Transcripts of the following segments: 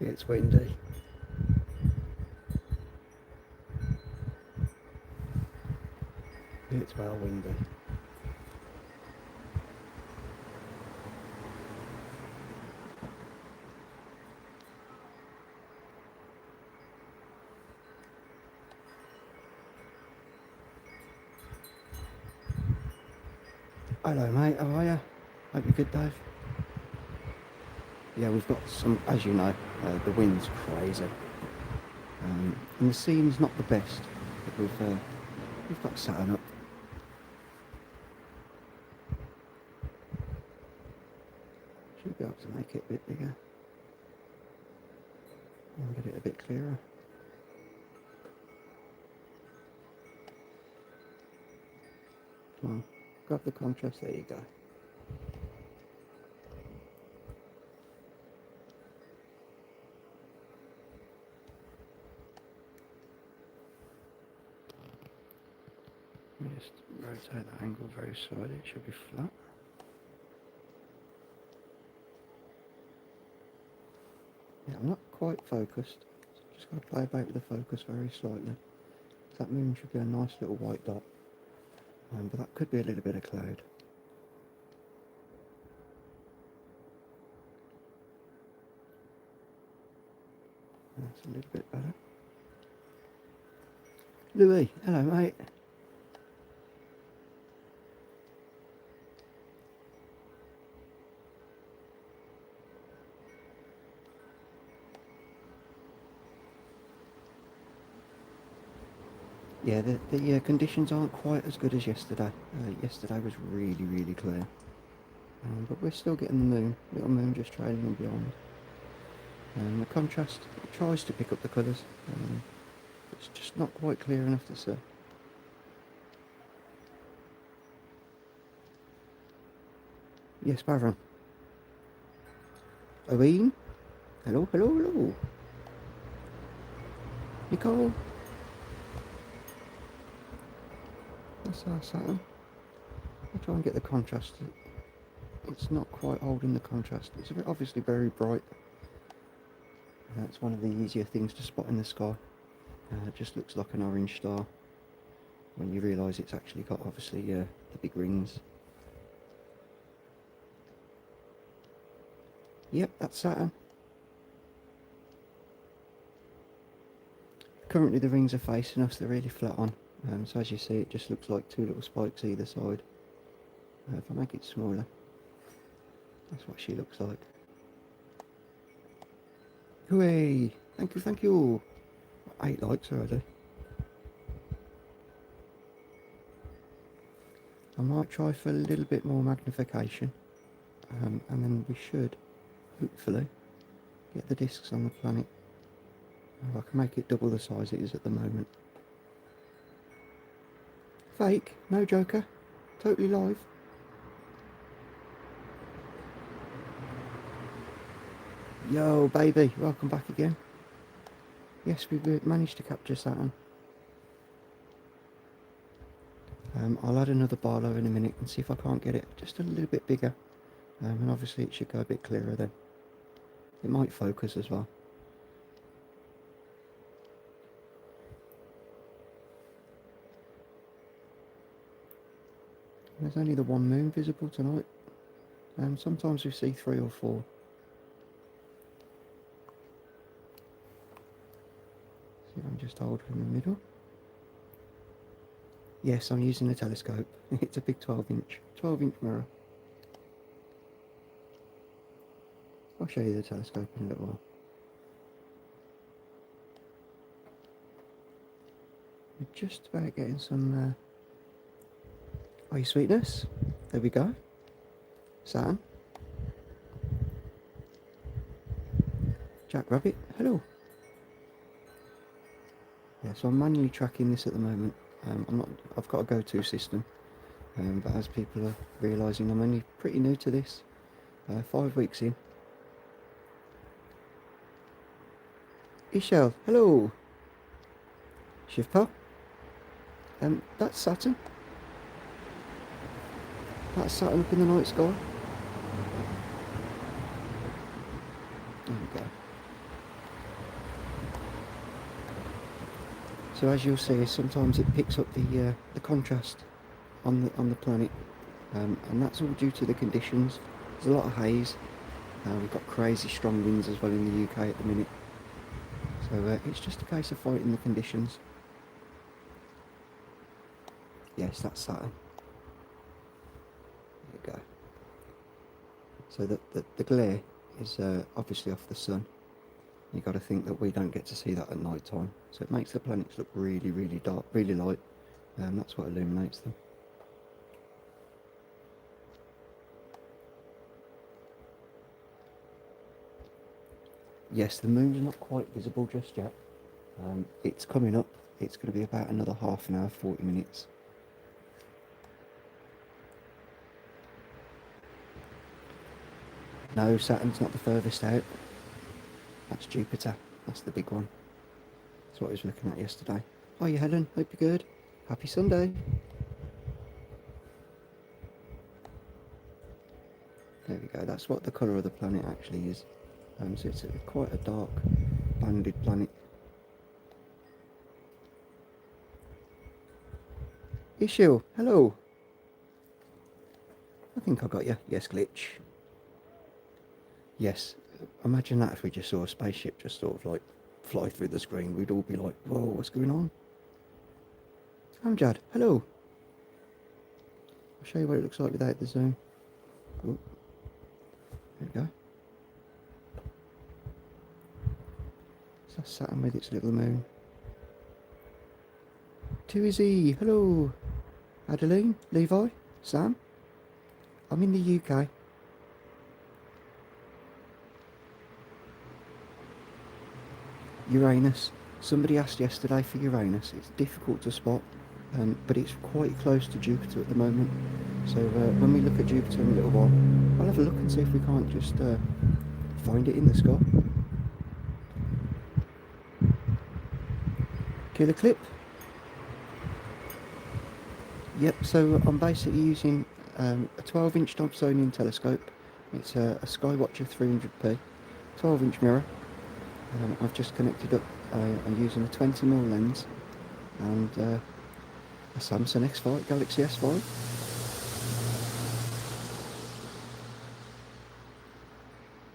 It's windy. It's well windy. Hello mate, how are you? Hope you're good, Dave. Yeah, we've got some, as you know, the wind's crazy. And the scene's not the best, but we've got Saturn up. Should be able to make it a bit bigger. And get it a bit clearer. Come on, grab the contrast, there you go. Let me just rotate the angle very slightly, it should be flat. Yeah, I'm not quite focused, just got to play about with the focus very slightly. That moon should be a nice little white dot, but that could be a little bit of cloud. That's a little bit better. Louis, hello mate. Yeah, the conditions aren't quite as good as yesterday. Yesterday was really, really clear. But we're still getting the moon, little moon just trailing in behind. The contrast tries to pick up the colours. It's just not quite clear enough to see. Yes, Bavron. Owen? Hello, hello, hello. Nicole? That's our Saturn. I'll try and get the contrast. It's not quite holding the contrast. It's obviously very bright. It's one of the easier things to spot in the sky. It just looks like an orange star when you realise it's actually got obviously the big rings. Yep, that's Saturn. Currently the rings are facing us, they're really flat on. So as you see, it just looks like two little spikes either side. If I make it smaller, that's what she looks like. Hooray! Thank you, thank you! 8 likes already. I might try for a little bit more magnification, and then we should, hopefully, get the discs on the planet. I can make it double the size it is at the moment. Fake, no joker, totally live. Yo baby, welcome back again. Yes, we've managed to capture Saturn. I'll add another Barlow in a minute and see if I can't get it just a little bit bigger. And obviously it should go a bit clearer then. It might focus as well. There's only the one moon visible tonight. Sometimes we see 3 or 4. See if I can just hold in the middle. Yes, I'm using a telescope. It's a big 12-inch mirror. I'll show you the telescope in a little while. We're just about getting some... Oh, you sweetness. There we go. Saturn. Jack Rabbit, hello. Yeah, so I'm manually tracking this at the moment. I've got a go-to system, but as people are realising, I'm only pretty new to this. 5 weeks in. Ishel, hello. Shivpa. That's Saturn. That's Saturn up in the night sky. There we go. So as you'll see, sometimes it picks up the contrast on the planet, and that's all due to the conditions. There's a lot of haze. We've got crazy strong winds as well in the UK at the minute. So it's just a case of fighting the conditions. Yes, that's Saturn. There you go. So the glare is obviously off the sun. You've got to think that we don't get to see that at night time. So it makes the planets look really, really dark, really light. That's what illuminates them. Yes, the moon's not quite visible just yet. It's coming up. It's going to be about another half an hour, 40 minutes. No, Saturn's not the furthest out. That's Jupiter. That's the big one. That's what I was looking at yesterday. Hiya Helen, hope you're good. Happy Sunday. There we go, that's what the colour of the planet actually is. So it's quite a dark, banded planet. Ishil, hello. I think I got you. Yes, glitch. Yes, imagine that if we just saw a spaceship just sort of like fly through the screen. We'd all be like, whoa, what's going on? Amjad, hello. I'll show you what it looks like without the zoom. Oh, there we go. So that's Saturn with its little moon. 2Z, hello. Adeline, Levi, Sam. I'm in the UK. Uranus. Somebody asked yesterday for Uranus. It's difficult to spot, but it's quite close to Jupiter at the moment. So when we look at Jupiter in a little while, I'll have a look and see if we can't just find it in the sky. Killer clip. Yep, so I'm basically using a 12-inch Dobsonian telescope. It's a Skywatcher 300p, 12-inch mirror. I've just connected up, I'm using a 20mm lens and a Samsung S5, Galaxy S5.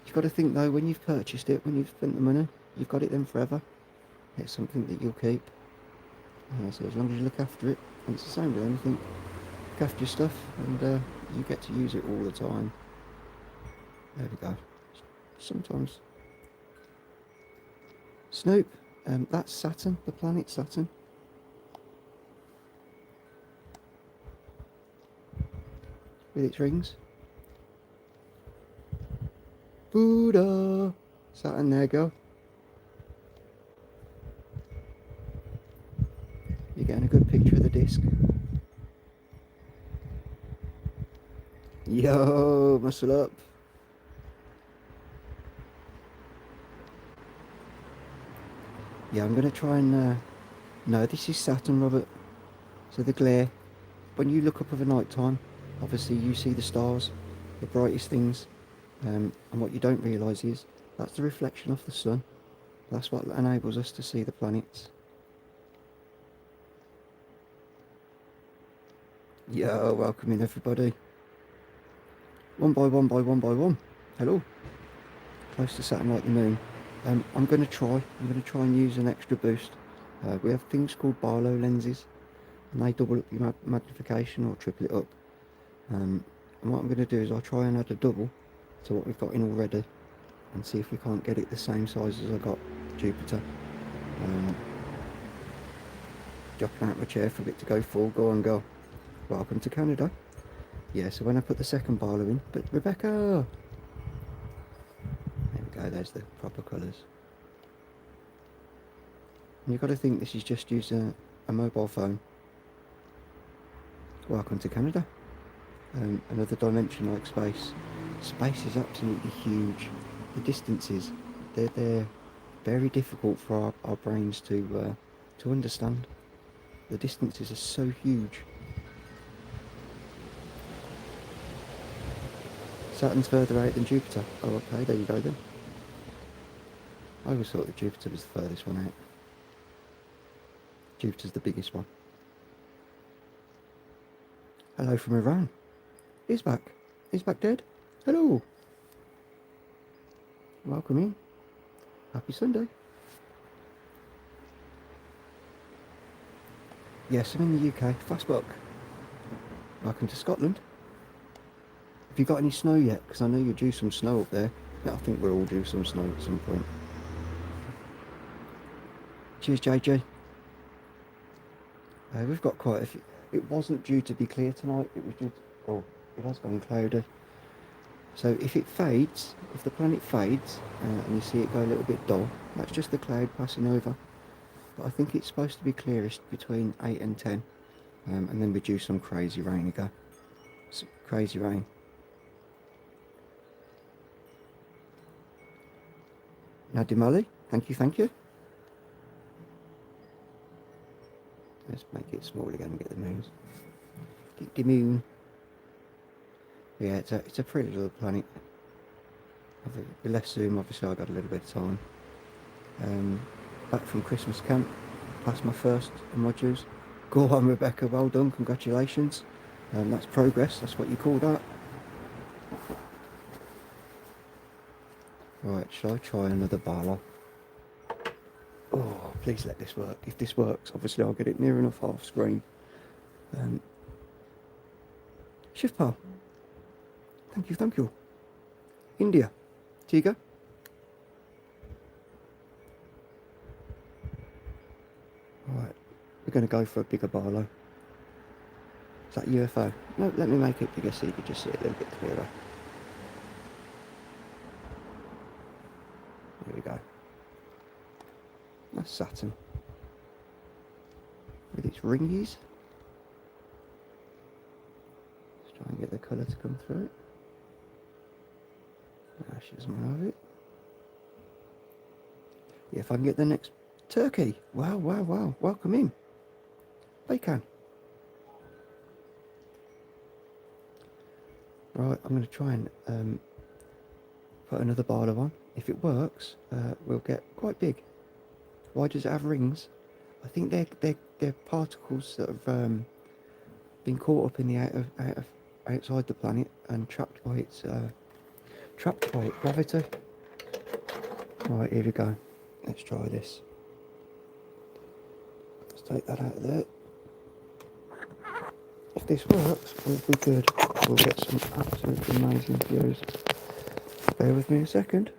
You've got to think though, when you've purchased it, when you've spent the money, you've got it then forever. It's something that you'll keep. So as long as you look after it, and it's the same with anything, look after your stuff and you get to use it all the time. There we go. Sometimes. Snoop, that's Saturn, the planet Saturn. With its rings. Buddha! Saturn, there you go. You're getting a good picture of the disc. Yo, muscle up. Yeah, I'm going to try and... no, this is Saturn, Robert. So the glare, when you look up of a night time, obviously you see the stars, the brightest things, and what you don't realise is that's the reflection off the sun. That's what enables us to see the planets. Yo, welcome in everybody. One by one by one by one. Hello. Close to Saturn like the moon. I'm going to try and use an extra boost. We have things called Barlow lenses, and they double up your magnification or triple it up. And what I'm going to do is I'll try and add a double to what we've got in already, and see if we can't get it the same size as I got Jupiter. Dropping out my chair for a bit to go full. Go on, go. Welcome to Canada. Yeah, so when I put the second Barlow in, but Rebecca! There we go, there's the proper colours. And you've got to think this is just using a mobile phone. Welcome to Canada. Another dimension like space. Space is absolutely huge. The distances, they're very difficult for our brains to understand. The distances are so huge. Saturn's further out than Jupiter. Oh, okay, there you go then. I always thought that Jupiter was the furthest one out. Jupiter's the biggest one. Hello from Iran. He's back. He's back dead. Hello. Welcome in. Happy Sunday. Yes, I'm in the UK. Fast book. Welcome to Scotland. Have you got any snow yet? Because I know you're due some snow up there. Yeah, I think we're all due some snow at some point. Cheers, JJ. We've got quite a few. It wasn't due to be clear tonight. It was due to... Oh, it has gone cloudy. So if it fades, if the planet fades, and you see it go a little bit dull, that's just the cloud passing over. But I think it's supposed to be clearest between 8 and 10. And then we're due some crazy rain again. Some crazy rain. Nadimali, thank you, thank you. Let's make it small again and get the moons. Get the moon. Yeah, it's a pretty little planet. With less zoom, obviously I got a little bit of time. Back from Christmas camp, passed my first modules. Go on, Rebecca, well done, congratulations. That's progress, that's what you call that. Right, shall I try another barlow? Oh, please let this work. If this works, obviously I'll get it near enough half screen. Shift pal. Thank you, thank you. India. Tiga. Right, we're going to go for a bigger barlow. Is that UFO? No, let me make it bigger so you can just see it a little bit clearer. There we go. That's Saturn. With its ringies. Let's try and get the colour to come through it. She doesn't have it. Yeah, if I can get the next turkey. Wow, wow, wow. Welcome in. Bacon. Right, I'm going to try and put another barlow on. If it works, we'll get quite big. Why does it have rings? I think they're particles that have been caught up in the outside the planet and trapped by its gravity. Right, here we go. Let's try this. Let's take that out of there. If this works, we'll be good. We'll get some absolutely amazing views. Bear with me a second.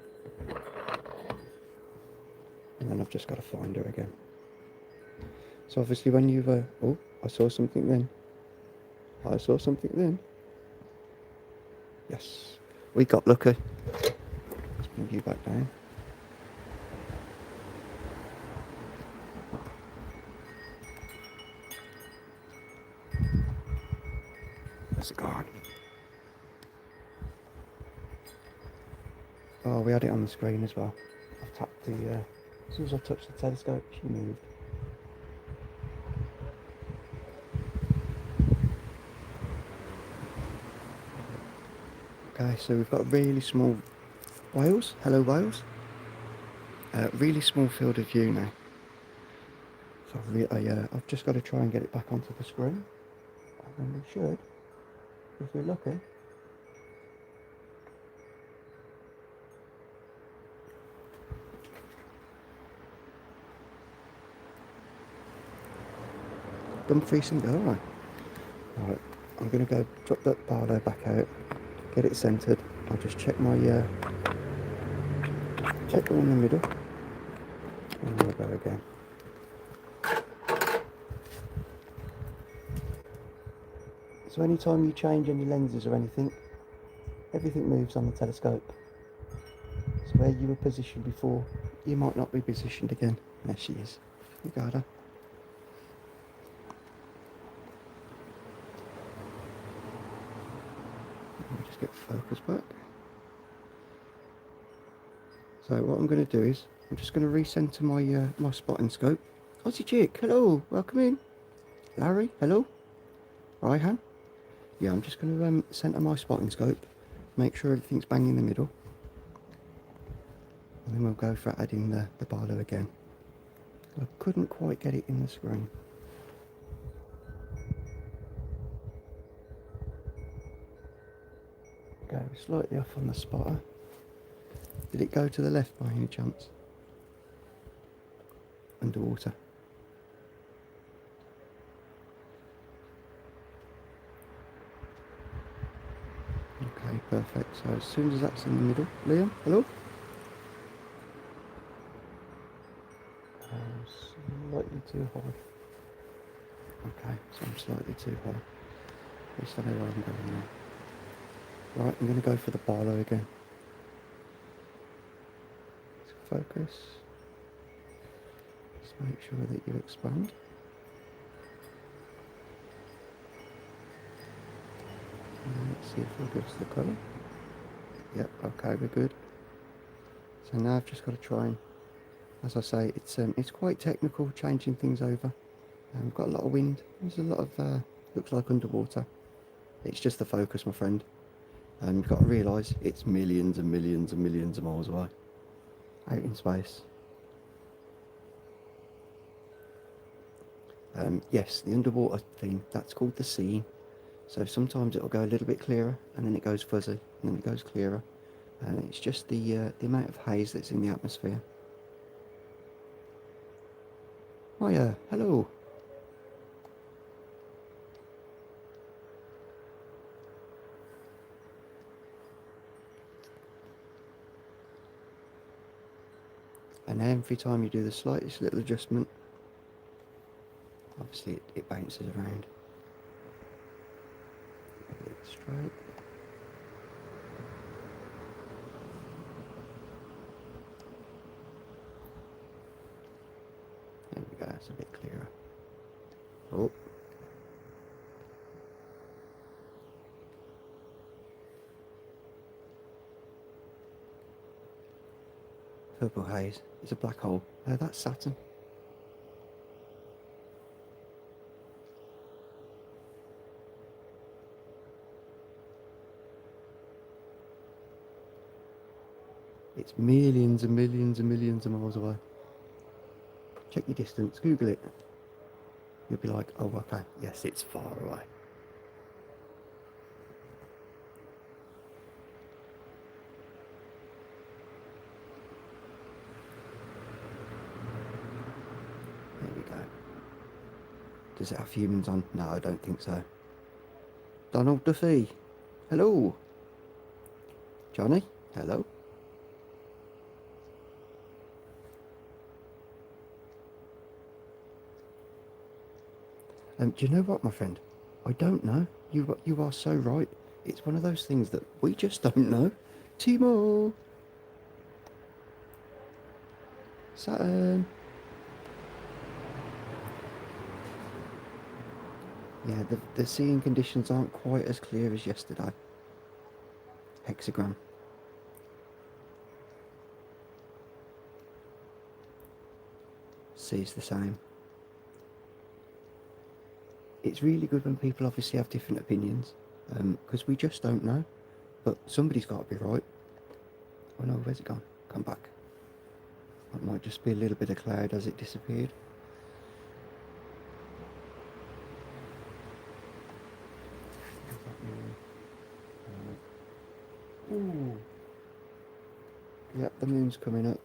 And then I've just got to find her again. So obviously when you've... oh, I saw something then. I saw something then. Yes. We got lucky. Let's bring you back down. There's a guard. Oh, we had it on the screen as well. I've tapped the... as soon as I touched the telescope, she moved. Okay, so we've got really small whales. Hello, whales. Really small field of view now. So I've just got to try and get it back onto the screen. And we should, if we're lucky. Dumfries and go, alright. Alright, I'm going to go drop that barlow back out, get it centred. I'll just check my, check the one in the middle, and we'll go again. So anytime you change any lenses or anything, everything moves on the telescope. So where you were positioned before, you might not be positioned again. There she is. You got her. Let me just get focus back. So what I'm going to do is, I'm just going to recenter my my spotting scope. Aussie chick, hello, welcome in. Larry, hello. Raihan. Yeah, I'm just going to centre my spotting scope, make sure everything's bang in the middle, and then we'll go for adding the barlow again. I couldn't quite get it in the screen. Go slightly off on the spotter. Did it go to the left by any chance? Underwater. Okay, perfect. So as soon as that's in the middle, Liam, hello? Slightly too high. Okay, so I'm slightly too high. At least I know where I'm going now. Right, I'm going to go for the barlow again. Focus. Just make sure that you expand. And let's see if we'll give us the colour. Yep, okay, we're good. So now I've just got to try and, as I say, it's quite technical, changing things over. We've got a lot of wind. There's a lot of, looks like underwater. It's just the focus, my friend. You've got to realise it's millions and millions and millions of miles away, out in space. Yes, the underwater thing, that's called the seeing. So sometimes it'll go a little bit clearer, and then it goes fuzzy, and then it goes clearer. And it's just the amount of haze that's in the atmosphere. Hiya, hello. And every time you do the slightest little adjustment, obviously it bounces around. A bit straight. There we go, it's a bit clearer. Oh. Purple haze. It's a black hole. That's Saturn. It's millions and millions and millions of miles away. Check your distance, Google it. You'll be like, oh okay, yes, it's far away. There we go. Does it have humans on? No, I don't think so. Donald Duffy. Hello. Johnny. Hello. Do you know what, my friend? I don't know. You are so right. It's one of those things that we just don't know. Timo. Saturn. Yeah, the seeing conditions aren't quite as clear as yesterday. Hexagram. C's the same. It's really good when people obviously have different opinions, because we just don't know. But somebody's got to be right. Oh no, where's it gone? Come back. It might just be a little bit of cloud as it disappeared. Ooh. Yep, the moon's coming up.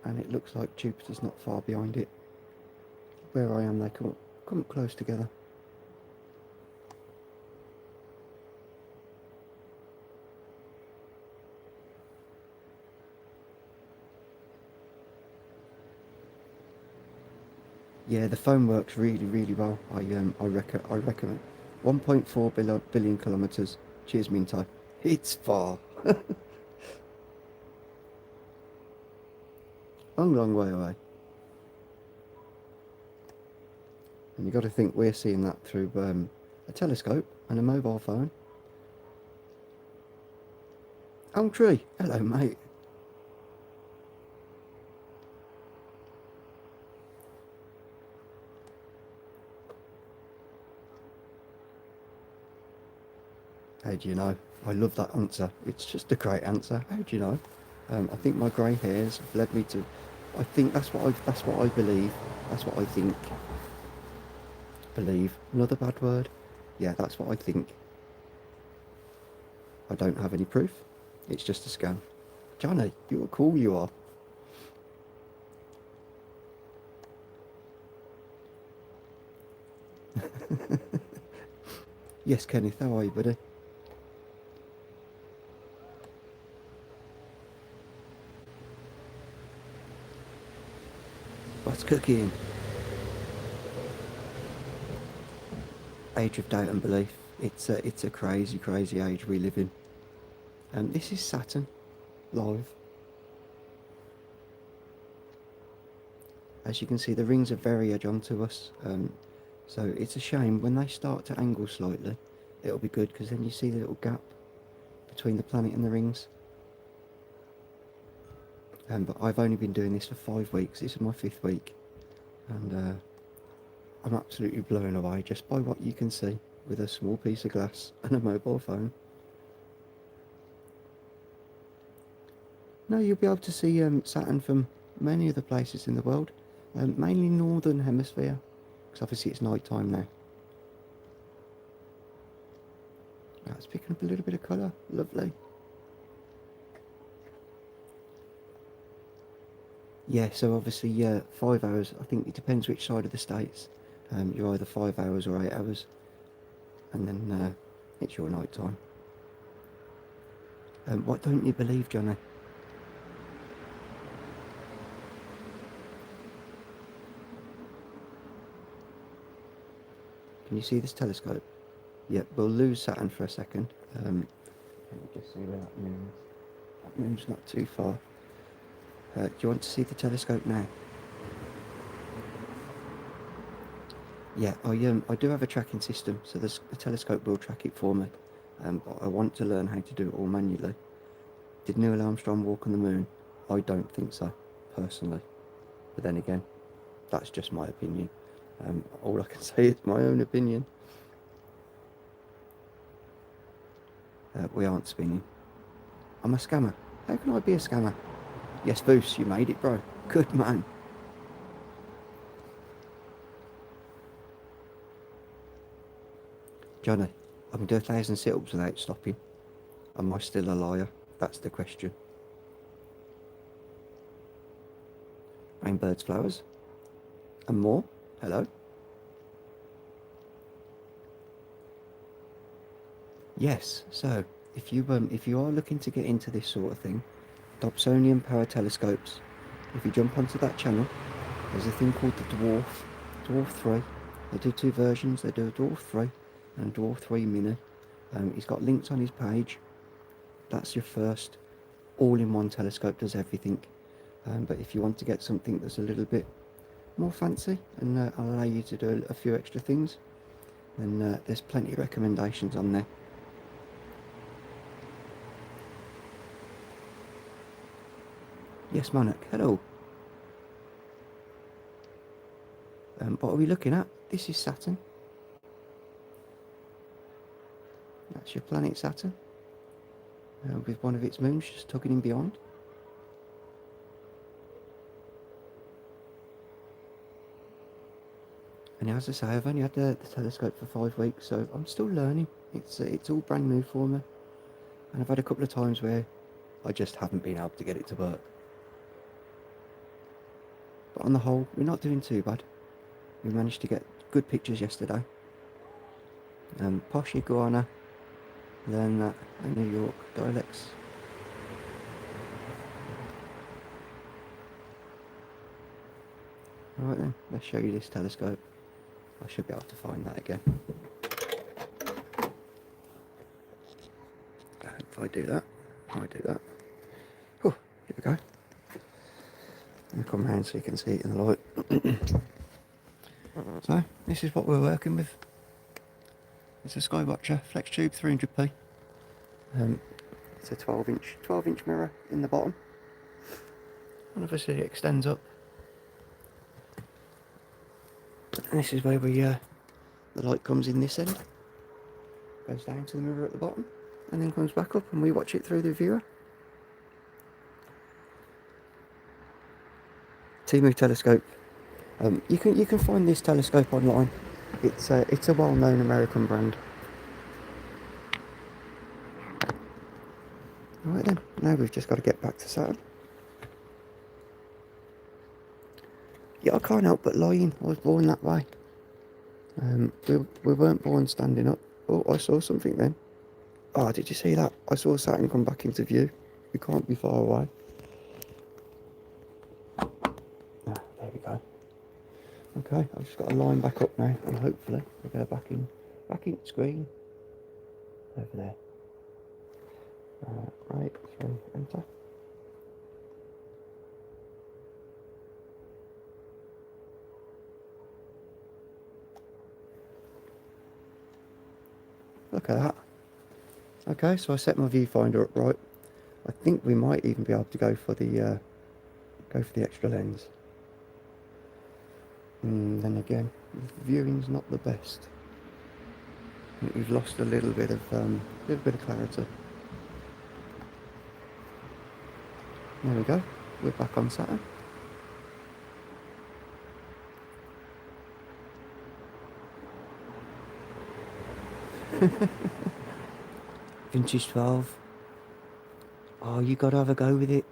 And it looks like Jupiter's not far behind it. Where I am, they come up close together. Yeah, the phone works really, really well. I recommend 1.4 billion kilometres. Cheers, Minto. It's far. Long, long way away. And you've got to think we're seeing that through a telescope and a mobile phone. Elm tree. Hello, mate. How do you know? I love that answer. It's just a great answer. How do you know? I think my grey hairs have led me to I think that's what I believe. That's what I think. Believe. Another bad word. Yeah, that's what I think. I don't have any proof. It's just a scam. Johnny, you're cool, you are. Yes, Kenneth, how are you, buddy? What's cooking? Age of doubt and belief. It's a crazy, crazy age we live in. This is Saturn, live. As you can see, the rings are very edge on to us. So it's a shame when they start to angle slightly. It'll be good because then you see the little gap between the planet and the rings. But I've only been doing this for 5 weeks. This is my 5th week, and I'm absolutely blown away just by what you can see with a small piece of glass and a mobile phone. No, you'll be able to see Saturn from many other places in the world, mainly northern hemisphere, because obviously it's night time now. It's picking up a little bit of colour, lovely. Yeah, so obviously 5 hours, I think it depends which side of the States. You're either 5 hours or 8 hours, and then it's your night time. What don't you believe, Johnny? Can you see this telescope? Yep, we'll lose Saturn for a second. Let me just see where that moon is. That moon's not too far. Do you want to see the telescope now? Yeah, I do have a tracking system, so the telescope will track it for me. But I want to learn how to do it all manually. Did Neil Armstrong walk on the moon? I don't think so, personally. But then again, that's just my opinion. All I can say is my own opinion. We aren't spinning. I'm a scammer. How can I be a scammer? Yes, Boos, you made it, bro. Good man. Johnny, I can do 1,000 sit-ups without stopping. Am I still a liar? That's the question. Rainbirds, flowers. And more. Hello. Yes, so if you are looking to get into this sort of thing, Dobsonian power telescopes. If you jump onto that channel, there's a thing called the Dwarf 3. They do 2 versions. They do a Dwarf 3 and a Dwarf 3 Mini. He's got links on his page. That's your first all-in-one telescope, does everything. But if you want to get something that's a little bit more fancy and allow you to do a few extra things, then there's plenty of recommendations on there. Yes, Monarch, hello. What are we looking at? This is Saturn. That's your planet Saturn, with one of its moons just tugging in beyond. And as I say, I've only had the telescope for 5 weeks, so I'm still learning. It's all brand new for me, and I've had a couple of times where I just haven't been able to get it to work. But on the whole, we're not doing too bad. We managed to get good pictures yesterday. Posh iguana, learn that in New York dialects. Alright then, let's show you this telescope. I should be able to find that again. If I do that, Oh, here we go. I'll come round so you can see it in the light. So, this is what we're working with. It's a Skywatcher Flex Tube 300p. It's a 12-inch mirror in the bottom. And obviously it extends up. And this is where the light comes in this end. Goes down to the mirror at the bottom. And then comes back up, and we watch it through the viewer. Timu telescope. You can find this telescope online. It's a well-known American brand. Right then, now we've just got to get back to Saturn. Yeah, I can't help but lying. I was born that way. We weren't born standing up. Oh, I saw something then. Oh, did you see that? I saw Saturn come back into view. We can't be far away. Ah, there we go. Okay, I've just got to line back up now, and hopefully we'll go back in screen. Over there. Right, 3, enter. Look at that. Okay, so I set my viewfinder up right. I think we might even be able to go for the extra lens. Then again, viewing's not the best. I think we've lost a little bit of clarity. There we go. We're back on Saturn. Vintage 12. Oh, you got to have a go with it.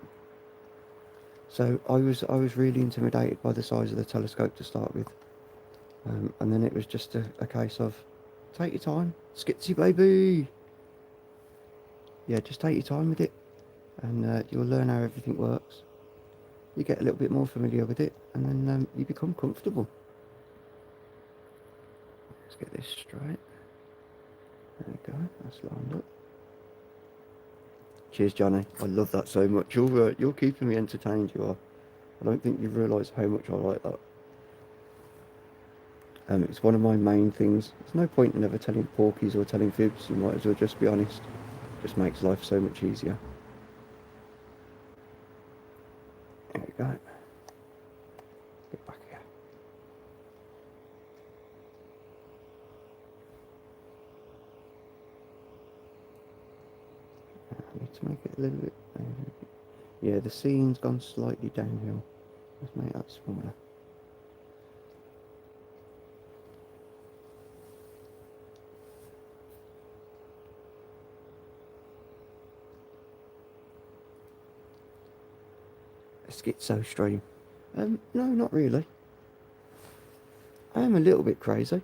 So I was really intimidated by the size of the telescope to start with, and then it was just a case of take your time, skitsy baby. Yeah, just take your time with it, and you'll learn how everything works. You get a little bit more familiar with it, and then you become comfortable. Let's get this straight. There we go. That's lined up. Cheers, Johnny. I love that so much. You're keeping me entertained. You are. I don't think you realise how much I like that. It's one of my main things. There's no point in ever telling porkies or telling fibs. You might as well just be honest. It just makes life so much easier. There we go. Get back here. I need to make it a little bit. Yeah, the scene's gone slightly downhill. Let's make that smaller. A schizo stream. No, not really. I am a little bit crazy.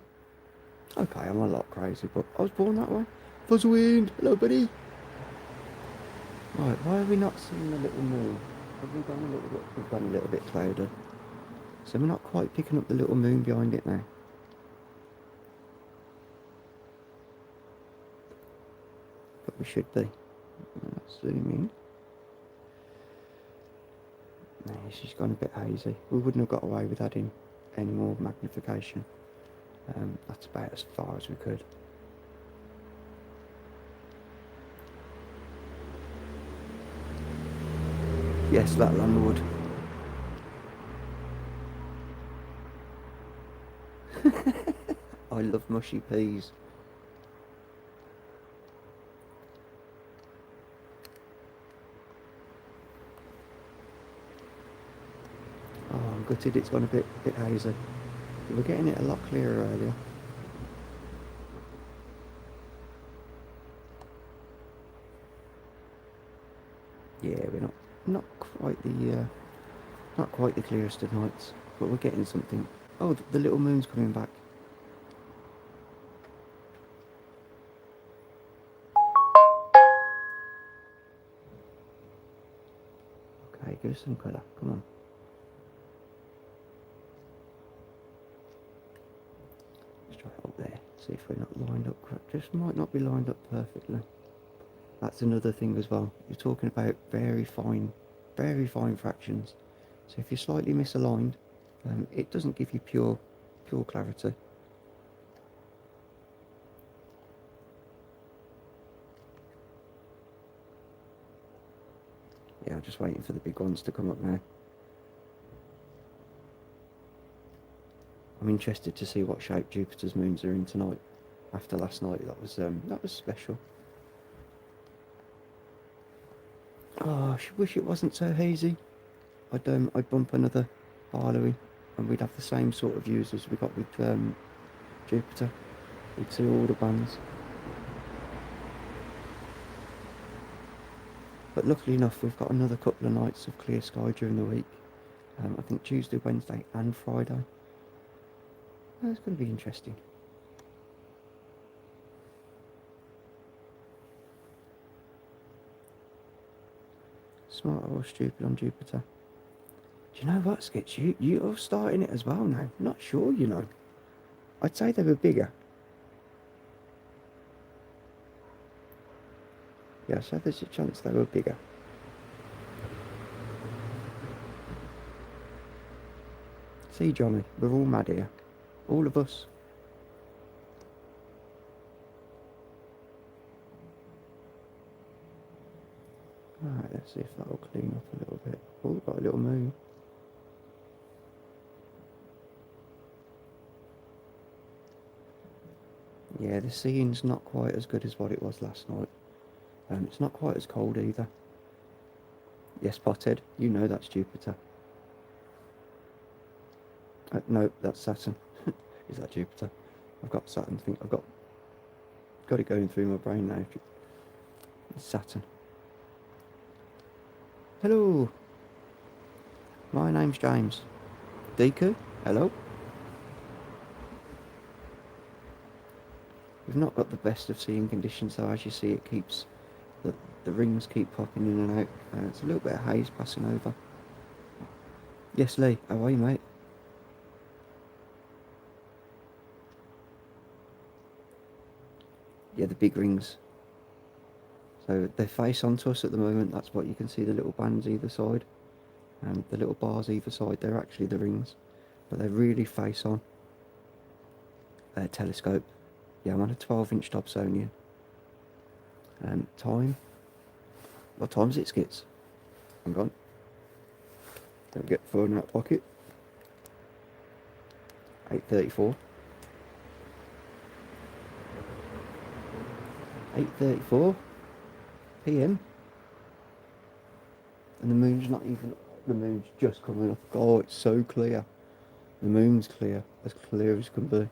Okay, I'm a lot crazy, but I was born that way. Fuzzwind, hello buddy. Right, why are we not seeing the little moon? Have we gone a little bit? We've gone a little bit clouded. So we're not quite picking up the little moon behind it now. But we should be. Zoom in. No, she's gone a bit hazy. We wouldn't have got away with adding any more magnification. That's about as far as we could. Yes, that landlord. I love mushy peas. Oh, I'm gutted it's gone a bit hazy. We were getting it a lot clearer earlier. Yeah, we're not quite the clearest of nights, but we're getting something. Oh, the little moon's coming back. Okay, give us some colour. Come on. Let's try it up there. See if we're not lined up correct. Just might not be lined up perfectly. That's another thing as well. You're talking about very fine fractions. So if you're slightly misaligned, it doesn't give you pure clarity. Yeah, I'm just waiting for the big ones to come up now. I'm interested to see what shape Jupiter's moons are in tonight. After last night, that was special. Oh, I wish it wasn't so hazy. I'd bump another barlowing, and we'd have the same sort of views as we got with Jupiter. We'd see all the bands. But luckily enough, we've got another couple of nights of clear sky during the week. I think Tuesday, Wednesday and Friday. It's going to be interesting. Smart or stupid on Jupiter. Do you know what, Sketch? You're starting it as well now. Not sure, you know. I'd say they were bigger. Yeah, so there's a chance they were bigger. See, Johnny, we're all mad here. All of us. Alright, let's see if that'll clean up a little bit. Oh, we've got a little moon. Yeah, the seeing's not quite as good as what it was last night. It's not quite as cold either. Yes, Pothead, you know that's Jupiter. No, that's Saturn. Is that Jupiter? I've got Saturn. I've got it going through my brain now. It's Saturn. Hello. My name's James. Deku, hello. We've not got the best of seeing conditions though. As you see, it keeps the rings keep popping in and out. It's a little bit of haze passing over. Yes, Lee. How are you, mate? Yeah, the big rings. So they face onto us at the moment. That's what you can see, the little bands either side. And the little bars either side, they're actually the rings. But they really face on. Telescope. Yeah, I'm on a 12-inch Dobsonian. Time. What time is it, Skits? Hang on. Don't get the phone out of pocket. 8:34. 8:34 p.m. And the moon's not even. The moon's just coming up. Oh, it's so clear. The moon's clear, as clear as can be.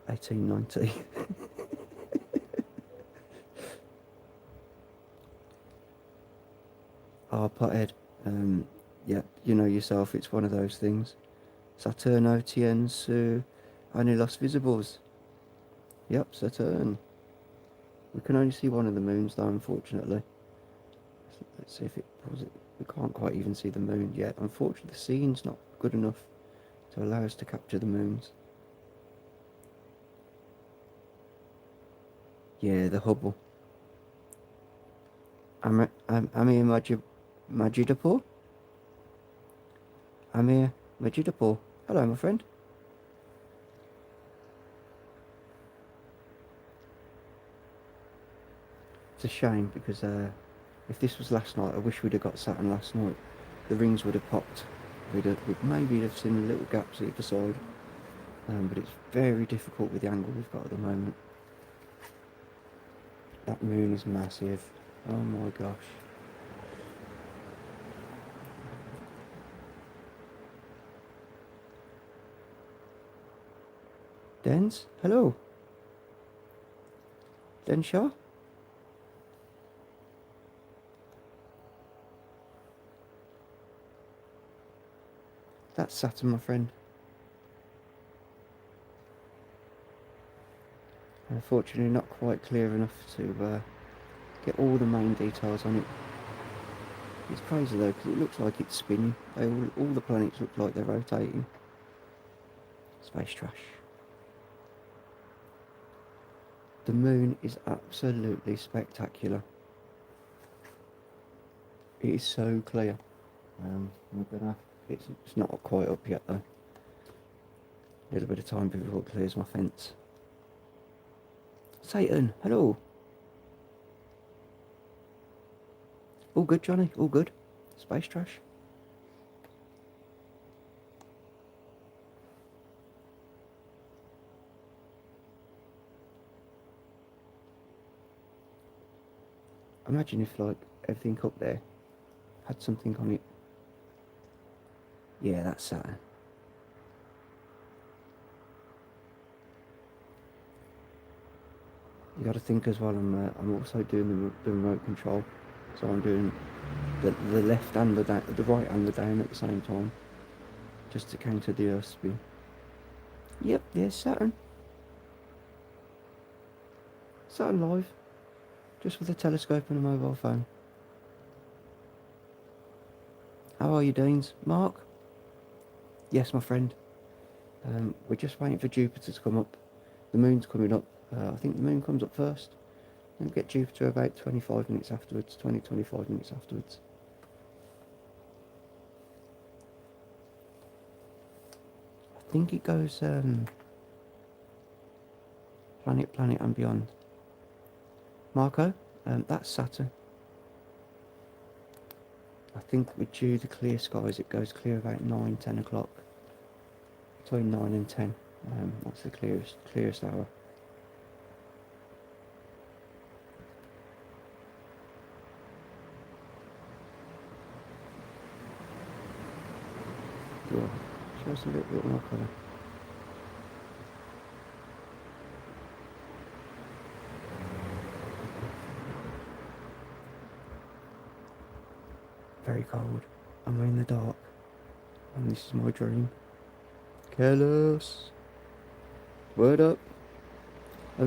1890. Pothead. Yeah, you know yourself, it's one of those things. Saturno tiens only los visibles. Yep, Saturn. We can only see one of the moons though, unfortunately. Let's see if it pulls it. We can't quite even see the moon yet. Unfortunately, the seeing's not good enough to allow us to capture the moons. Yeah, the Hubble. Amir Majidapur? Amir Majidapur. Hello, my friend. It's a shame because if this was last night, I wish we'd have got Saturn last night. The rings would have popped. We'd maybe have seen little gaps either side. But it's very difficult with the angle we've got at the moment. That moon is massive. Oh my gosh. Dens? Hello. Denshaw? That's Saturn, my friend. Unfortunately, not quite clear enough to get all the main details on it. It's crazy though, because it looks like it's spinning. All the planets look like they're rotating. Space trash. The moon is absolutely spectacular. It is so clear. It's not quite up yet though. A little bit of time before it clears my fence. Satan, hello. All good, Johnny, all good. Space trash. Imagine if, like, everything up there had something on it. Yeah, that's Saturn. You got to think as well. I'm also doing the remote control, so I'm doing the left and the right and the down at the same time, just to counter the Earth spin. Yep, there's Saturn. Saturn live, just with a telescope and a mobile phone. How are you, Deans? Mark? Yes, my friend. We're just waiting for Jupiter to come up. The moon's coming up. I think the moon comes up first. Then we get Jupiter about 25 minutes afterwards, 25 minutes afterwards. I think it goes planet and beyond. Marco, that's Saturn. I think with due the clear skies it goes clear about 9-10 o'clock. Between 9 and 10. That's the clearest hour. Yeah, show us a little bit more colour. Very cold, and we're in the dark, and this is my dream. Careless. Word up.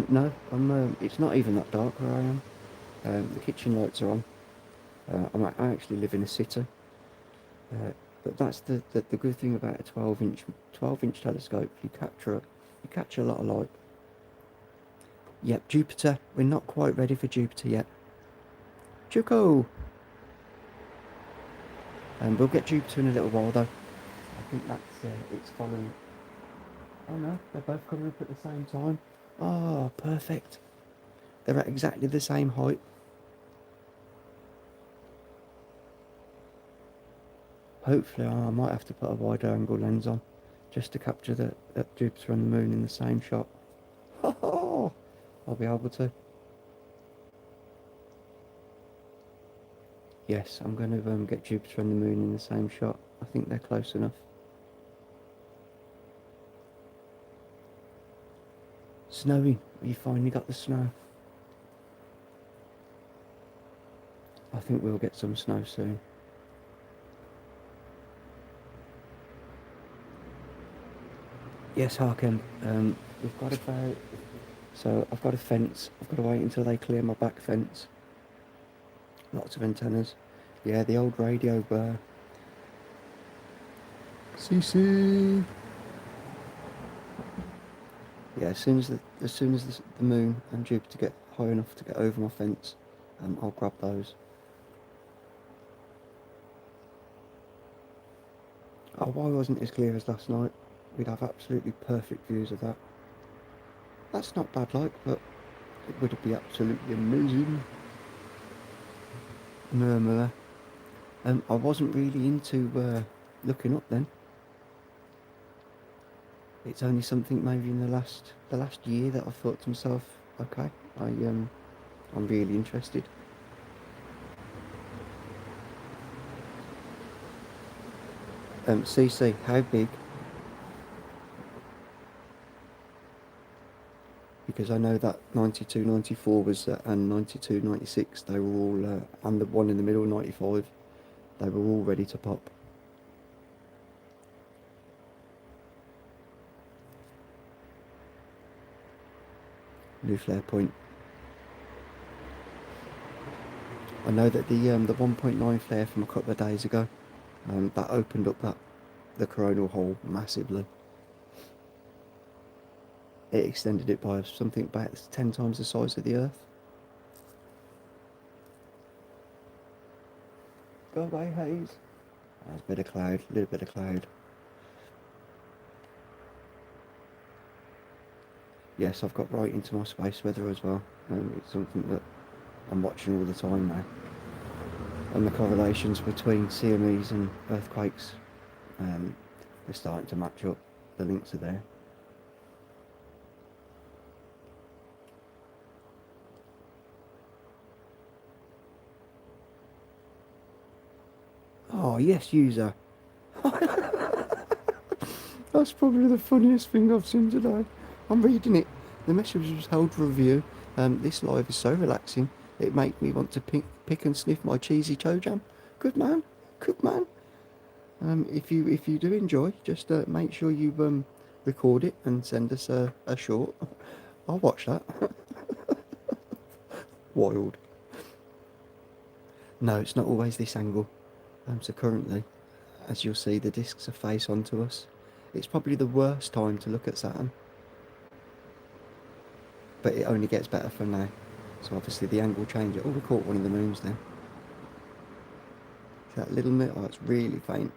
No, it's not even that dark where I am. The kitchen lights are on. I actually live in a city. But that's the good thing about a 12-inch telescope. You capture a lot of light. Yep, Jupiter. We're not quite ready for Jupiter yet. Chuko! We'll get Jupiter in a little while though. I think that's it's following. Oh no, they're both coming up at the same time. Oh, perfect. They're at exactly the same height. Hopefully I might have to put a wider angle lens on just to capture the Jupiter and the moon in the same shot. I'll be able to. Yes, I'm going to get Jupiter and the moon in the same shot. I think they're close enough. Snowing. We finally got the snow. I think we'll get some snow soon. Yes, Harken. We've got about... So I've got a fence. I've got to wait until they clear my back fence. Lots of antennas. Yeah, the old radio CC. Yeah, as soon as the moon and Jupiter get high enough to get over my fence, I'll grab those. Oh, why wasn't it as clear as last night? We'd have absolutely perfect views of that. That's not bad like, but it would be absolutely amazing. Murmur. I wasn't really into looking up then. It's only something maybe in the last year that I've thought to myself, okay, I'm really interested. CC, how big? Because I know that 92, 94 was, and 92, 96, they were all, and the one in the middle, 95, they were all ready to pop. New flare point. I know that the 1.9 flare from a couple of days ago, that opened up the coronal hole massively. It extended it by something about 10 times the size of the Earth. Go away, haze. There's a bit of cloud, a little bit of cloud. Yes, I've got right into my space weather as well. It's something that I'm watching all the time now. And the correlations between CMEs and earthquakes, they're starting to match up. The links are there. Oh, yes, user. That's probably the funniest thing I've seen today. I'm reading it. The message was held for review. This live is so relaxing. It made me want to pick and sniff my cheesy toe jam. Good man. Good man. If you do enjoy, just make sure you record it and send us a short. I'll watch that. Wild. No, it's not always this angle. So currently, as you'll see, the discs are face onto us. It's probably the worst time to look at Saturn, but it only gets better from now. So obviously the angle changes. Oh, we caught one of the moons then. That little bit, oh, it's really faint.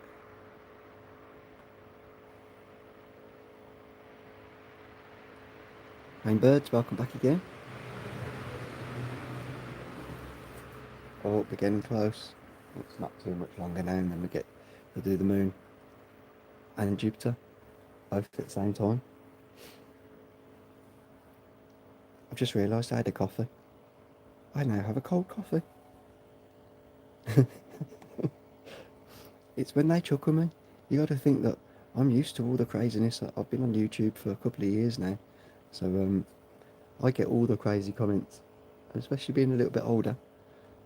Rainbirds, welcome back again. Oh, we're getting close. It's not too much longer now, and then we'll do the moon and Jupiter, both at the same time. I've just realised I had a coffee. I now have a cold coffee. It's when they chuckle me. You got to think that I'm used to all the craziness. I've been on YouTube for a couple of years now, so I get all the crazy comments, especially being a little bit older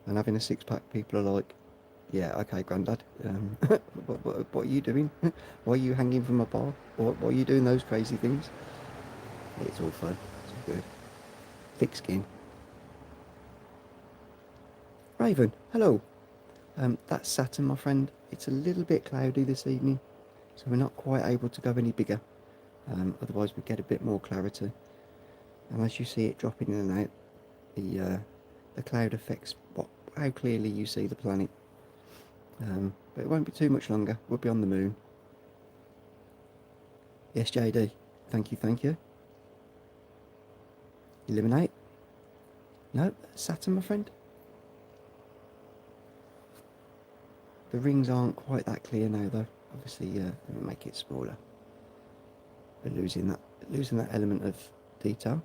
and having a six-pack. People are like, yeah, okay, Grandad, what are you doing? Why are you hanging from a bar? Why are you doing those crazy things? It's all fun. It's all good. Thick skin. Raven, hello. That's Saturn, my friend. It's a little bit cloudy this evening, so we're not quite able to go any bigger. Otherwise we'd get a bit more clarity. And as you see it dropping in and out, the cloud affects how clearly you see the planet. But it won't be too much longer. We'll be on the moon. Yes, JD. Thank you, thank you. Eliminate. No, Saturn, my friend. The rings aren't quite that clear now, though. Obviously, let me make it smaller. We're losing that element of detail.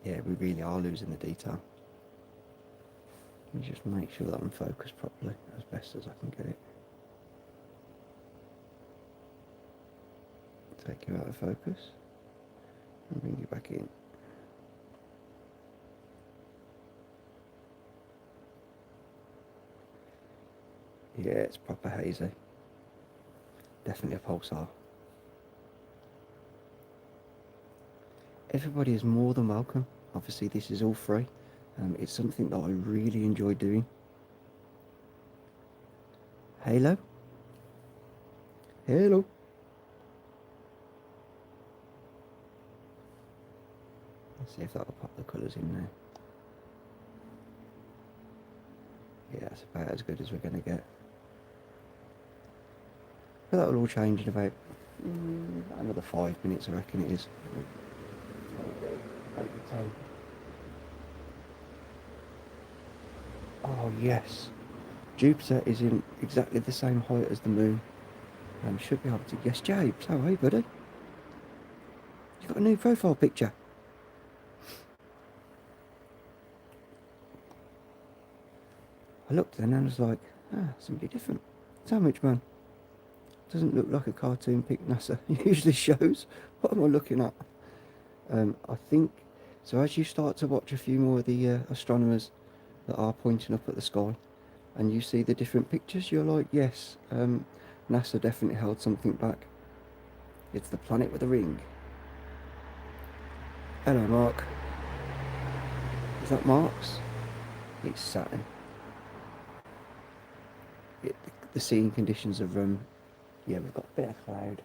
Yeah, we really are losing the detail. Let me just make sure that I'm focused properly, as best as I can get it. Take you out of focus and bring you back in. Yeah, it's proper hazy. Definitely a pulsar. Everybody is more than welcome. Obviously this is all free. It's something that I really enjoy doing. Hello? Hello? Let's see if that'll pop the colours in there. Yeah, that's about as good as we're going to get. But that will all change in about another 5 minutes, I reckon it is. Oh yes, Jupiter is in exactly the same height as the moon. Should be able to. Yes, James, how are you, buddy? You got a new profile picture. I looked and I was like, somebody different. Sandwich man. Doesn't look like a cartoon pic NASA usually shows. What am I looking at? I think, so as you start to watch a few more of the astronomers that are pointing up at the sky, and you see the different pictures, you're like, yes, NASA definitely held something back. It's the planet with a ring. Hello, Mark. Is that Mark's? It's Saturn. The seeing conditions of yeah, we've got a bit of cloud.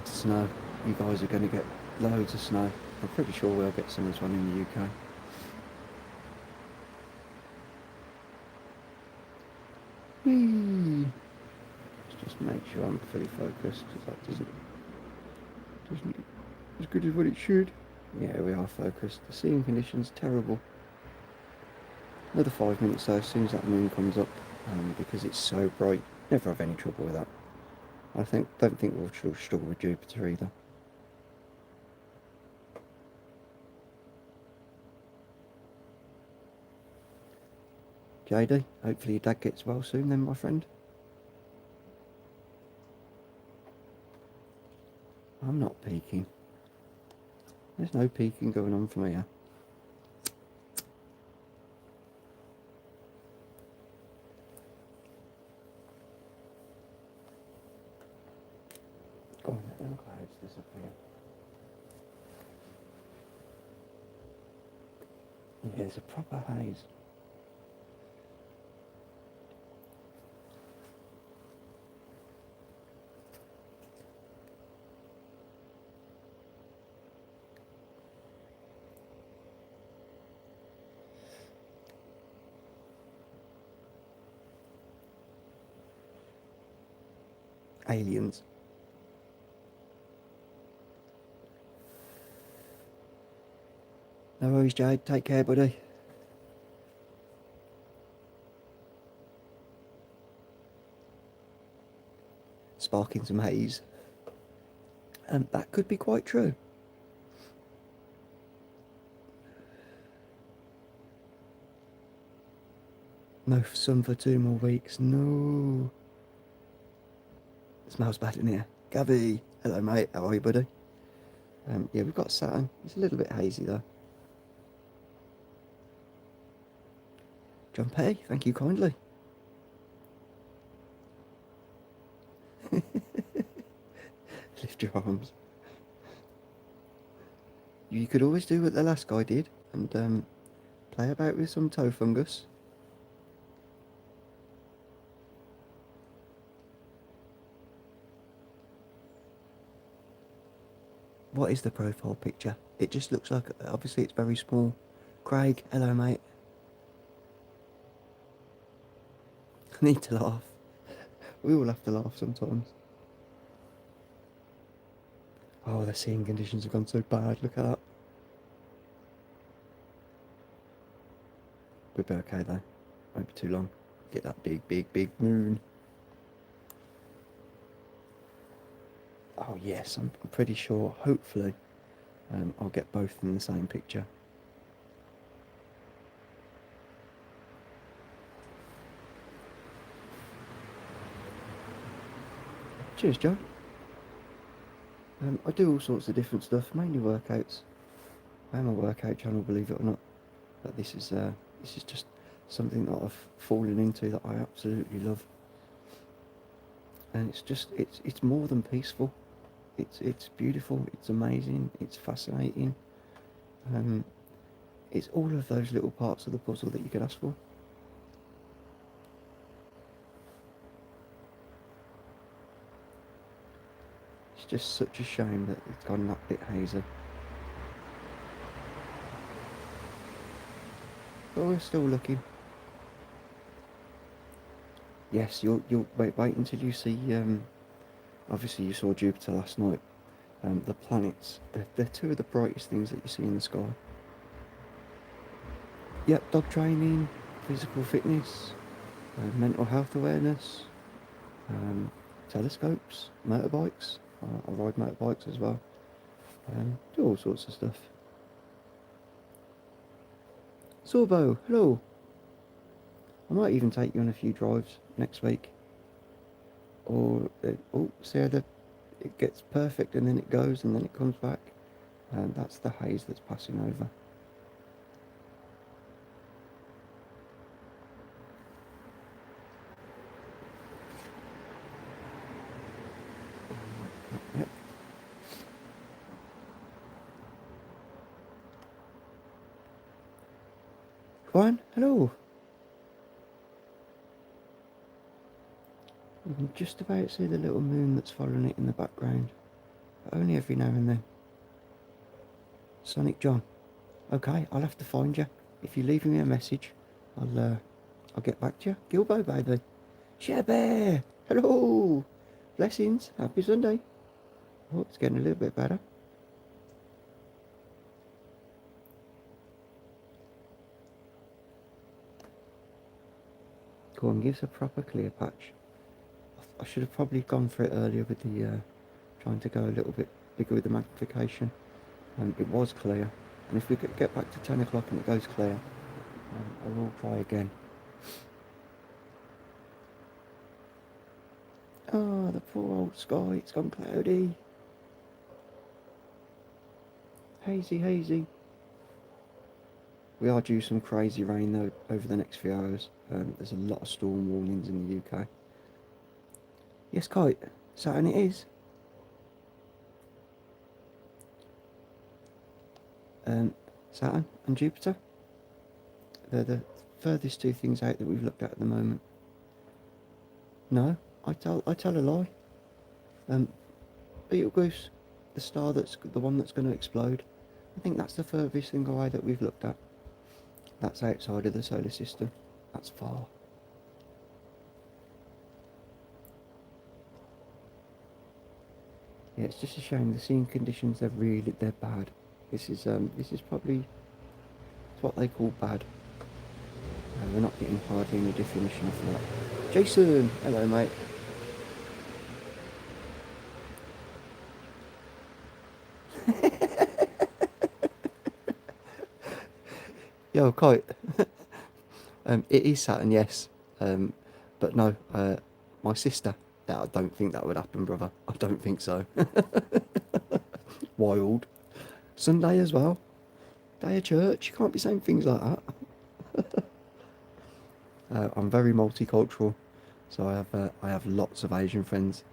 Snow. You guys are going to get loads of snow. I'm pretty sure we'll get some as well in the UK. Whee! Let's just make sure I'm fully focused, because that doesn't as good as what it should. Yeah, we are focused. The seeing conditions terrible. Another 5 minutes though, as soon as that moon comes up, because it's so bright. Never have any trouble with that. Don't think we'll struggle with Jupiter either. JD, hopefully your dad gets well soon then, my friend. I'm not peeking. There's no peeking going on from here. Go on, let them clouds disappear. Yeah, it's a proper haze. Aliens. No worries, Jade. Take care, buddy. Sparking some haze. That could be quite true. No sun for 2 more weeks. No. It smells bad in here. Gabby. Hello, mate. How are you, buddy? Yeah, we've got Saturn. It's a little bit hazy, though. John Petty, thank you kindly. Lift your arms. You could always do what the last guy did and play about with some toe fungus. What is the profile picture? It just looks like, obviously it's very small. Craig, hello mate. I need to laugh. We all have to laugh sometimes. Oh, the seeing conditions have gone so bad, look at that. We'll be okay though, won't be too long. Get that big moon. Oh yes, I'm pretty sure, hopefully, I'll get both in the same picture. Cheers, Joe. I do all sorts of different stuff, mainly workouts. I am a workout channel, believe it or not, but this is just something that I've fallen into that I absolutely love, and it's more than peaceful. It's beautiful. It's amazing. It's fascinating. It's all of those little parts of the puzzle that you could ask for. It's just such a shame that it's gone that bit hazy. But we're still looking. Yes, you'll wait until you see. Obviously, you saw Jupiter last night. The planets, they're two of the brightest things that you see in the sky. Yep, dog training, physical fitness, mental health awareness, telescopes, motorbikes. I ride motorbikes as well. Do all sorts of stuff. Sorbo, hello. I might even take you on a few drives next week. Or, see how it gets perfect and then it goes and then it comes back. And that's the haze that's passing over. Yep. Juan, hello. You can just about see the little moon that's following it in the background, but only every now and then. Sonic John, okay, I'll have to find you. If you leave me a message, I'll get back to you. Gilbo, baby. Share Bear, hello. Blessings, happy Sunday. Oh, it's getting a little bit better. Go on, give us a proper clear patch. I should have probably gone for it earlier with the trying to go a little bit bigger with the magnification. It was clear, and if we could get back to 10 o'clock and it goes clear, I will try again. Oh, the poor old sky, it's gone cloudy. Hazy, hazy. We are due some crazy rain though over the next few hours. There's a lot of storm warnings in the UK. Yes, Kite, Saturn it is. Saturn and Jupiter. They're the furthest two things out that we've looked at the moment. No, I tell a lie. Betelgeuse, the star that's the one that's going to explode. I think that's the furthest thing away that we've looked at. That's outside of the solar system. That's far. Yeah, it's just a shame. The seeing conditions they're bad. This is probably what they call bad. We're not getting hardly any definition of that. Jason, hello mate. Yo, Kite. It is Saturn, yes. But no, my sister. I don't think that would happen, brother. I don't think so. Wild. Sunday as well. Day of church. You can't be saying things like that. I'm very multicultural, so I have lots of Asian friends,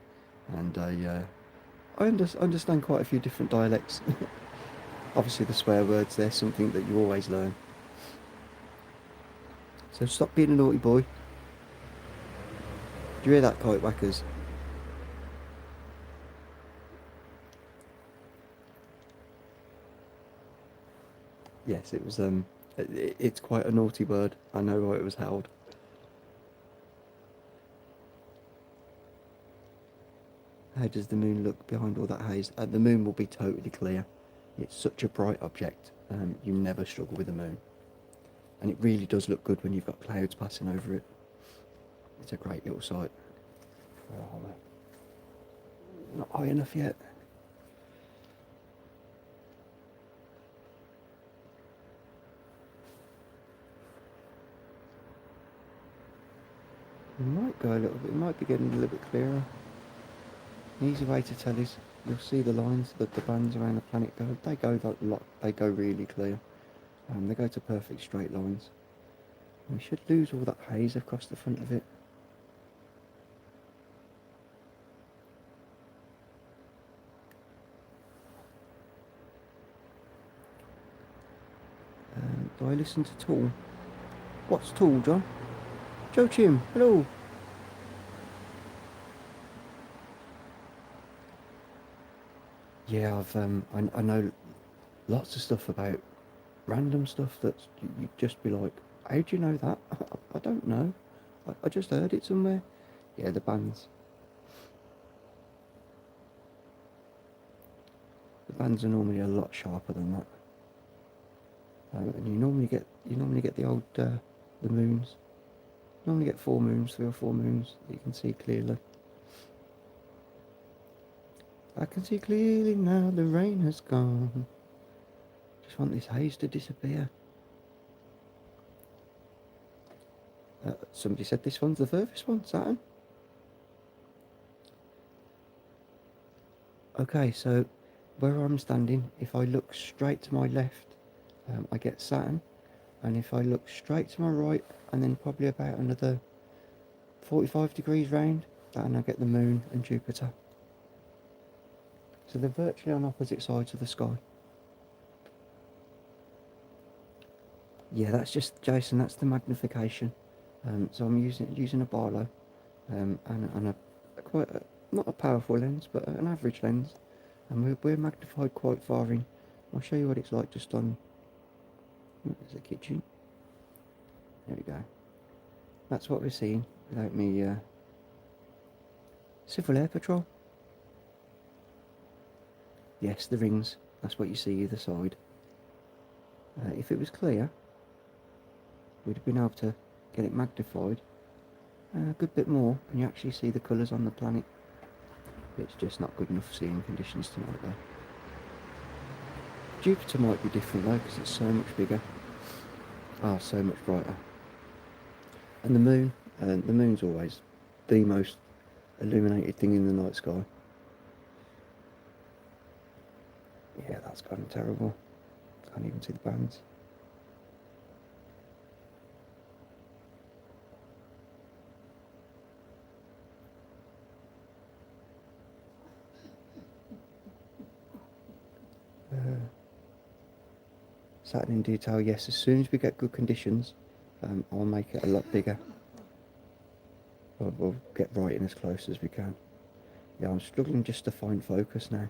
and I understand quite a few different dialects. Obviously, the swear words, they're something that you always learn. So stop being a naughty boy. Do you hear that, Kite Whackers? Yes, it was. It's quite a naughty word. I know why it was held. How does the moon look behind all that haze? The moon will be totally clear. It's such a bright object. You never struggle with the moon. And it really does look good when you've got clouds passing over it. It's a great little sight. Oh, not high enough yet. It might go a little bit, it might be getting a little bit clearer. An easy way to tell is you'll see the lines that the bands around the planet go. They go really clear. They go to perfect straight lines. We should lose all that haze across the front of it. Do I listen to Tool? What's Tool, John? Joe Chim, hello. Yeah, I know lots of stuff about random stuff that you'd just be like, how do you know that? I don't know. I just heard it somewhere. Yeah, the bands. The bands are normally a lot sharper than that. And you normally get the old the moons. You normally get 4 moons, 3 or 4 moons that you can see clearly. I can see clearly now the rain has gone. Just want this haze to disappear. Somebody said this one's the furthest one, Saturn. Okay, so where I'm standing, if I look straight to my left, I get Saturn, and if I look straight to my right, and then probably about another 45 degrees round, then I get the moon and Jupiter. So they're virtually on opposite sides of the sky. Yeah, that's just, Jason, that's the magnification. So I'm using a Barlow, and not a powerful lens, but an average lens, and we're magnified quite far in. I'll show you what it's like just on. There's the kitchen. There we go. That's what we're seeing without me. Civil Air Patrol. Yes, the rings. That's what you see either side. If it was clear, we'd have been able to get it magnified a good bit more, and you actually see the colours on the planet. It's just not good enough seeing conditions tonight though. Jupiter might be different though, because it's so much bigger. Oh, so much brighter. And the moon's always the most illuminated thing in the night sky. Yeah, that's gone terrible. Can't even see the bands. Saturn in detail, yes. As soon as we get good conditions, I'll make it a lot bigger. We'll get right in as close as we can. Yeah, I'm struggling just to find focus now.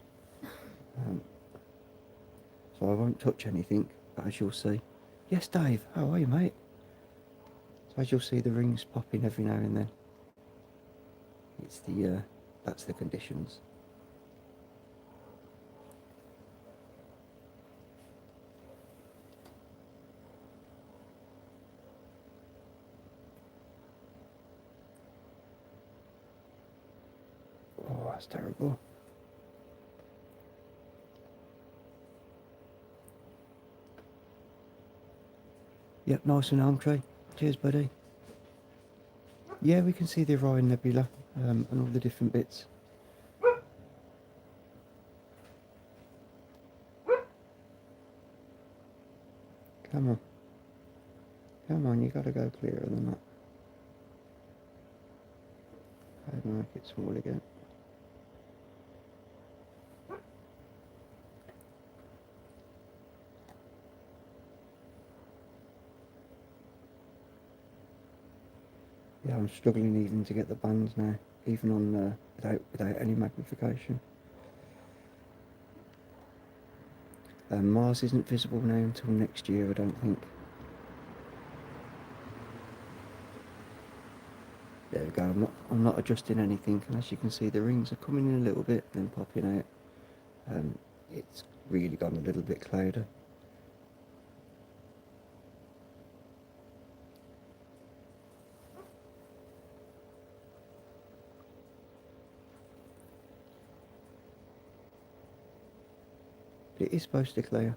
So I won't touch anything, but as you'll see. Yes, Dave, how are you, mate? So as you'll see, the rings popping every now and then. It's the, that's the conditions. Oh, that's terrible. Yep, nice and elm tree. Cheers, buddy. Yeah, we can see the Orion Nebula and all the different bits. Come on. Come on, you gotta go clearer than that. I'd make it small again. Yeah, I'm struggling even to get the bands now, even on without any magnification. Mars isn't visible now until next year, I don't think. There we go. I'm not adjusting anything, and as you can see, the rings are coming in a little bit, then popping out. It's really gone a little bit cloudy. It is supposed to clear.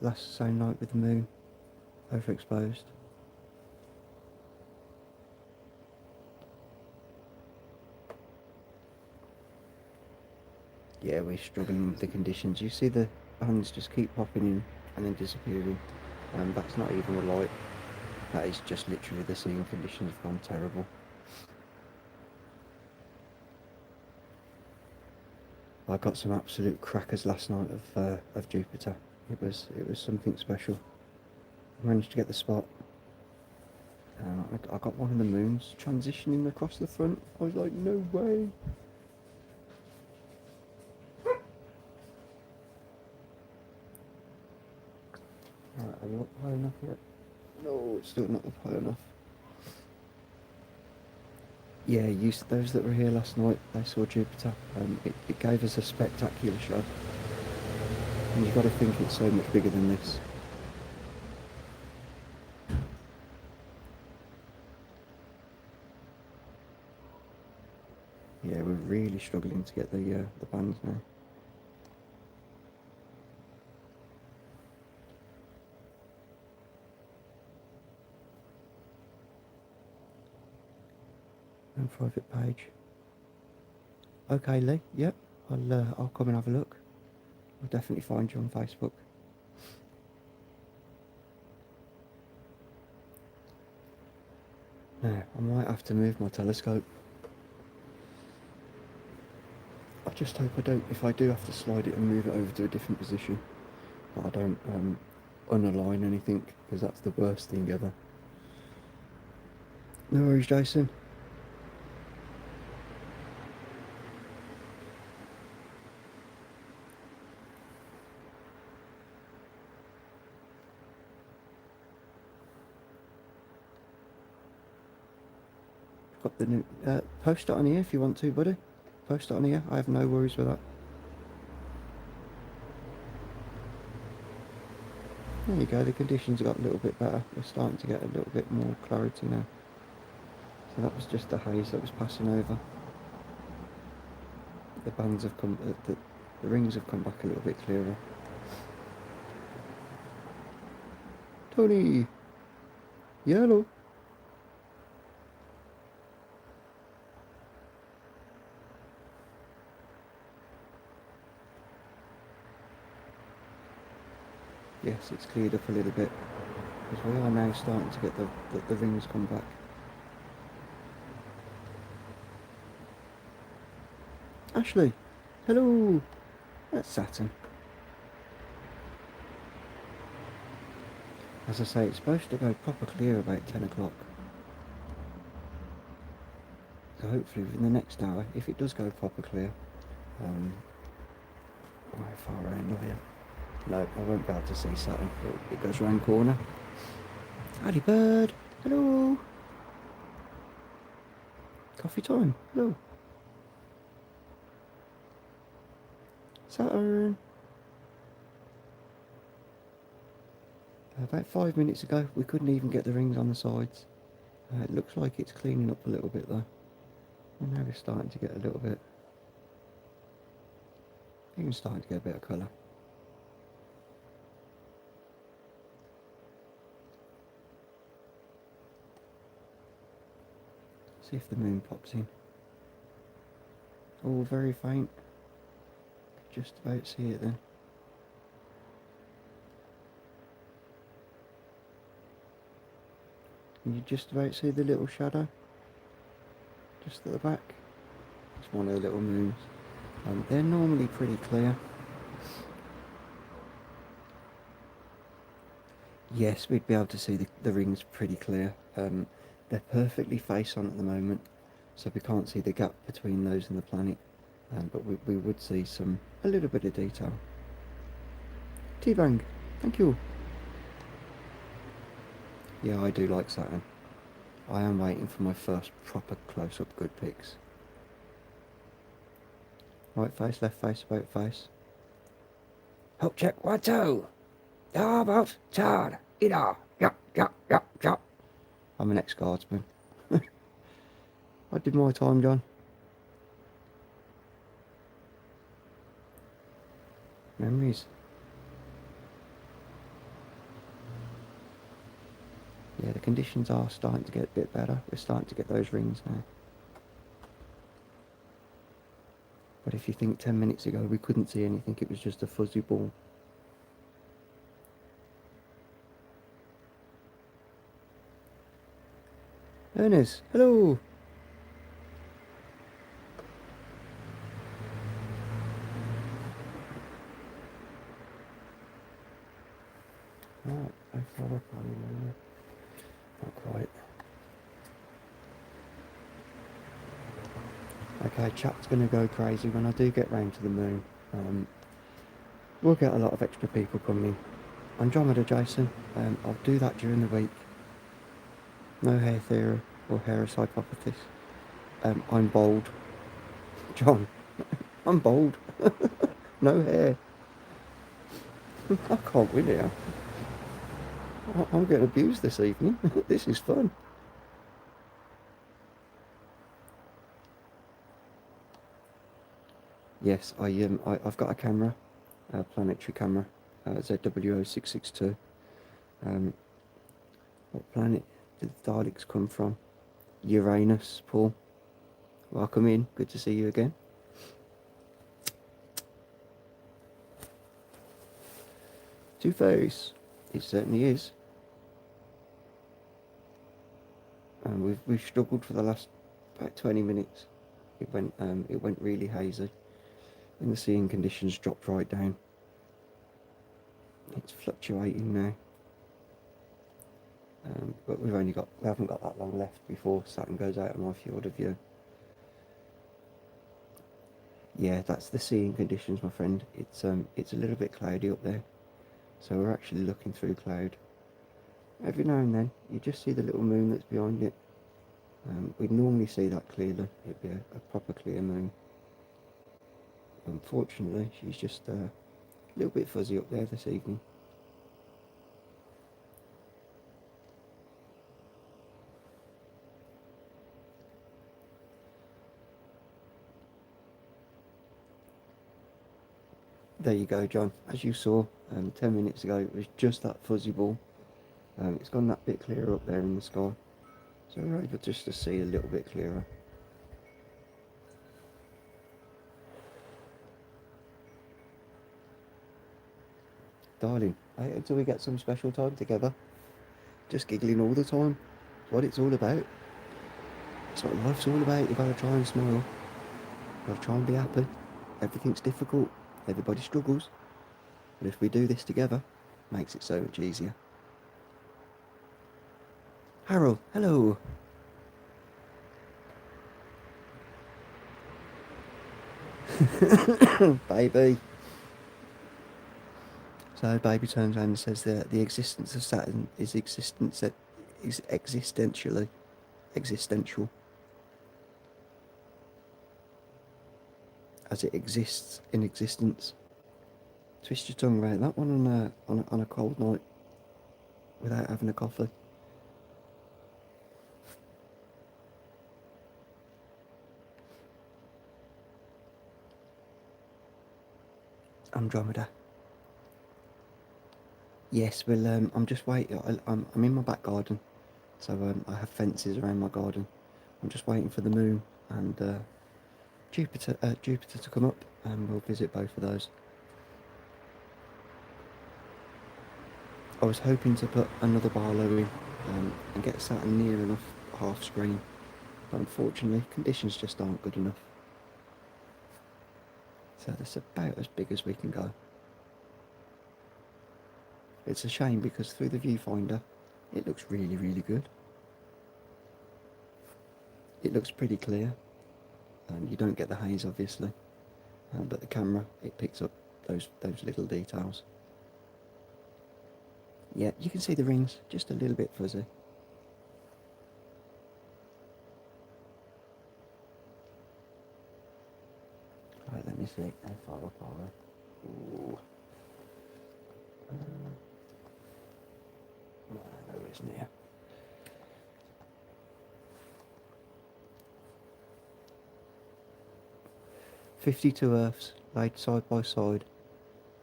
Last the same night with the moon overexposed. Yeah, we're struggling with the conditions. You see the bands just keep popping in and then disappearing. That's not even the light. That is just literally the seeing conditions have gone terrible. I got some absolute crackers last night of Jupiter. It was something special. I managed to get the spot. I got one of the moons transitioning across the front. I was like, no way. Alright, are you up high enough yet? No, it's still not up high enough. Yeah, those that were here last night, they saw Jupiter. It gave us a spectacular show. And you've got to think it's so much bigger than this. Yeah, we're really struggling to get the bands now. And private page. Okay, Lee. Yep. I'll come and have a look. I'll definitely find you on Facebook. Now, I might have to move my telescope. I just hope I don't, if I do have to slide it and move it over to a different position, that I don't unalign anything, because that's the worst thing ever. No worries, Jason. Got the new, post it on here if you want to, buddy. Post it on here. I have no worries with that. There you go. The conditions got a little bit better. We're starting to get a little bit more clarity now. So that was just the haze that was passing over. The bands have come. The rings have come back a little bit clearer. Tony. Yellow. Yes, it's cleared up a little bit, because we are now starting to get the rings come back. Ashley, hello. That's Saturn. As I say, it's supposed to go proper clear about 10 o'clock. So hopefully within the next hour, if it does go proper clear, how far around are you? No, I won't be able to see Saturn. It goes round corner. Howdy bird, hello. Coffee time, hello. Saturn. About 5 minutes ago, we couldn't even get the rings on the sides. It looks like it's cleaning up a little bit though. And now we're starting to get a little bit, even starting to get a bit of colour. See if the moon pops in. Oh, very faint. Could just about see it then. Can you just about see the little shadow? Just at the back. It's one of the little moons. They're normally pretty clear. Yes, we'd be able to see the rings pretty clear. They're perfectly face on at the moment, so we can't see the gap between those and the planet. But we would see a little bit of detail. T-Bang, thank you. Yeah, I do like Saturn. I am waiting for my first proper close-up good pics. Right face, left face, about face. Help check 1, 2. How about turn? Yeah. I'm an ex-guardsman. I did my time, John. Memories. Yeah, the conditions are starting to get a bit better. We're starting to get those rings now. But if you think 10 minutes ago we couldn't see anything, it was just a fuzzy ball. Ernest, hello! Right, how far up are you now? Not quite. Okay, chat's going to go crazy when I do get round to the moon. We'll get a lot of extra people coming in. Andromeda Jason, I'll do that during the week. No hair theory or Harris hypothesis. I'm bald. John, I'm bald. No hair. I can't win here. I'm getting abused this evening. This is fun. Yes, I've got a camera, a planetary camera, ZW0662. What planet did the Daleks come from? Uranus, Paul. Welcome in. Good to see you again. Two-Face. It certainly is. And we've struggled for the last about 20 minutes. It went really hazy, and the seeing conditions dropped right down. It's fluctuating now. But we haven't got that long left before Saturn goes out of my field of view. Yeah, that's the seeing conditions, my friend. It's a little bit cloudy up there, so we're actually looking through cloud. Every now and then, you just see the little moon that's behind it. We'd normally see that clearly. It'd be a proper clear moon. Unfortunately, she's just a little bit fuzzy up there this evening. There you go, John. As you saw 10 minutes ago, it was just that fuzzy ball. It's gone that bit clearer up there in the sky, so we're able just to see a little bit clearer. darling, until we get some special time together. Just giggling all the time. That's what it's all about. That's what life's all about. You've got to try and smile. You've got to try and be happy. Everything's difficult. Everybody struggles. But if we do this together, it makes it so much easier. Harold, hello. Baby. So baby turns around and says that the existence of Saturn is existential. As it exists in existence. Twist your tongue around that one on a cold night without having a coffee. Andromeda. Yes, well, I'm just waiting. I'm in my back garden, so I have fences around my garden. I'm just waiting for the moon and Jupiter to come up, and we'll visit both of those. I was hoping to put another Barlow in and get Saturn near enough half screen, but unfortunately conditions just aren't good enough. So that's about as big as we can go. It's a shame because through the viewfinder it looks really, really good. It looks pretty clear, and you don't get the haze obviously, but the camera, it picks up those little details. Yeah, you can see the rings, just a little bit fuzzy. Right, let me see, how far up are we? Ooh. No, it's near. "52 Earths laid side by side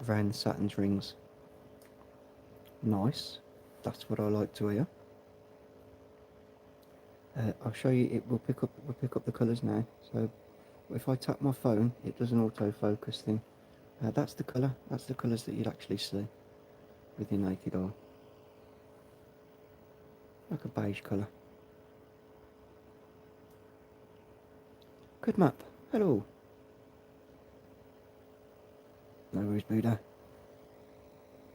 around Saturn's rings." Nice. That's what I like to hear. I'll show you. It will pick up the colours now. So if I tap my phone, it does an autofocus thing. That's the colour. That's the colours that you'd actually see with your naked eye. Like a beige colour. Good map. Hello. No worries, Buddha.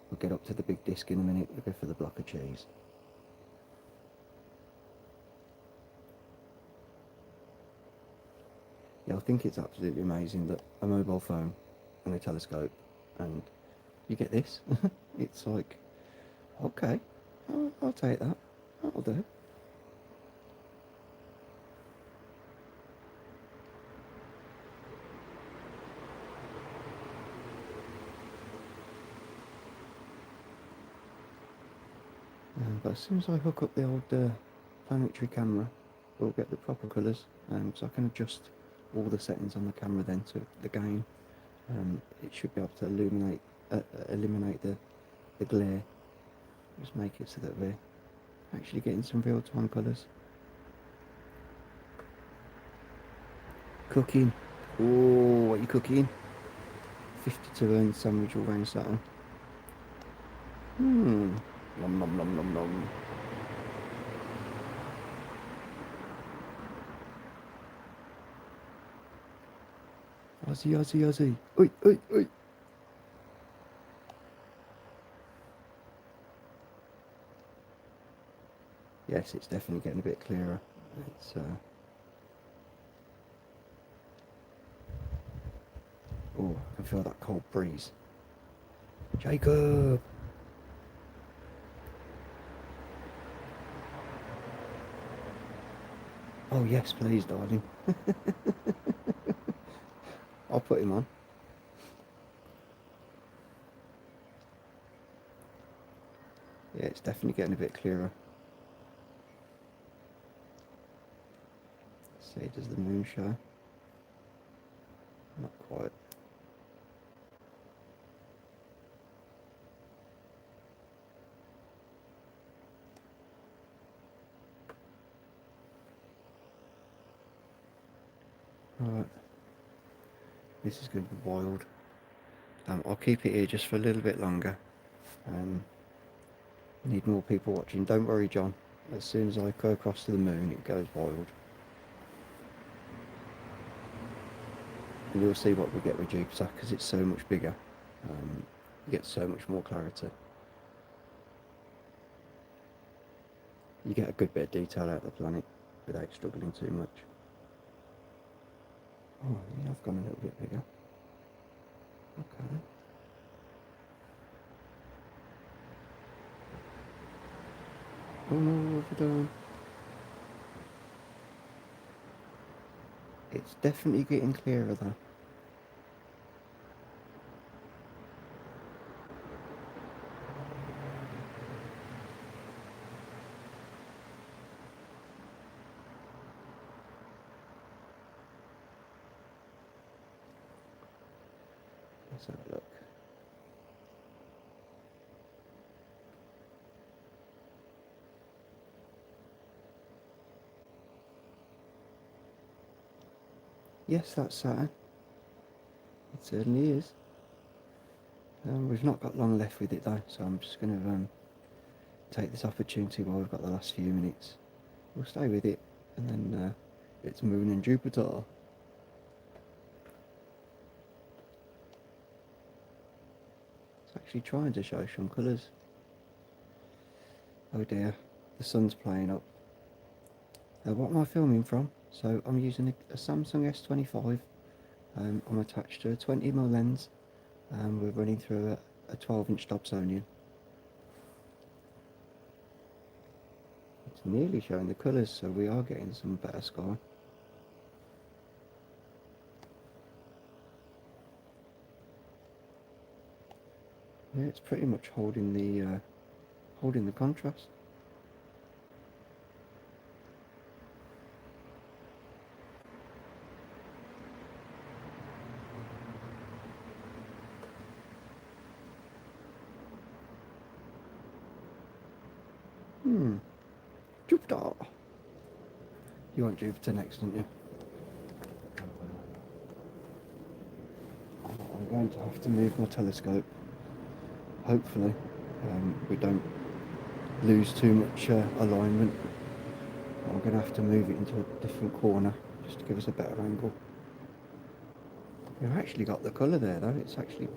We'll get up to the big disc in a minute. We'll go for the block of cheese. Yeah, I think it's absolutely amazing that a mobile phone and a telescope, and you get this. It's like, okay, I'll take that. That'll do. But as soon as I hook up the old planetary camera, we'll get the proper colours, so I can adjust all the settings on the camera then to the gain. It should be able to eliminate the glare, just make it so that we're actually getting some real-time colours. Cooking. Oh, what are you cooking? 52 ounce sandwich all round Saturn. Nom nom nom nom nom. Ozzy, Ozzy, Ozzy. Oi, oi, oi. Yes, it's definitely getting a bit clearer. It's oh, I can feel that cold breeze. Jacob. Oh yes, please, darling. I'll put him on. Yeah, it's definitely getting a bit clearer. Let's see, does the moon show? Not quite. Right. This is going to be wild. I'll keep it here just for a little bit longer. Need more people watching. Don't worry, John. As soon as I go across to the moon, it goes wild. And you'll see what we get with Jupiter, because it's so much bigger. You get so much more clarity. You get a good bit of detail out of the planet without struggling too much. Oh, yeah, I've gone a little bit bigger. Okay. Oh no, what have I done? It's definitely getting clearer though. Let's have a look. Yes, that's Saturn. It certainly is. We've not got long left with it though, so I'm just going to take this opportunity while we've got the last few minutes. We'll stay with it, and then it's Moon and Jupiter. It's actually trying to show some colours. Oh dear, the sun's playing up. What am I filming from? So I'm using a Samsung S25. I'm attached to a 20mm lens. We're running through a 12-inch Dobsonian. It's nearly showing the colours, so we are getting some better sky. Yeah, it's pretty much holding the contrast. Jupiter! You want Jupiter next, don't you? I'm going to have to move my telescope. Hopefully, we don't lose too much alignment. I'm going to have to move it into a different corner just to give us a better angle. We've actually got the colour there though. It's actually,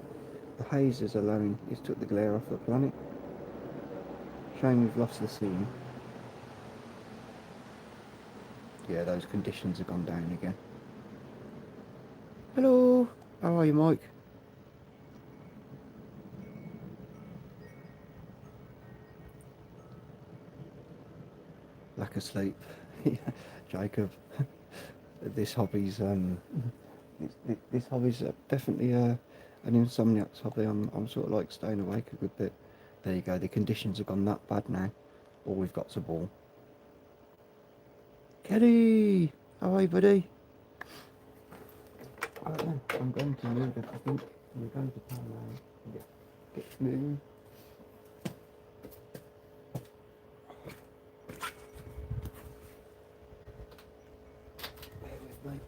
the haze is allowing, it's took the glare off the planet. Shame we've lost the scene. Yeah, those conditions have gone down again. Hello, how are you, Mike? Lack of sleep. Jacob, this hobby's this hobby's definitely an insomniac's hobby. I'm sort of like staying awake a good bit. There you go. The conditions have gone that bad now. All we've got's a ball. Kelly, how are you, buddy? Right then, I'm going to move it. I think we're going to turn around and get moving. Bear with me.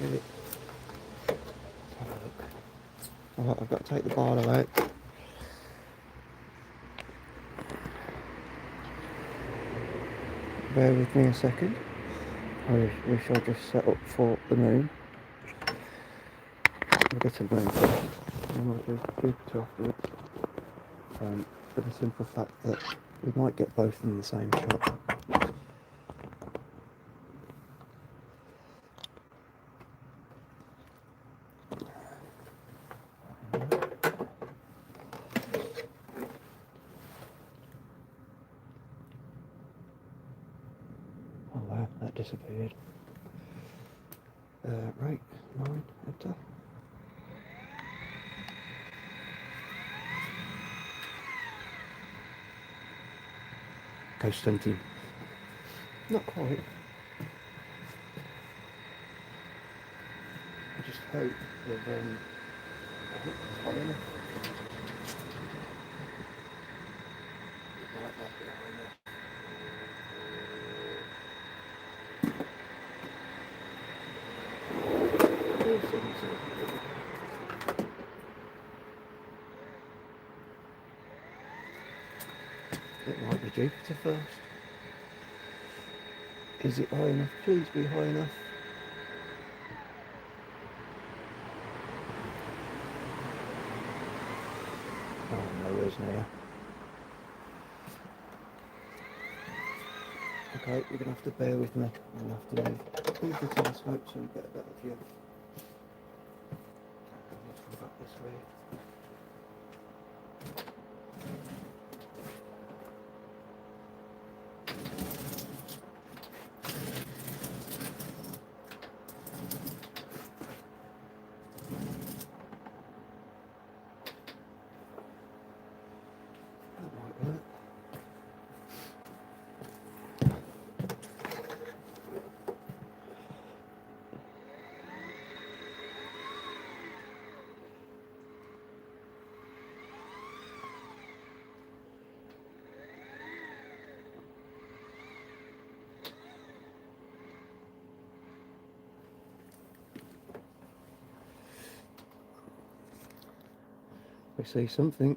Get it. Let's have a look. Alright, I've got to take the barlow out. Bear with me a second. We shall just set up for the moon. We'll get to the moon first. And we'll do Jupiter afterwards. For the simple fact that we might get both in the same shot. Oh wow, that disappeared. Right, 9, enter. Ghost hunting. Not quite. I just hope that I hope it's hot enough. It might be Jupiter first. Is it high enough? Please be high enough. Oh, nowhere's near. Okay, you're going to have to bear with me. I'm going to have to move the telescope so you get a better view. Let's come back this way. That might work. We see something.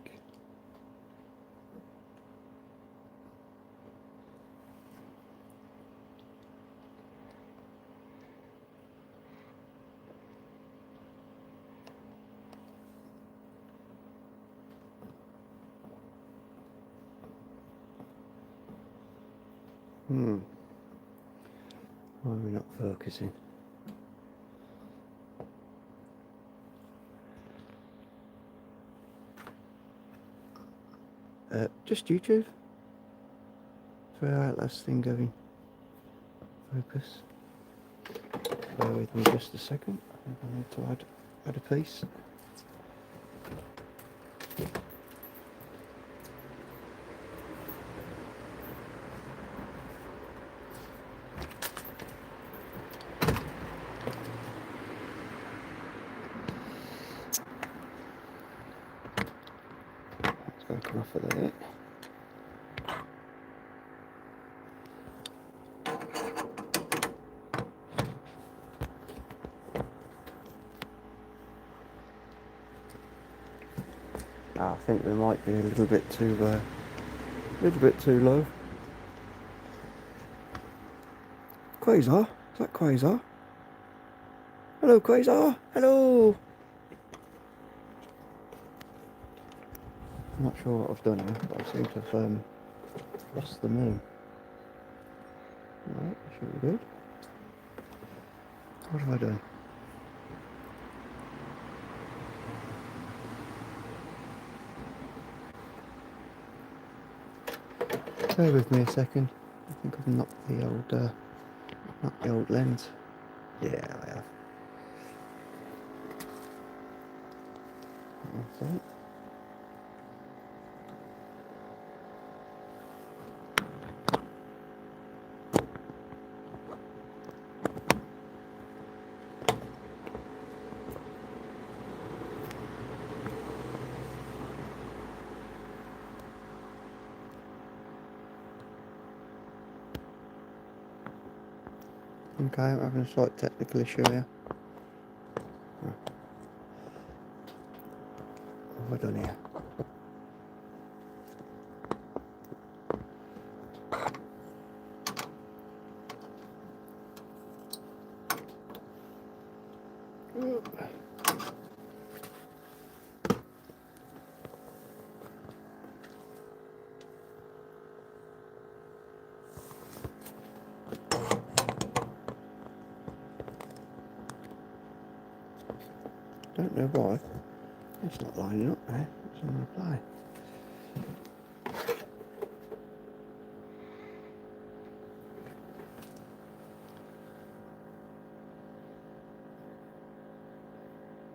Why are we not focusing? Just YouTube. Try out last thing going. Focus. Bear with me just a second. I think I need to add a piece. Let's go come off of there. I think we might be a little bit too low. Quasar? Is that Quasar? Hello, Quasar! Hello! I'm not sure what I've done here, but I seem to have lost the moon. Alright, that should be good. What have I done? Bear with me a second. I think I've knocked the old lens. Yeah, I have. That's it. Okay, I'm having a slight technical issue here. What have I done here? Don't know why. It's not lining up there. It's on reply.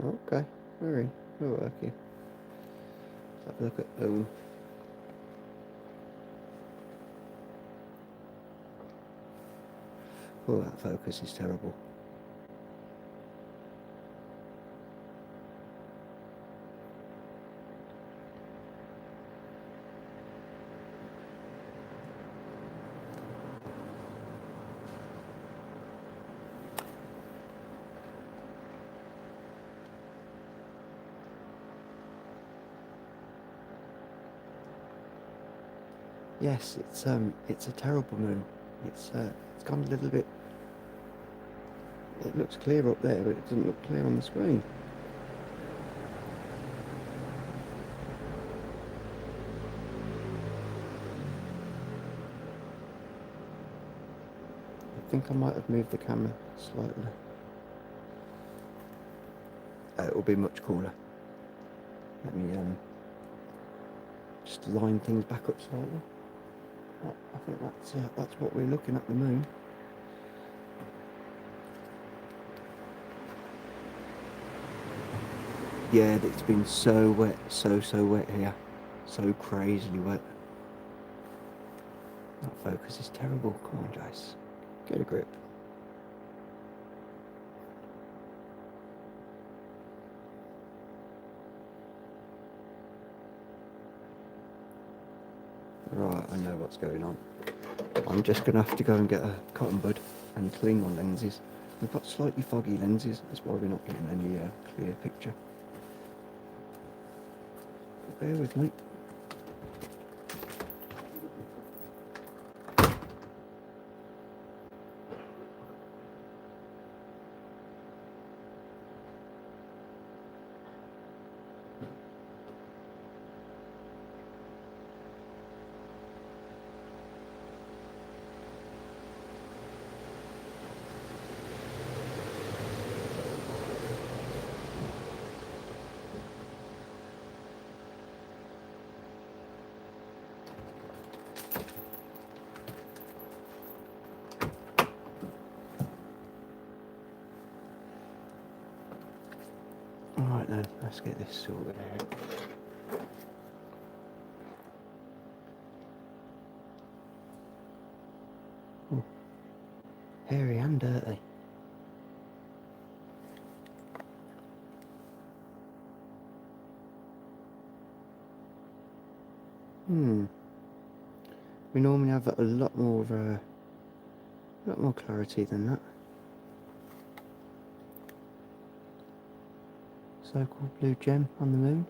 Okay, we're working. Let's have a look at Oh, that focus is terrible. Yes, it's a terrible moon. It's gone a little bit. It looks clear up there, but it doesn't look clear on the screen. I think I might have moved the camera slightly. It will be much cooler. Let me just line things back up slightly. I think that's what we're looking at, the moon. Yeah, it's been so wet, so wet here, so crazily wet. That focus is terrible. Come on, Jace, get a grip. Right, I know what's going on. I'm just going to have to go and get a cotton bud and clean my lenses. We've got slightly foggy lenses, that's why we're not getting any clear picture. But bear with me. Alright then, let's get this sorted out. Oh, hairy and dirty. We normally have a lot more clarity than that. So-called blue gem on the moon.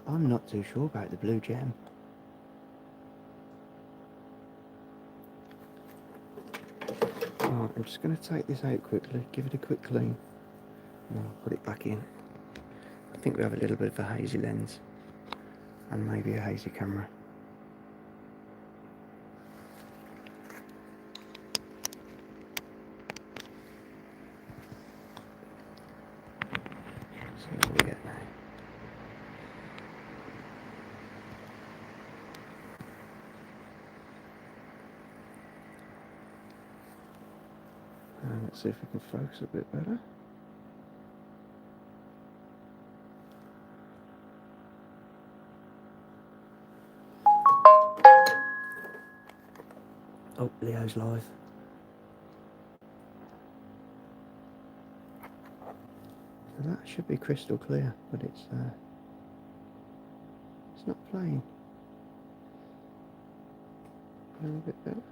I'm not too sure about the blue gem. Right, I'm just going to take this out quickly, give it a quick clean, and I'll put it back in. I think we have a little bit of a hazy lens, and maybe a hazy camera. See what we get now. Let's see if we can focus a bit better. Oh, Leo's live. So that should be crystal clear, but it's not playing. A little bit better.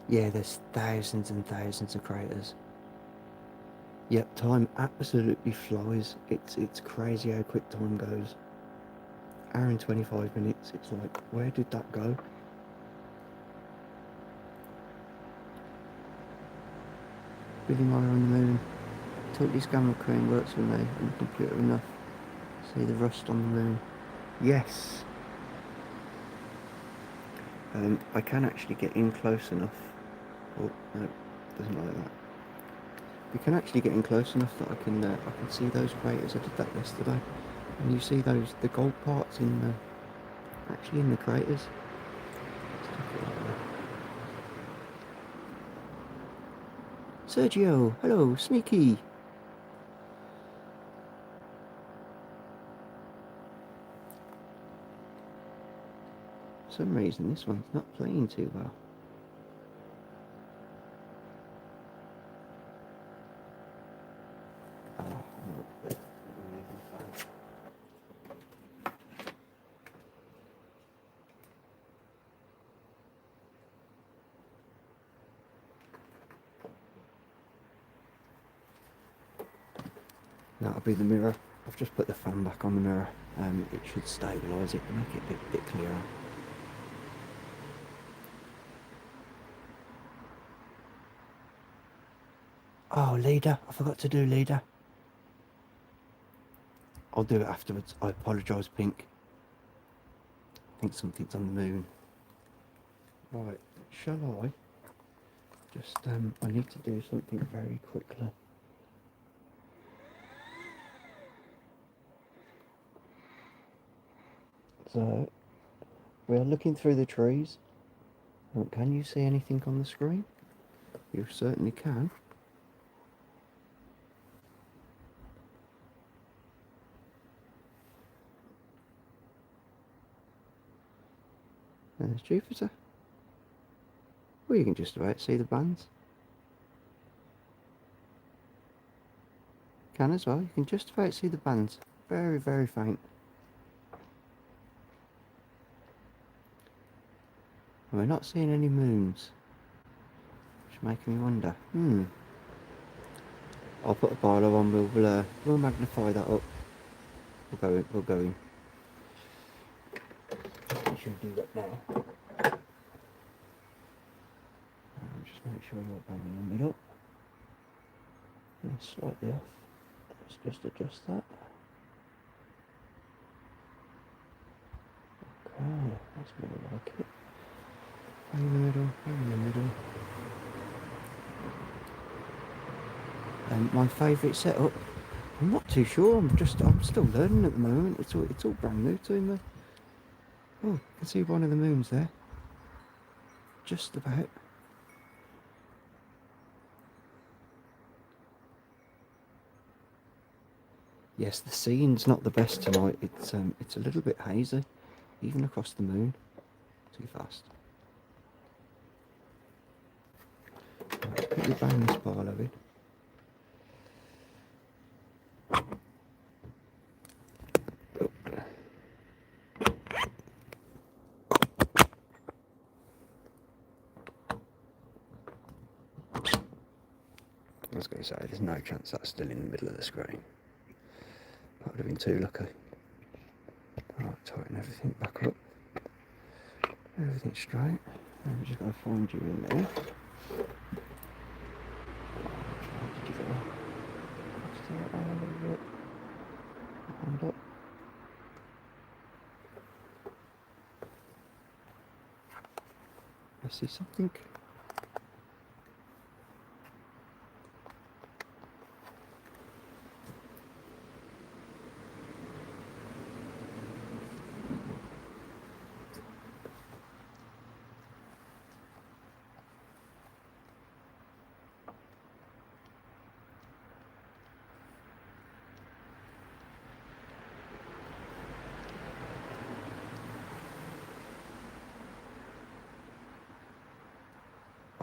Yeah, there's thousands and thousands of craters. Yep, time absolutely flies. It's crazy how quick time goes. Hour and 25 minutes. It's like, where did that go? Billy Meyer on the moon. Totally scan McQueen works for me on the computer enough. See the rust on the moon. Yes. I can actually get in close enough. Oh no, doesn't like that. We can actually get in close enough that I can see those craters. I did that yesterday, and you see the gold parts actually in the craters. Sergio, hello, sneaky. For some reason this one's not playing too well. That'll be the mirror. I've just put the fan back on the mirror. It should stabilise it and make it a bit clearer. Oh, leader. I forgot to do leader. I'll do it afterwards. I apologise, Pink. I think something's on the moon. Right, shall I? Just, I need to do something very quickly. So, we are looking through the trees. Can you see anything on the screen? You certainly can. There's Jupiter. Well, you can just about see the bands. Can as well. You can just about see the bands. Very, very faint. And we're not seeing any moons, which is making me wonder. I'll put a barlow on. We'll magnify that up. We'll go in. We should do that now. Just make sure you're bang in the middle. And slightly off. Let's just adjust that. Okay, that's more like it. Bang in the middle, bang in the middle. My favourite setup. I'm not too sure. I'm still learning at the moment. It's all brand new to me. Oh, I can see one of the moons there. Just about. Yes, the scene's not the best tonight. It's a little bit hazy, even across the moon. Too fast. Right, quickly bang this barlow in. I was going to say, there's no chance that's still in the middle of the screen. That would have been too lucky. Alright, tighten everything back up. Everything straight. And we're just going to find you in there. Did you go? Start a little bit. Hand up. I see something.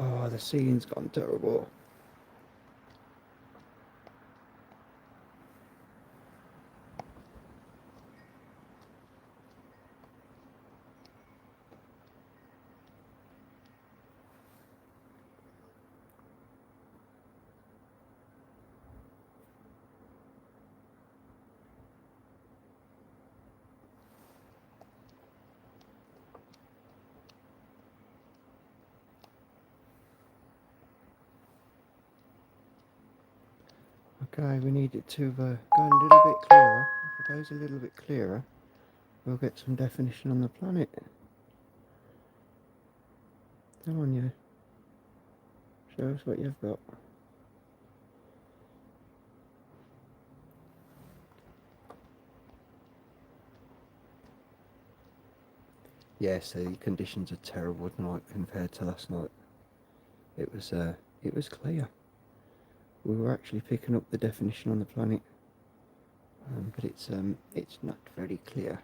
Oh, the ceiling's gone terrible. Okay, we need it to go a little bit clearer. If it goes a little bit clearer, we'll get some definition on the planet. Come on, you. Show us what you've got. Yes, the conditions are terrible tonight compared to last night. It was clear. We were actually picking up the definition on the planet, but it's not very clear.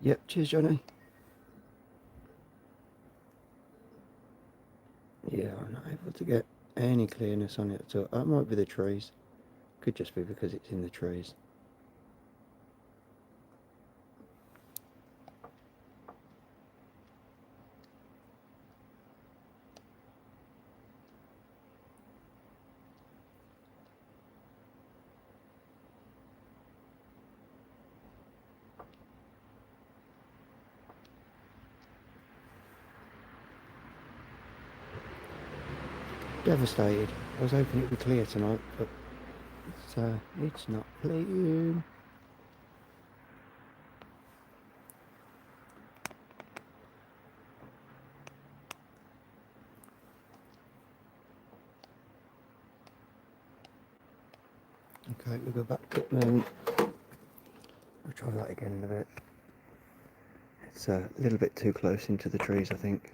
Yep, cheers, Johnny. Yeah, I'm not able to get any clearness on it at all. That might be the trees. Could just be because it's in the trees. Devastated. I was hoping it would be clear tonight, but it's not clear. Okay, we'll go back to the moon. I'll try that again in a bit. It's a little bit too close into the trees, I think.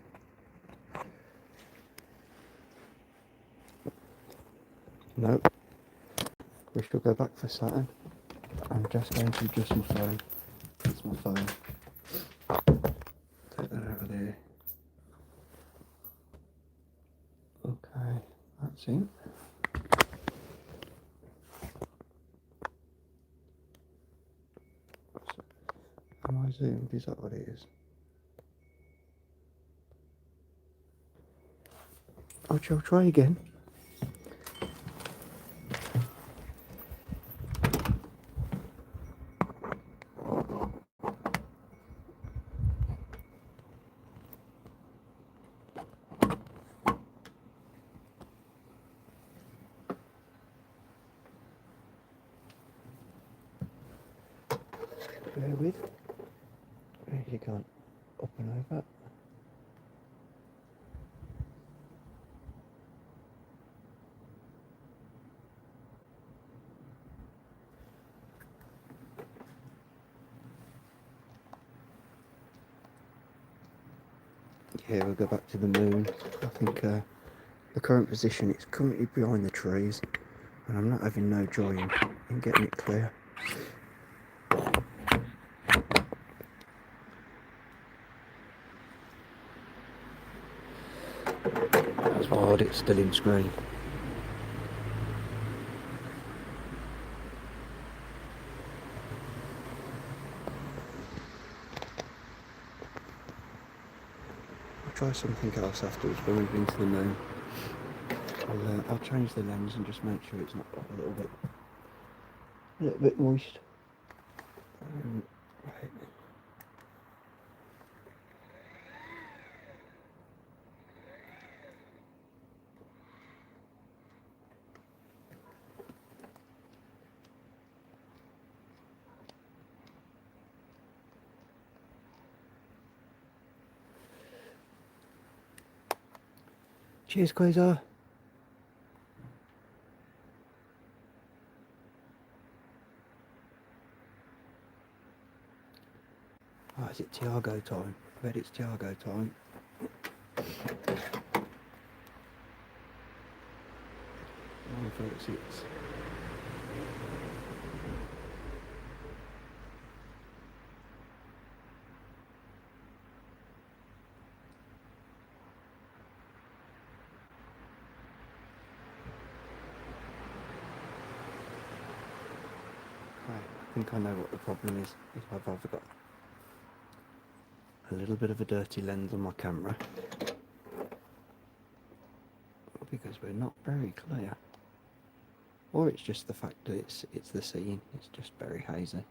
Nope. We shall go back for Saturn. I'm just going to adjust my phone. It's my phone. Take that out of there. Okay, that's it. Am I zoomed? Is that what it is? I'll try again. Bear with. You can't up and over. Yeah, we'll go back to the moon. I think the current position, it's currently behind the trees, and I'm not having no joy in getting it clear. That's why it's still in screen. I'll try something else afterwards when we've been to the moon. I'll change the lens and just make sure it's not a little bit moist. Right. Cheers, Quasar. Oh, is it Tiago time? I bet it's Tiago time. 9:36. I think I know what the problem is. I've either got a little bit of a dirty lens on my camera, because we're not very clear, or it's just the fact that it's the scene. It's just very hazy.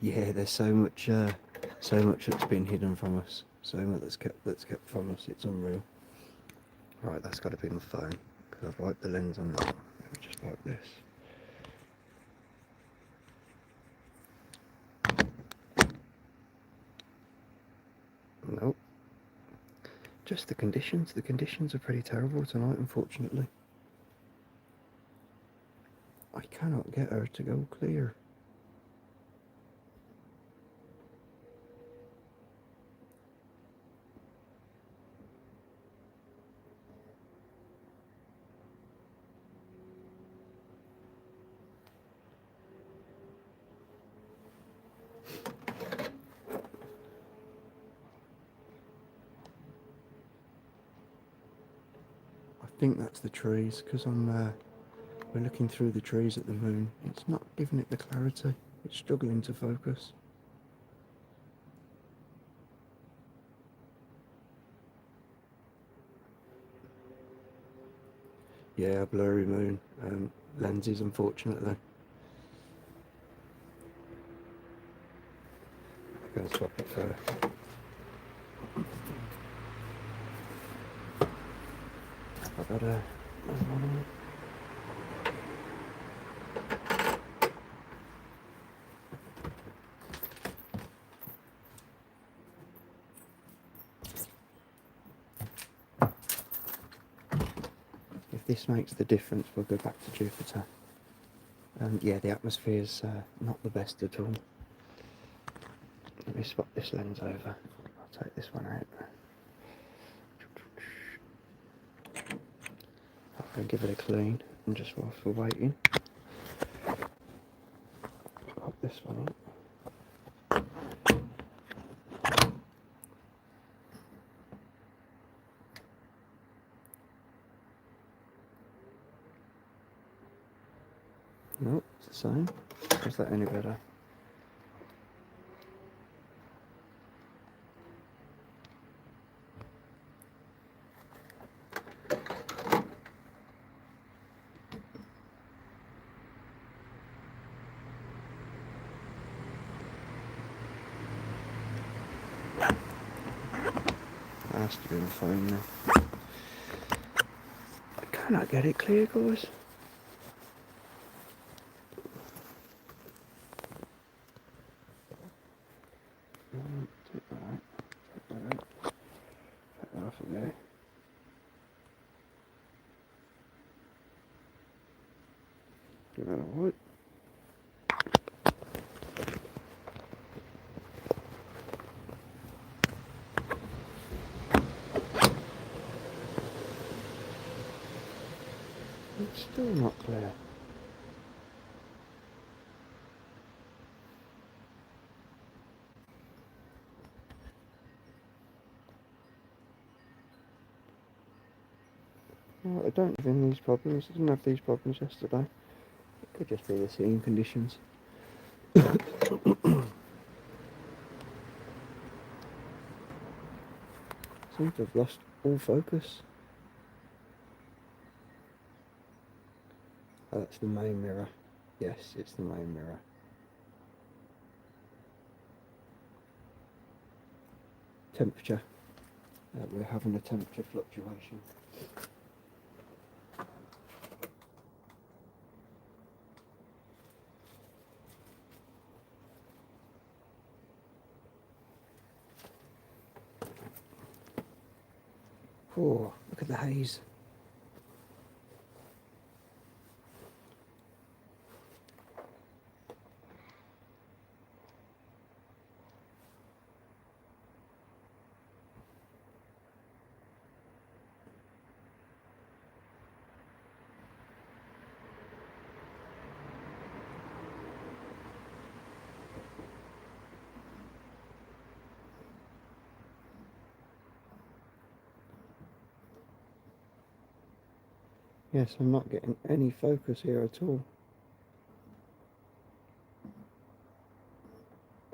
Yeah, there's so much that's been hidden from us. So much that's kept from us. It's unreal. Right, that's got to be my phone, because I've wiped the lens on that. Let me just wipe this. Nope. Just the conditions. The conditions are pretty terrible tonight, unfortunately. I cannot get her to go clear. think that's the trees, because we're looking through the trees at the moon. It's not giving it the clarity. It's struggling to focus. Yeah, blurry moon. Lenses, unfortunately. I'm going to swap it for... I've got a... If this makes the difference, we'll go back to Jupiter. Yeah, the atmosphere's not the best at all. Let me swap this lens over. I'll take this one out. I'll go give it a clean, and just whilst we're waiting, pop this one in. Nope, it's the same. Is that any better? That has to be my phone now. I cannot get it clear, guys. Take that out. Take that out. Take that off of there. Give that a white. It's still not clear. Well, I don't have any of these problems. I didn't have these problems yesterday. It could just be the seeing conditions. Seem to have lost all focus. Oh, that's the main mirror. Yes, it's the main mirror. Temperature. We're having a temperature fluctuation. Oh, look at the haze. Yes, I'm not getting any focus here at all.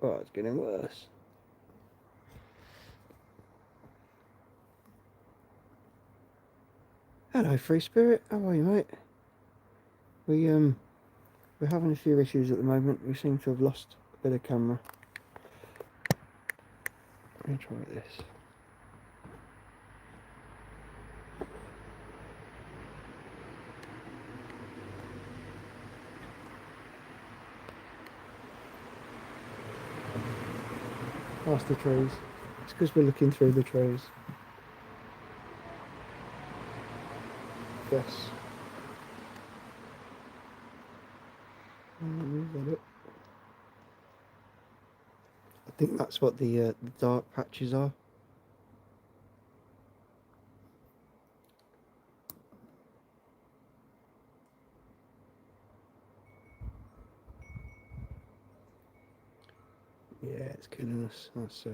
Oh, it's getting worse. Hello, Free Spirit. How are you, mate? We're having a few issues at the moment. We seem to have lost a bit of camera. Let me try this. Past the trees. It's because we're looking through the trees. Yes. Move that up. I think that's what the dark patches are. Yeah, it's killing us. That's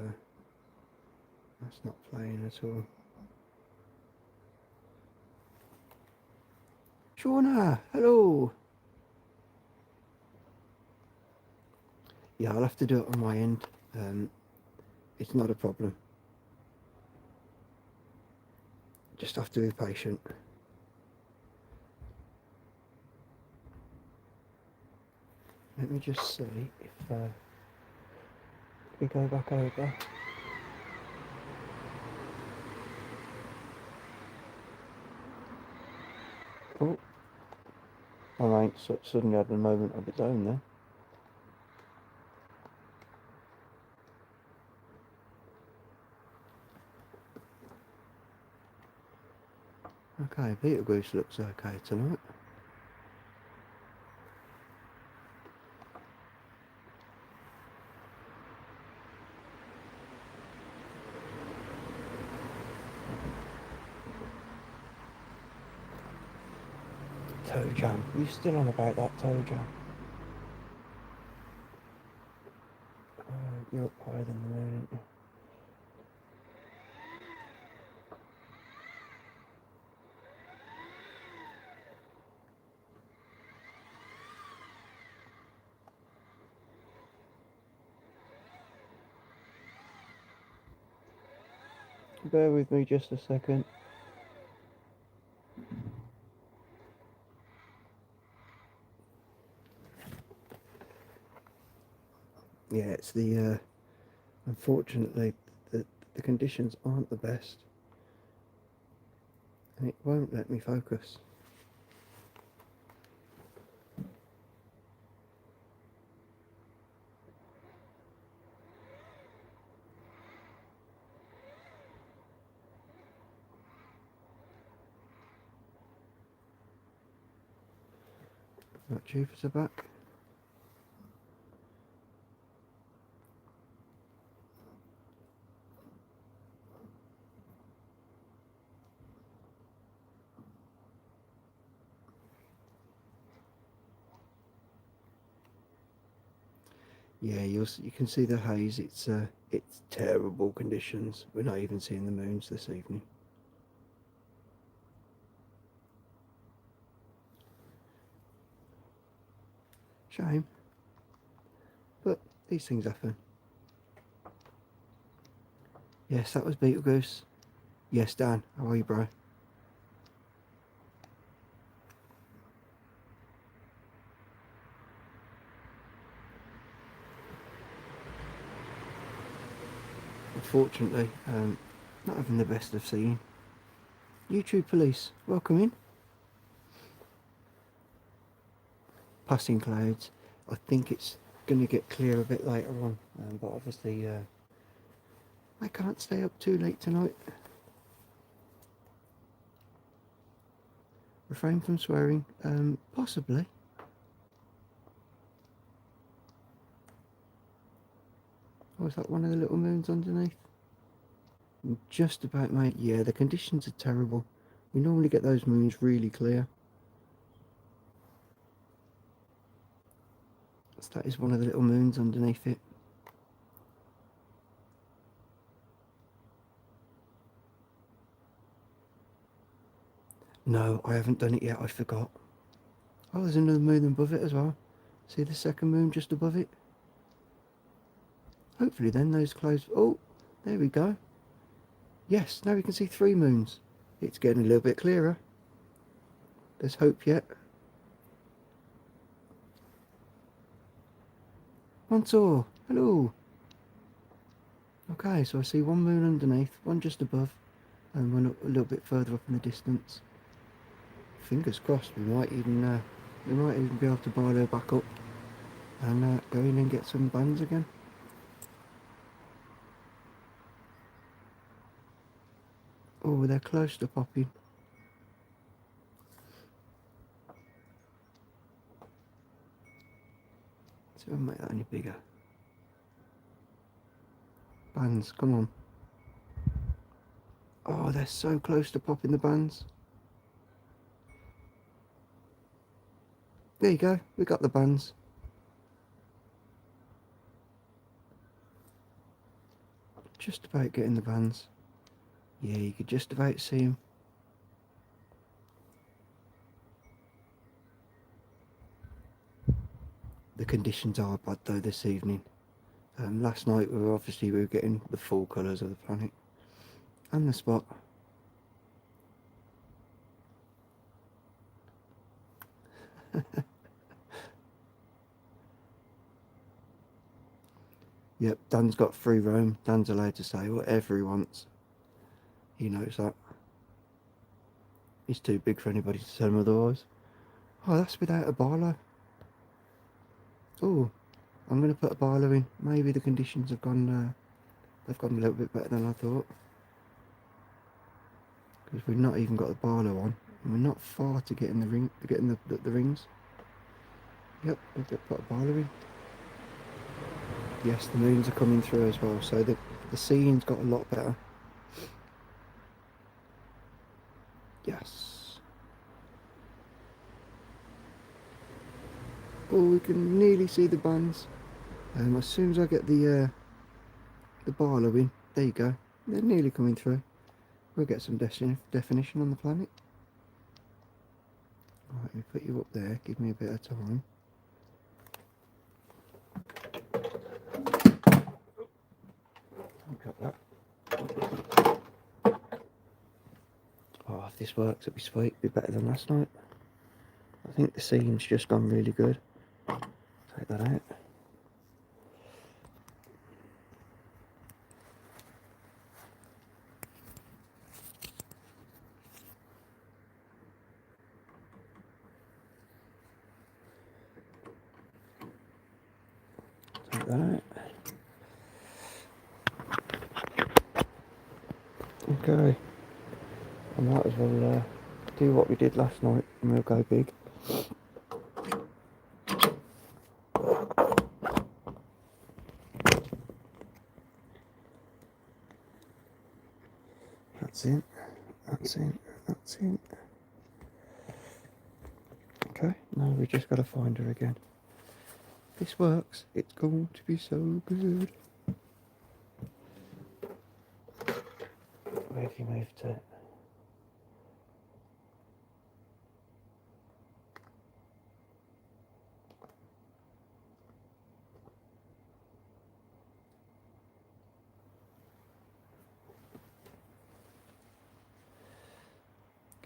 not playing at all. Shauna, hello. Yeah, I'll have to do it on my end. It's not a problem. Just have to be patient. Let me just see if we go back over. Oh, my mate suddenly had a moment of its own there. Okay, Beetlejuice looks okay tonight. Toe jam. You still on about that toe jam? You're up higher than the moon, aren't you? Bear with me just a second. Yeah, it's the unfortunately the conditions aren't the best, and it won't let me focus. Right, Jupiter back. Yeah, you can see the haze. It's terrible conditions. We're not even seeing the moons this evening. Shame, but these things happen. Yes, that was Beetlejuice. Yes, Dan, how are you, bro? Unfortunately, not having the best of seeing. YouTube police, welcome in. Passing clouds. I think it's going to get clear a bit later on, but obviously I can't stay up too late tonight. Refrain from swearing, possibly. Oh, is that one of the little moons underneath? Just about, mate. Yeah, the conditions are terrible. We normally get those moons really clear. So that is one of the little moons underneath it. No, I haven't done it yet, I forgot. Oh, there's another moon above it as well. See the second moon just above it? Hopefully then those clouds... Oh, there we go. Yes, now we can see 3 moons. It's getting a little bit clearer. There's hope yet. Montor, hello. Okay, so I see 1 moon underneath, 1 just above, and 1 a little bit further up in the distance. Fingers crossed, we might even be able to buy her back up and go in and get some bands again. Oh, they're close to popping. See if I can make that any bigger. Bands, come on. Oh, they're so close to popping the bands. There you go, we got the bands. Just about getting the bands. Yeah, you could just about see them. conditions are bad though this evening. Last night we were getting the full colours of the planet and the spot. Yep, Dan's got free roam. Dan's allowed to say whatever he wants. He knows that. He's too big for anybody to tell him otherwise. Oh, that's without a barlow. Oh, I'm going to put a barlow in. Maybe the conditions have gone, they've gone a little bit better than I thought. Because we've not even got the barlow on. And we're not far to getting the rings. Yep, we've got to put a barlow in. Yes, the moons are coming through as well, so the seeing's got a lot better. Yes. Oh, we can nearly see the bands. As soon as I get the barlow in, there you go. They're nearly coming through. We'll get some definition on the planet. Right, let me put you up there. Give me a bit of time. Got that. Oh, if this works, it'll be sweet. It'll be better than last night. I think the seam's just gone really good. Take that out. Take that out. Okay. I might as well do what we did last night and we'll go big. That's it. That's it. That's it. Okay, now we just got to find her again. If this works, it's going to be so good. Where have you moved to?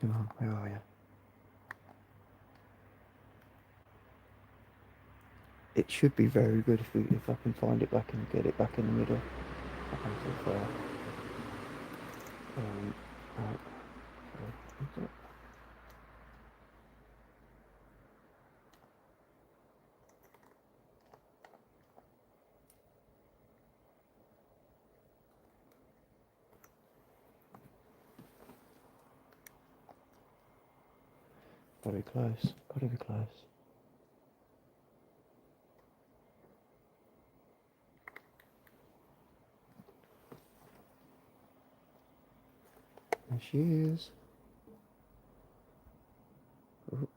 Come on, where are you? It should be very good if I can find it back and get it back in the middle. Up until there. Right. Okay. Very close. Gotta be close. There she is. Oh.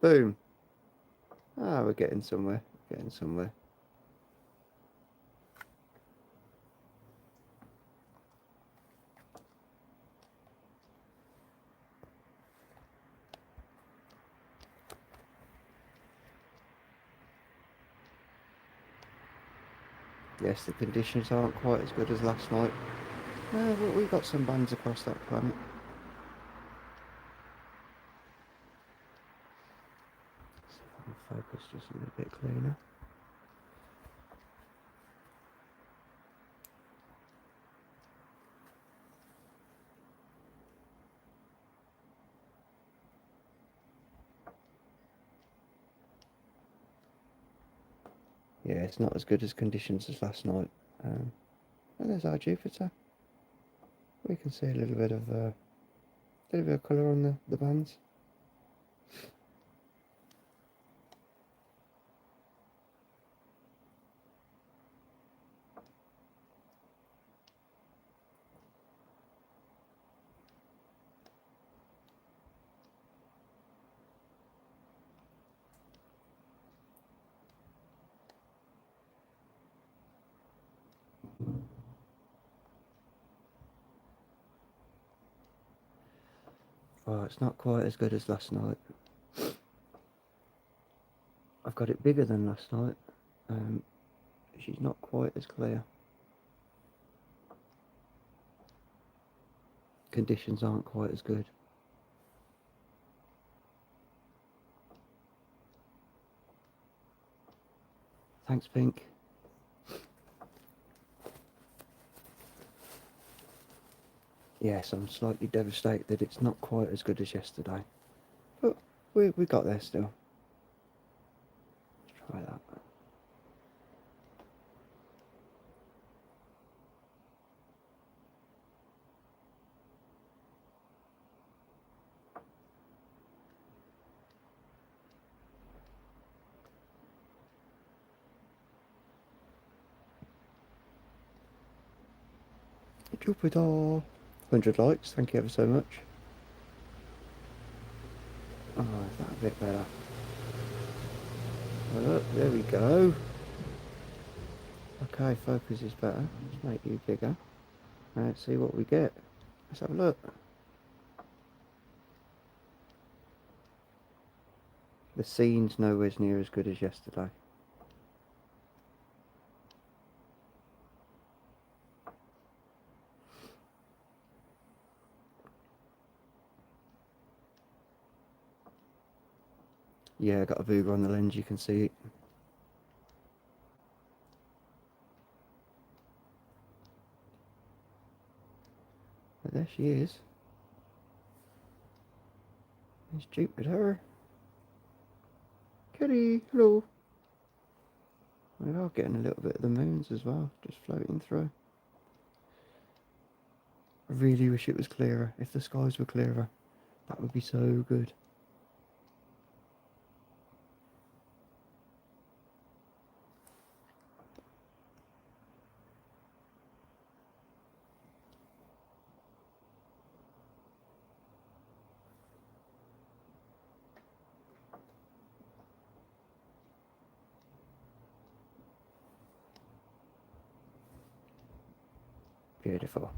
Boom. Ah, we're getting somewhere. Getting somewhere. Yes, the conditions aren't quite as good as last night. But we got some bands across that planet. See if I can focus just a little bit cleaner. Yeah, it's not as good as conditions as last night. And there's our Jupiter. We can see a little bit of colour on the bands. Oh, it's not quite as good as last night. I've got it bigger than last night. She's not quite as clear. Conditions aren't quite as good. Thanks, Pink. Yes, I'm slightly devastated that it's not quite as good as yesterday. But we got there still. Let's try that. Jupiter. 100 likes, thank you ever so much. Oh, is that a bit better? Well, look, there we go. Okay, focus is better. Let's make you bigger. Let's see what we get. Let's have a look. The scene's nowhere near as good as yesterday. Yeah, I got a booger on the lens, you can see it. But there she is. There's Jupiter. Kitty, hello. We are getting a little bit of the moons as well, just floating through. I really wish it was clearer. If the skies were clearer, that would be so good. Beautiful.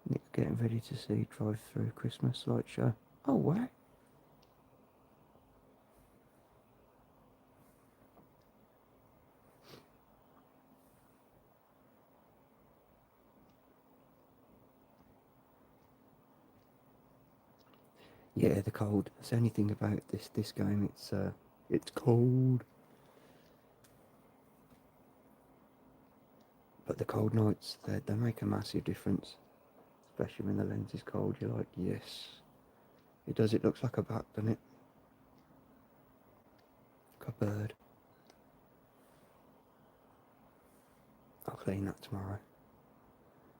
Nick's getting ready to see drive-through Christmas light show. Oh, wow. Yeah, the cold. That's the only thing about this game. It's cold. But the cold nights, they make a massive difference. Especially when the lens is cold. You're like, yes. It does. It looks like a bat, doesn't it? Like a bird. I'll clean that tomorrow.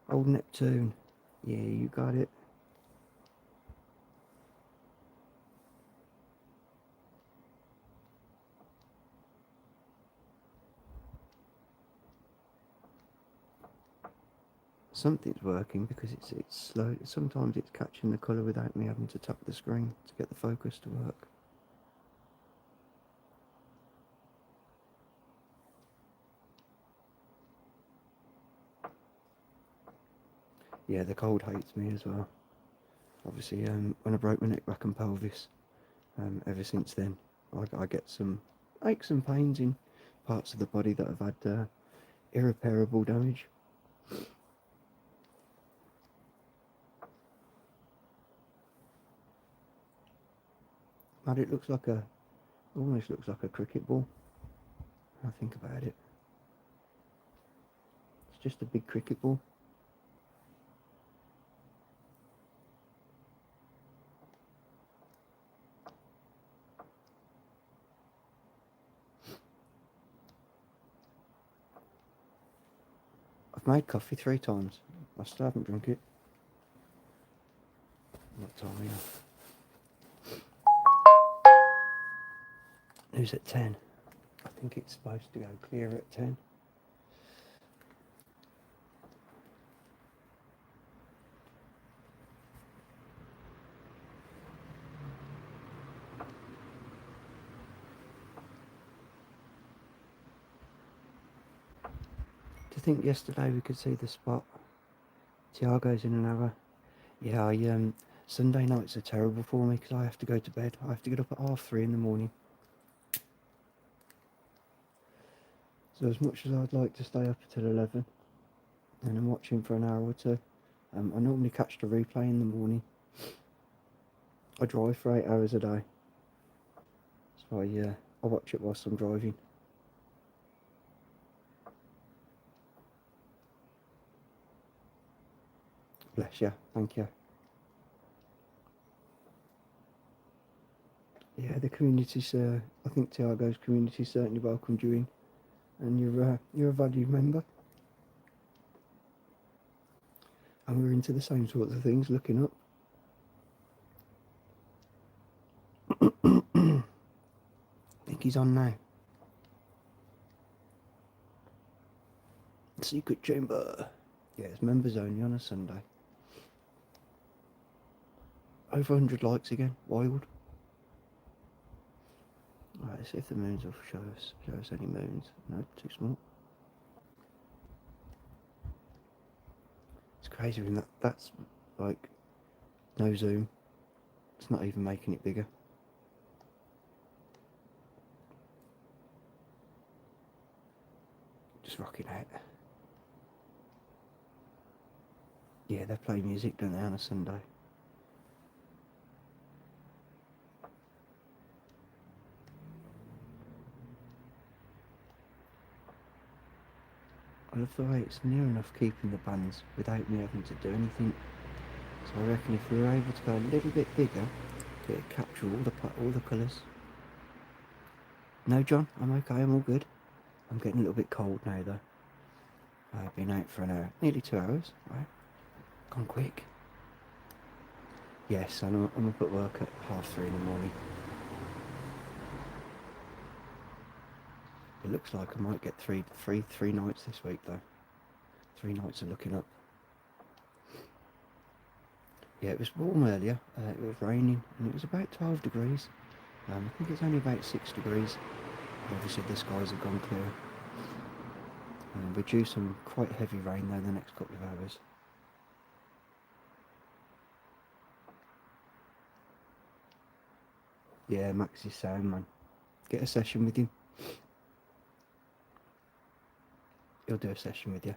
Old Neptune. Yeah, you got it. Something's working because it's slow. Sometimes it's catching the colour without me having to tap the screen to get the focus to work. Yeah, the cold hates me as well. Obviously, when I broke my neck, back and pelvis, ever since then, I get some aches and pains in parts of the body that have had irreparable damage. And it looks like almost looks like a cricket ball. When I think about it, it's just a big cricket ball. I've made coffee 3 times. I still haven't drunk it. What time are you? Who's at 10? I think it's supposed to go clear at 10. To think yesterday we could see the spot. Tiago's in an hour. Yeah, Sunday nights are terrible for me because I have to go to bed. I have to get up at 3:30 in the morning. So as much as I'd like to stay up until 11 and I'm watching for an hour or two, I normally catch the replay in the morning. I drive for 8 hours a day. So I watch it whilst I'm driving. Bless you, thank you. Yeah, the community's, I think Tiago's community certainly welcomed you in, and you're a valued member. And we're into the same sorts of things, looking up. I think he's on now. Secret chamber. Yeah, it's members only on a Sunday. Over 100 likes again, wild. Right, let's see if the moons will show us any moons. No, too small. It's crazy when that's like no zoom. It's not even making it bigger. Just rocking out. Yeah, they play music, don't they, on a Sunday? I love the way it's near enough keeping the bands without me having to do anything. So I reckon if we were able to go a little bit bigger, it'd capture all the colours. No, John, I'm okay, I'm all good. I'm getting a little bit cold now, though. I've been out for an hour, nearly 2 hours, right? Gone quick. Yes, I'm up at work at 3:30 in the morning. It looks like I might get three nights this week, though. 3 nights are looking up. Yeah, it was warm earlier. It was raining, and it was about 12 degrees. I think it's only about 6 degrees. Obviously, the skies have gone clear. We're due some quite heavy rain, though, the next couple of hours. Yeah, Max is sound, man. Get a session with him. He'll do a session with you.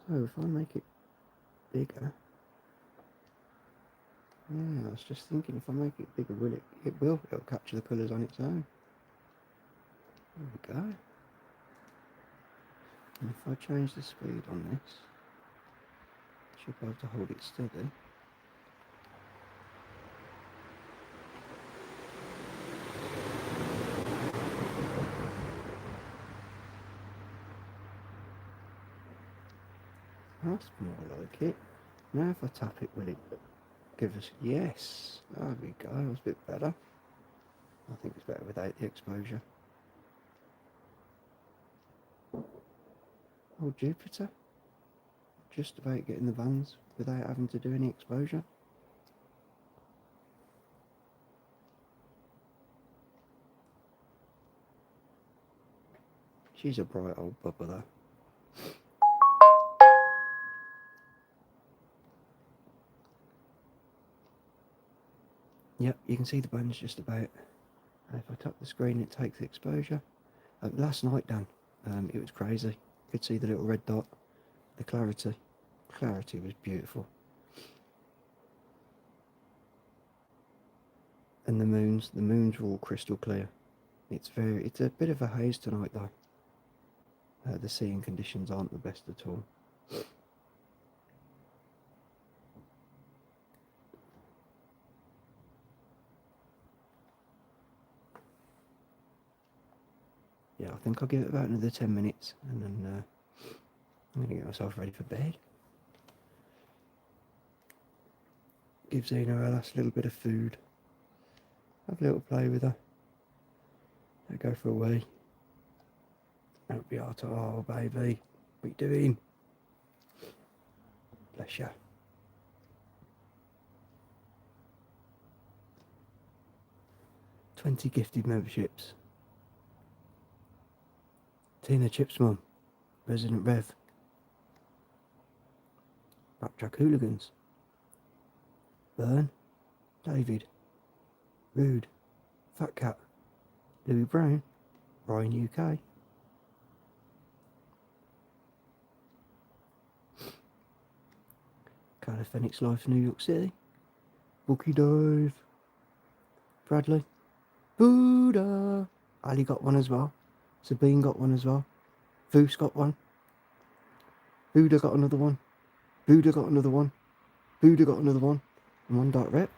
So if I make it bigger, yeah, I was just thinking if I make it bigger, will it? It'll capture the colours on its own. There we go. And if I change the speed on this, I should be able to hold it steady. That's more like it. Now if I tap it, will it give us... Yes! There we go, that's a bit better. I think it's better without the exposure. Oh, Jupiter. Just about getting the vans without having to do any exposure. She's a bright old bubba though. Yep, you can see the bands just about. If I tap the screen, it takes the exposure. Last night, Dan, it was crazy. You could see the little red dot, the clarity. Clarity was beautiful. And the moons were all crystal clear. It's a bit of a haze tonight though. The seeing conditions aren't the best at all. Yeah, I think I'll give it about another 10 minutes and then I'm going to get myself ready for bed. Give Zena her last little bit of food. Have a little play with her. Let her go for a wee. That'll be our oh baby, what are you doing? Bless you. $20 gifted memberships. Tina Chips Mum, Resident Rev, Backtrack Hooligans, Burn, David, Rude, Fat Cat, Louis Brown, Ryan UK, Californix Life New York City, Bookie Dive, Bradley, Buddha, Ali got one as well, Sabine got one as well, Foos got one, Buddha got another one, Buddha got another one, Buddha got another one, and one dot rep.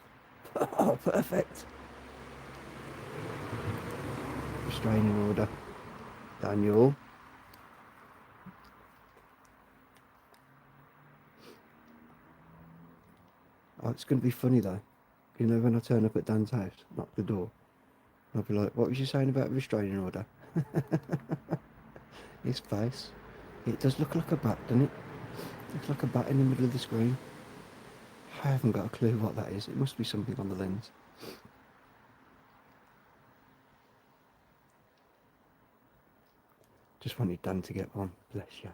Oh, perfect. Restraining order. Daniel. Oh, it's going to be funny though. You know, when I turn up at Dan's house, knock the door, I'll be like, what was you saying about a restraining order? His face. It does look like a bat, doesn't it? Looks like a bat in the middle of the screen. I haven't got a clue what that is. It must be something on the lens. Just wanted Dan to get one. Bless you.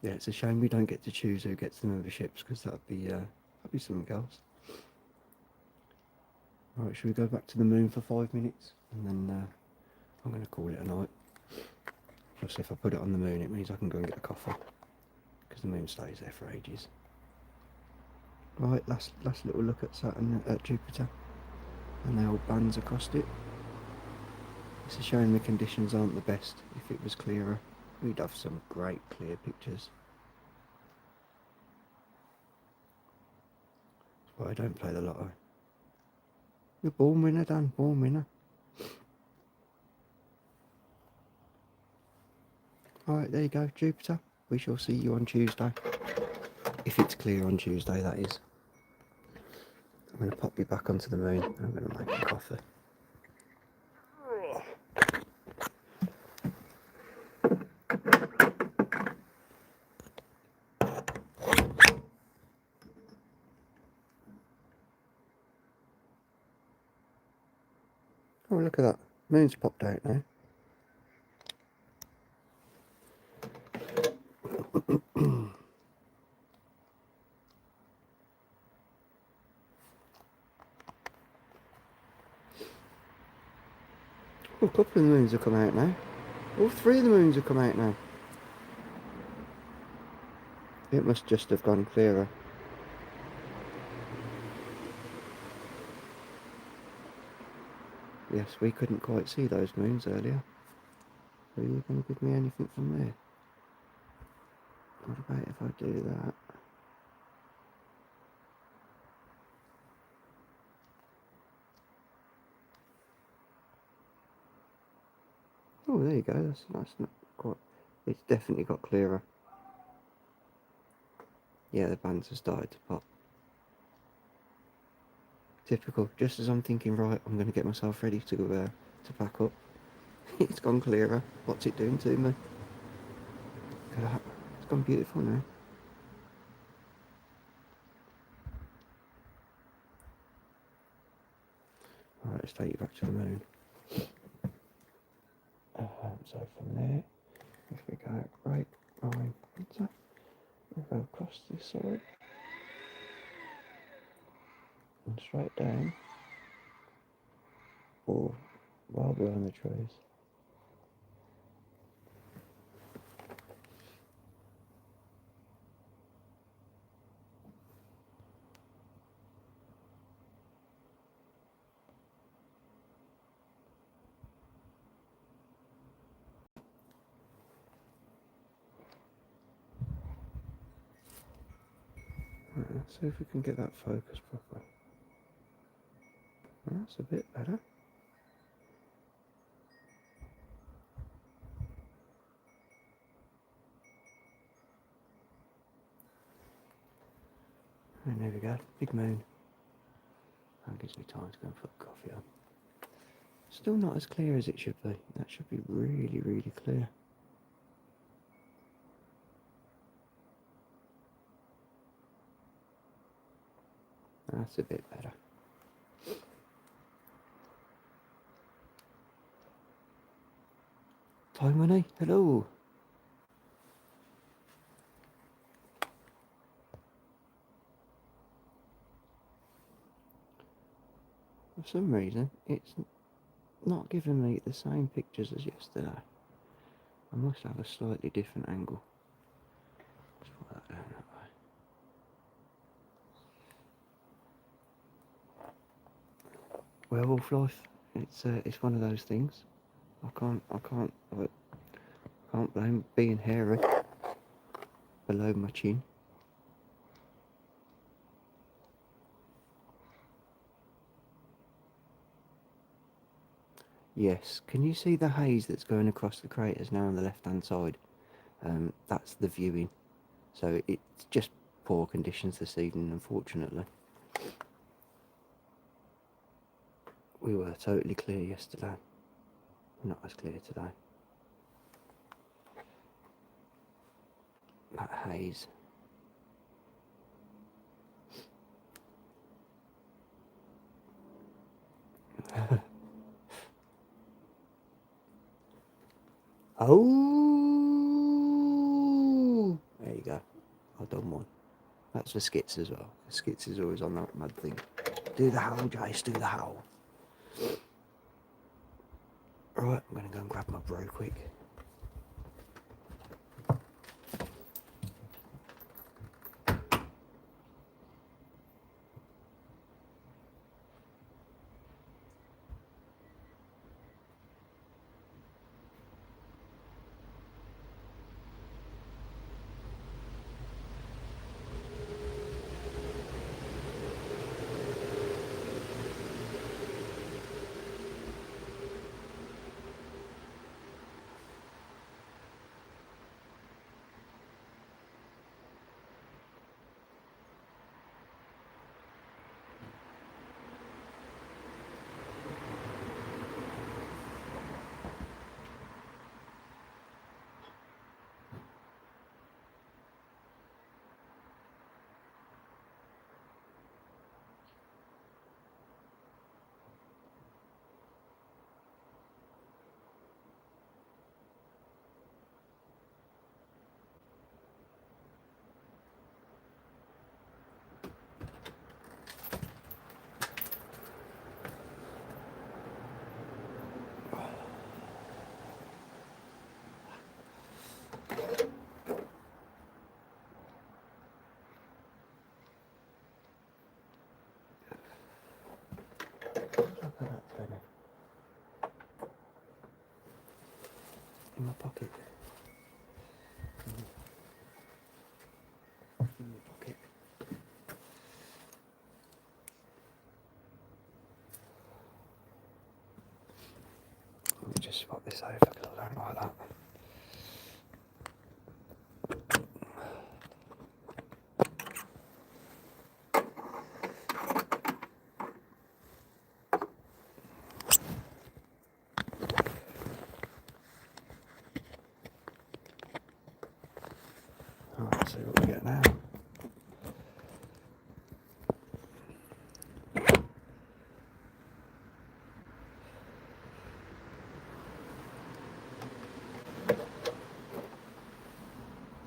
Yeah, it's a shame we don't get to choose who gets the memberships, because that'd be something else. Right, should we go back to the moon for 5 minutes? And then I'm going to call it a night. Plus, if I put it on the moon, it means I can go and get a coffee, because the moon stays there for ages. Right, last little look at Saturn, at Jupiter, and the old bands across it. It's a shame the conditions aren't the best. If it was clearer, we'd have some great clear pictures. That's why I don't play the lotto. You're born winner, Dan, born winner. Alright, there you go, Jupiter. We shall see you on Tuesday. If it's clear on Tuesday, that is. I'm going to pop you back onto the moon, and I'm going to make a coffee. Oh, look at that. Moon's popped out now. Oh, a couple of the moons have come out now. All three of the moons have come out now. It must just have gone clearer. Yes, we couldn't quite see those moons earlier. Are you going to give me anything from there? What about if I do that? Oh, there you go. That's not quite. It's definitely got clearer. Yeah, the bands have started to pop. Typical. Just as I'm thinking, right, I'm going to get myself ready to pack up. It's gone clearer. What's it doing to me? Look at that. It's gone beautiful now. Alright, let's take you back to the moon. So from there, if we go right, we'll go across this side and straight down, or while we're on the trees. Right, let's see if we can get that focus proper. That's a bit better. And there we go, big moon. That gives me time to go and put coffee on. Still not as clear as it should be. That should be really, really clear. That's a bit better. Time Winnie, hello. For some reason, it's not giving me the same pictures as yesterday. I must have a slightly different angle. Let's put that down that way. Werewolf life. It's one of those things. I can't blame being hairy below my chin. Yes, can you see the haze that's going across the craters now on the left hand side? That's the viewing. So it's just poor conditions this evening, unfortunately. We were totally clear yesterday. Not as clear today. That haze. Oh! There you go. I've done one. That's for skits as well. Skits is always on that mad thing. Do the howl, Jase, do the howl. Right, I'm going to go and grab my bro quick. In my pocket. In my pocket. Let me just swap this over because I don't like that. Let's see what we get now.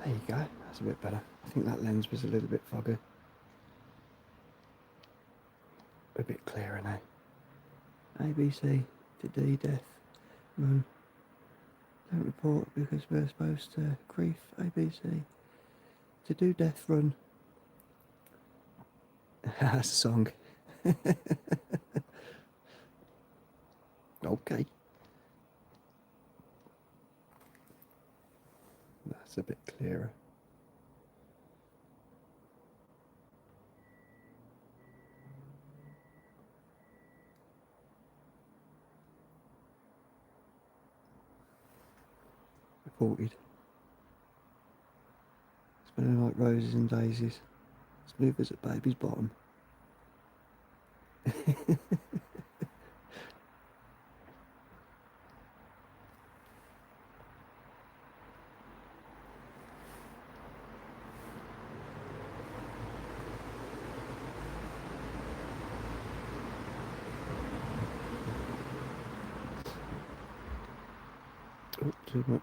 There you go, that's a bit better. I think that lens was a little bit foggy. A bit clearer now. ABC to D, death, run. Don't report because we're exposed to grief. ABC to do, death, run. That's a song. Okay. That's a bit clearer. Reported. Smelling like roses and daisies. Smooth as a baby's bottom. too much.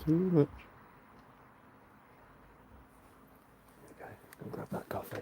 Too much. Okay, go grab that coffee.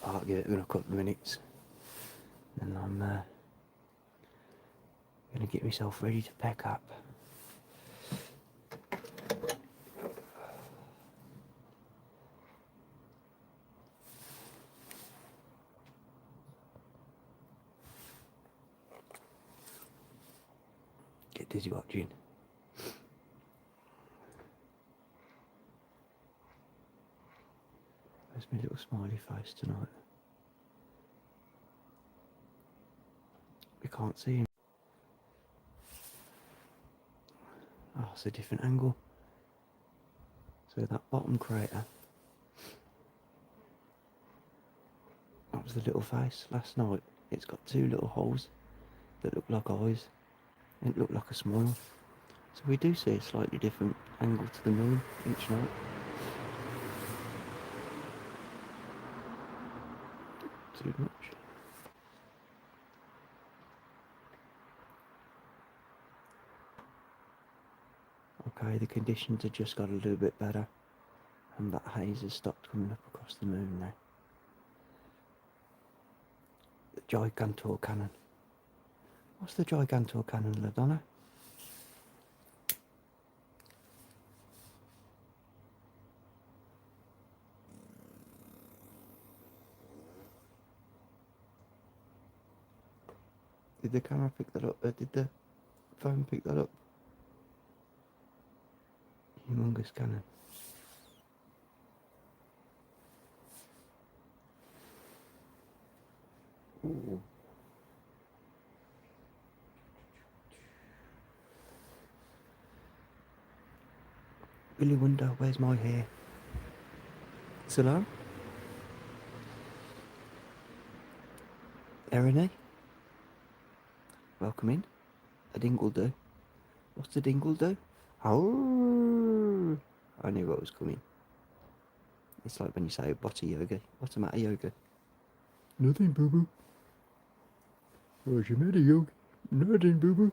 I'll give it in a couple of minutes, and I'm going to get myself ready to pack up. Get dizzy watching. There's my little smiley face tonight. We can't see him. Oh, it's a different angle. So that bottom crater, that was the little face last night. It's got two little holes that look like eyes, and it looked like a smile. So we do see a slightly different angle to the moon each night. Too much. Okay, the conditions have just got a little bit better, and that haze has stopped coming up across the moon now. The Gigantor Cannon. What's the Gigantor Cannon, LaDonna? Did the camera pick that up? Did the phone pick that up? Humongous cannon. Ooh. Really wonder, where's my hair? Salam? Erine? Welcome in. A dingle do. What's a dingle do? Oh, I knew what was coming. It's like when you say what's a yoga. What's the matter, yoga? Nothing, boo boo. What's the matter, yoga? Nothing, boo boo.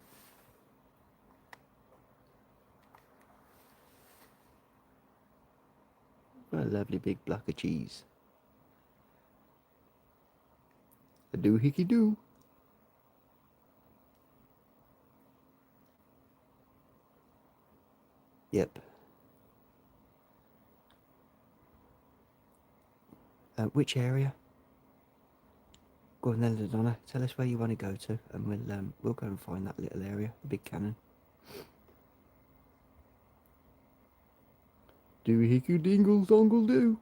What a lovely big block of cheese. A doohickey doo. Yep. Which area? Go on then, Donna. Tell us where you want to go to, and we'll go and find that little area, the big cannon. Doohickey dingle dongle doo.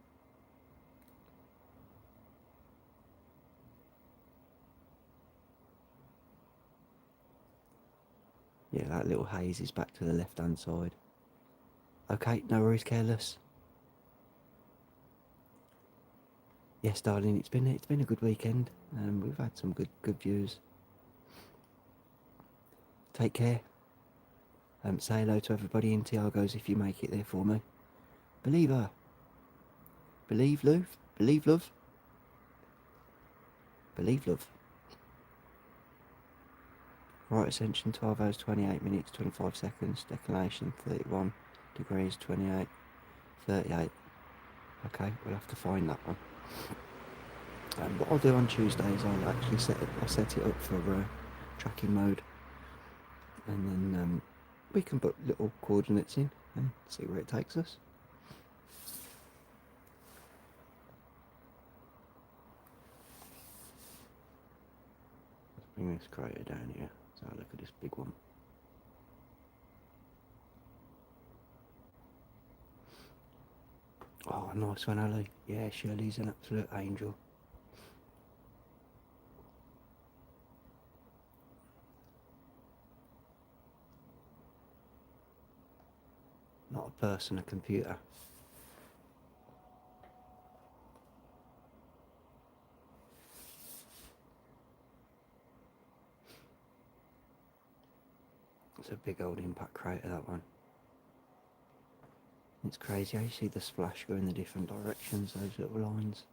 Yeah, that little haze is back to the left-hand side. Okay, no worries, careless. Yes, darling, it's been a good weekend. We've had some good views. Take care. Say hello to everybody in Tiago's if you make it there for me. Believe her. Believe love. Believe love. Believe love. Right ascension 12 hours 28 minutes 25 seconds. Declination 31 degrees 28 38. Okay, we'll have to find that one. What I'll do on Tuesday is I'll actually set it up for tracking mode, and then we can put little coordinates in and see where it takes us. Let's bring this crater down here. So look at this big one. Oh, nice one, Ali. Yeah, Shirley's an absolute angel. Not a person, a computer. It's a big old impact crater, that one. It's crazy how you see the splash go in the different directions, those little lines.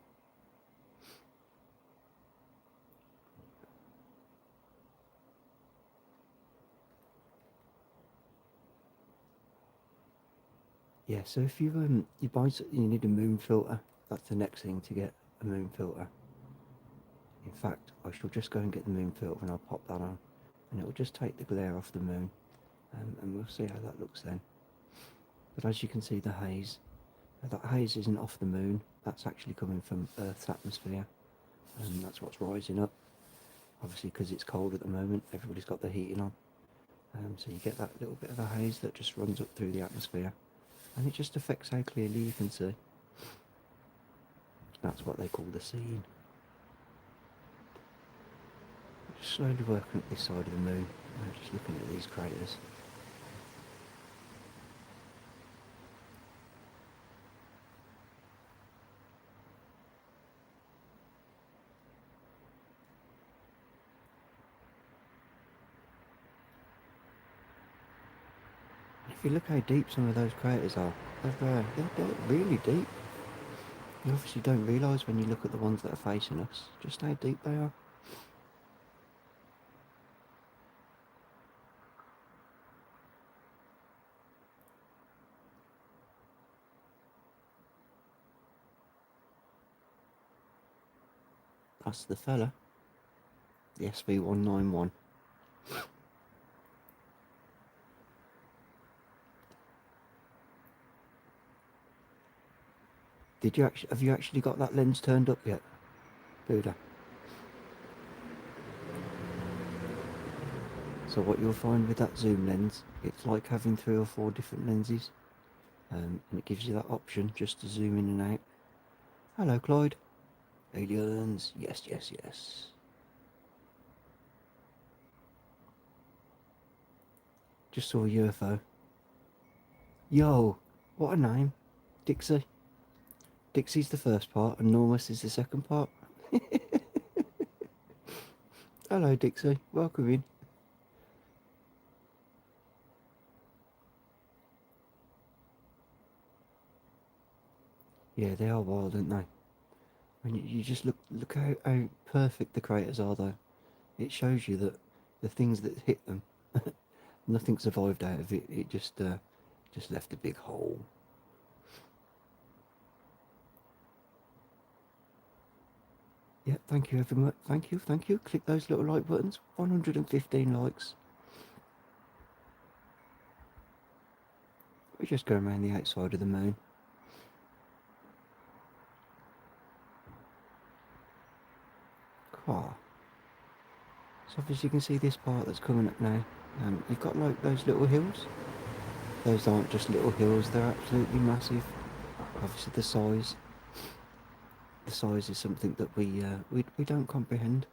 Yeah, so if you you need a moon filter. That's the next thing to get, a moon filter. In fact, I shall just go and get the moon filter and I'll pop that on, and it will just take the glare off the moon, and we'll see how that looks then. But as you can see, the haze, that haze isn't off the moon. That's actually coming from Earth's atmosphere, and that's what's rising up. Obviously, because it's cold at the moment, everybody's got their heating on, so you get that little bit of a haze that just runs up through the atmosphere, and it just affects how clearly you can see. That's what they call the scene. Just slowly working up this side of the moon, just looking at these craters. If you look how deep some of those craters are, they're really deep. You obviously don't realise when you look at the ones that are facing us, just how deep they are. That's the fella, the SV191. Have you actually got that lens turned up yet, Buddha? So what you'll find with that zoom lens, it's like having 3 or 4 different lenses, and it gives you that option just to zoom in and out. Hello, Clyde. Aliens, yes, yes, yes. Just saw a UFO. Yo, what a name. Dixie. Dixie's the first part and Normus is the second part. Hello, Dixie. Welcome in. Yeah, they are wild, aren't they? And you just look how perfect the craters are, though. It shows you that the things that hit them, nothing survived out of it. It just left a big hole. Yeah, thank you very much. Thank you. Click those little like buttons. 115 likes. We're just going around the outside of the moon. Cool. So obviously you can see this part that's coming up now. You've got like those little hills. Those aren't just little hills, they're absolutely massive. Obviously the size is something that we don't comprehend.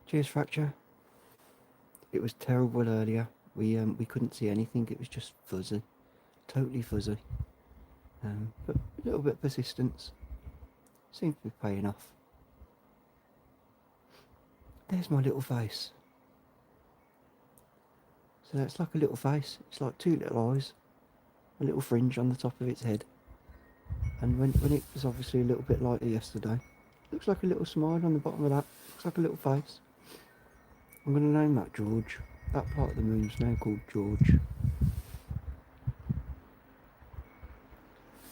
Cheers, Fracture. It was terrible earlier. We couldn't see anything. It was just fuzzy, totally fuzzy. But a little bit of persistence seems to be paying off. There's my little face. So it's like a little face. It's like 2 little eyes, a little fringe on the top of its head. And when it was obviously a little bit lighter yesterday, looks like a little smile on the bottom of that. Looks like a little face. I'm going to name that George. That part of the moon's now called George.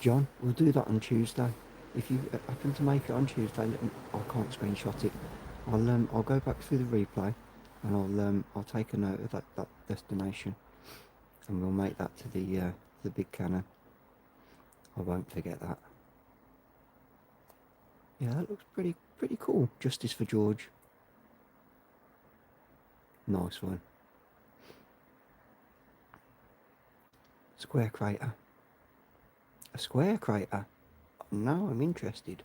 John, we'll do that on Tuesday. If you happen to make it on Tuesday, I can't screenshot it. I'll go back through the replay, and I'll take a note of that destination, and we'll make that to the big cannon. I won't forget that. Yeah, that looks pretty cool. Justice for George. Nice one. Square crater. A square crater? Now I'm interested.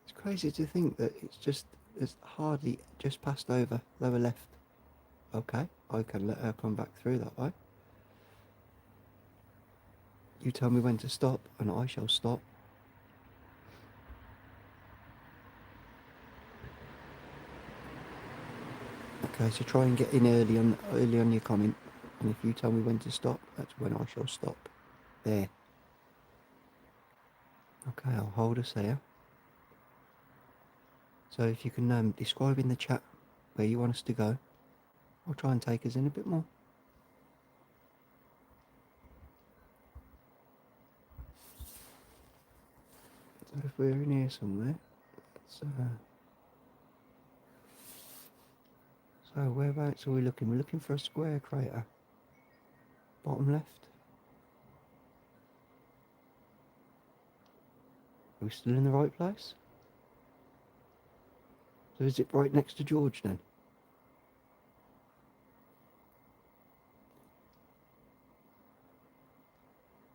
It's crazy to think that it's hardly just passed over lower left. Okay, I can let her come back through that way. You tell me when to stop, and I shall stop. Okay, so try and get in early on your comment, and if you tell me when to stop, that's when I shall stop. There. Okay, I'll hold us there. So if you can describe in the chat where you want us to go, I'll try and take us in a bit more. So if we're in here somewhere, so whereabouts are we looking? We're looking for a square crater. Bottom left. Are we still in the right place? So is it right next to George then?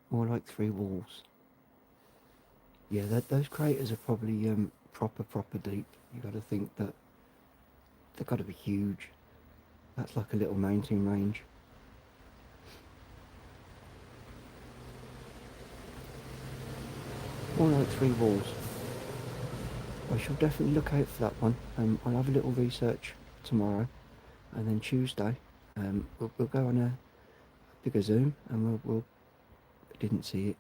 More like 3 walls. Yeah, those craters are probably proper deep. You got to think that they've got to be huge. That's like a little mountain range. More like 3 walls. I shall definitely look out for that one. I'll have a little research tomorrow, and then Tuesday we'll go on a bigger zoom, and we'll didn't see it.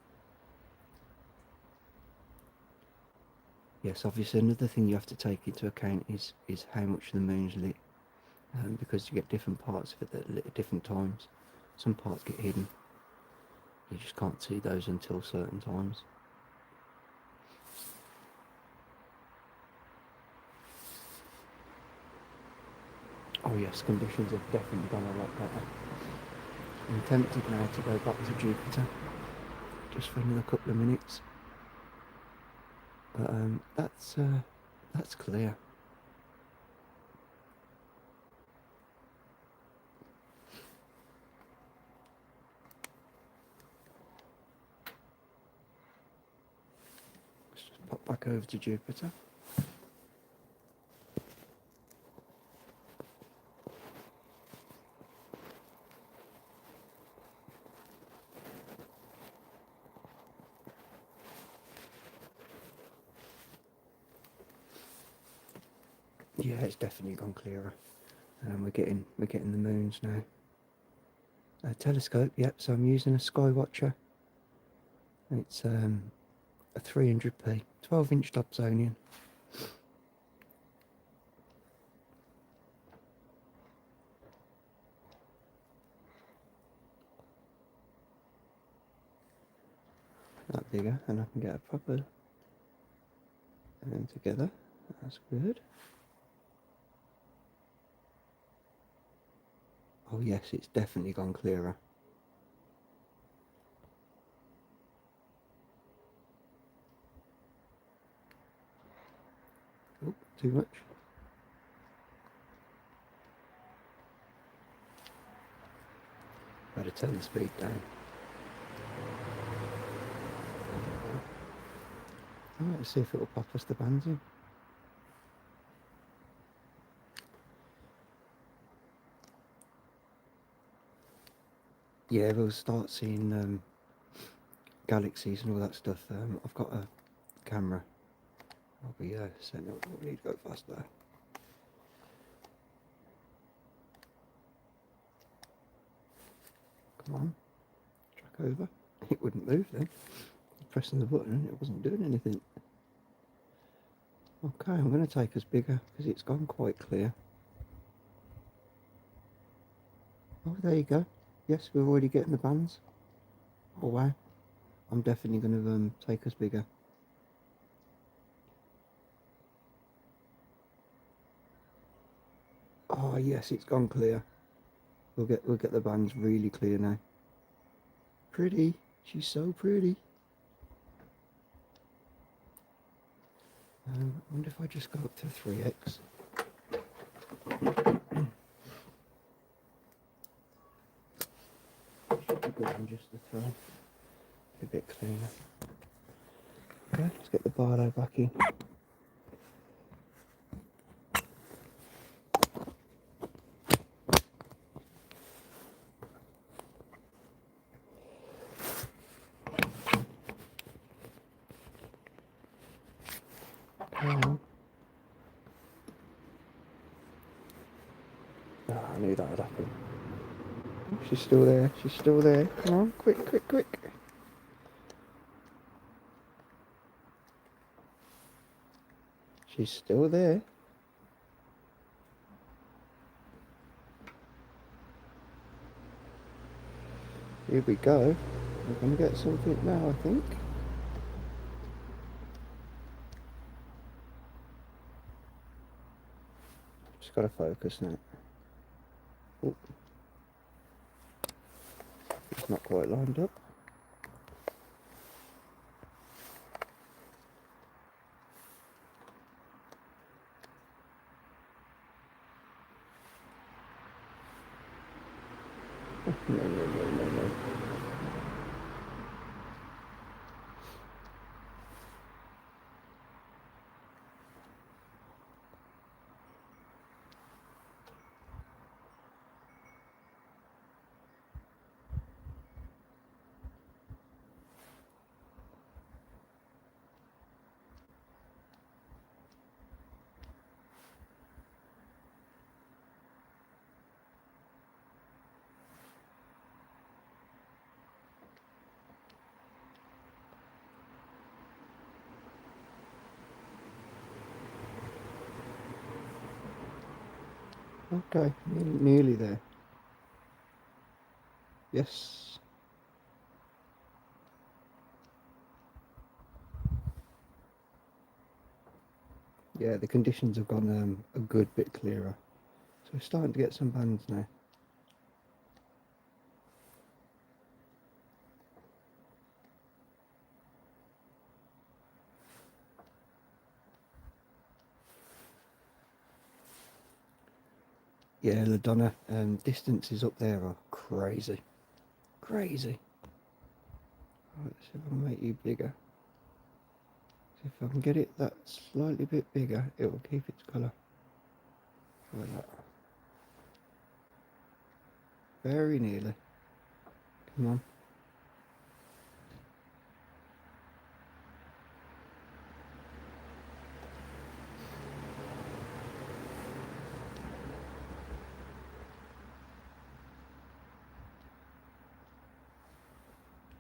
Yes, obviously another thing you have to take into account is how much the moon's lit, because you get different parts of it that are lit at different times. Some parts get hidden. You just can't see those until certain times. Oh yes, conditions have definitely gone a lot better. I'm tempted now to go back to Jupiter, just for another couple of minutes. But that's clear. Let's just pop back over to Jupiter. Yeah, it's definitely gone clearer. We're getting the moons now. A telescope, yep. So I'm using a Skywatcher. It's a 300p, 12-inch Dobsonian. That bigger, and I can get a proper and together. That's good. Oh yes, it's definitely gone clearer. Oh, too much. Better turn the speed down. Alright, let's see if it'll pop us the bands in. Yeah, we'll start seeing galaxies and all that stuff. I've got a camera. I'll be setting up. We need to go faster. Come on, track over. It wouldn't move then. Pressing the button, it wasn't doing anything. Okay, I'm going to take us bigger because it's gone quite clear. Oh, there you go. Yes, we're already getting the bands. Oh wow. I'm definitely going to take us bigger. Oh yes, it's gone clear. We'll get the bands really clear now. Pretty. She's so pretty. I wonder if I just go up to 3x. Should be good on just the throw. Be a bit cleaner. Okay, let's get the barlow back in. Come on. Oh, I knew that would happen. She's still there. She's still there. Come on, quick, quick, quick. She's still there. Here we go. We're going to get something now, I think. Just got to focus now. Oh. It's not quite lined up. No. Okay, nearly there. Yes. Yeah, the conditions have gone a good bit clearer. So we're starting to get some bands now. Yeah, Ladonna, distances up there are crazy. Crazy. Right, see if I can make you bigger. See if I can get it that slightly bit bigger, it will keep its colour. Like that. Very nearly. Come on.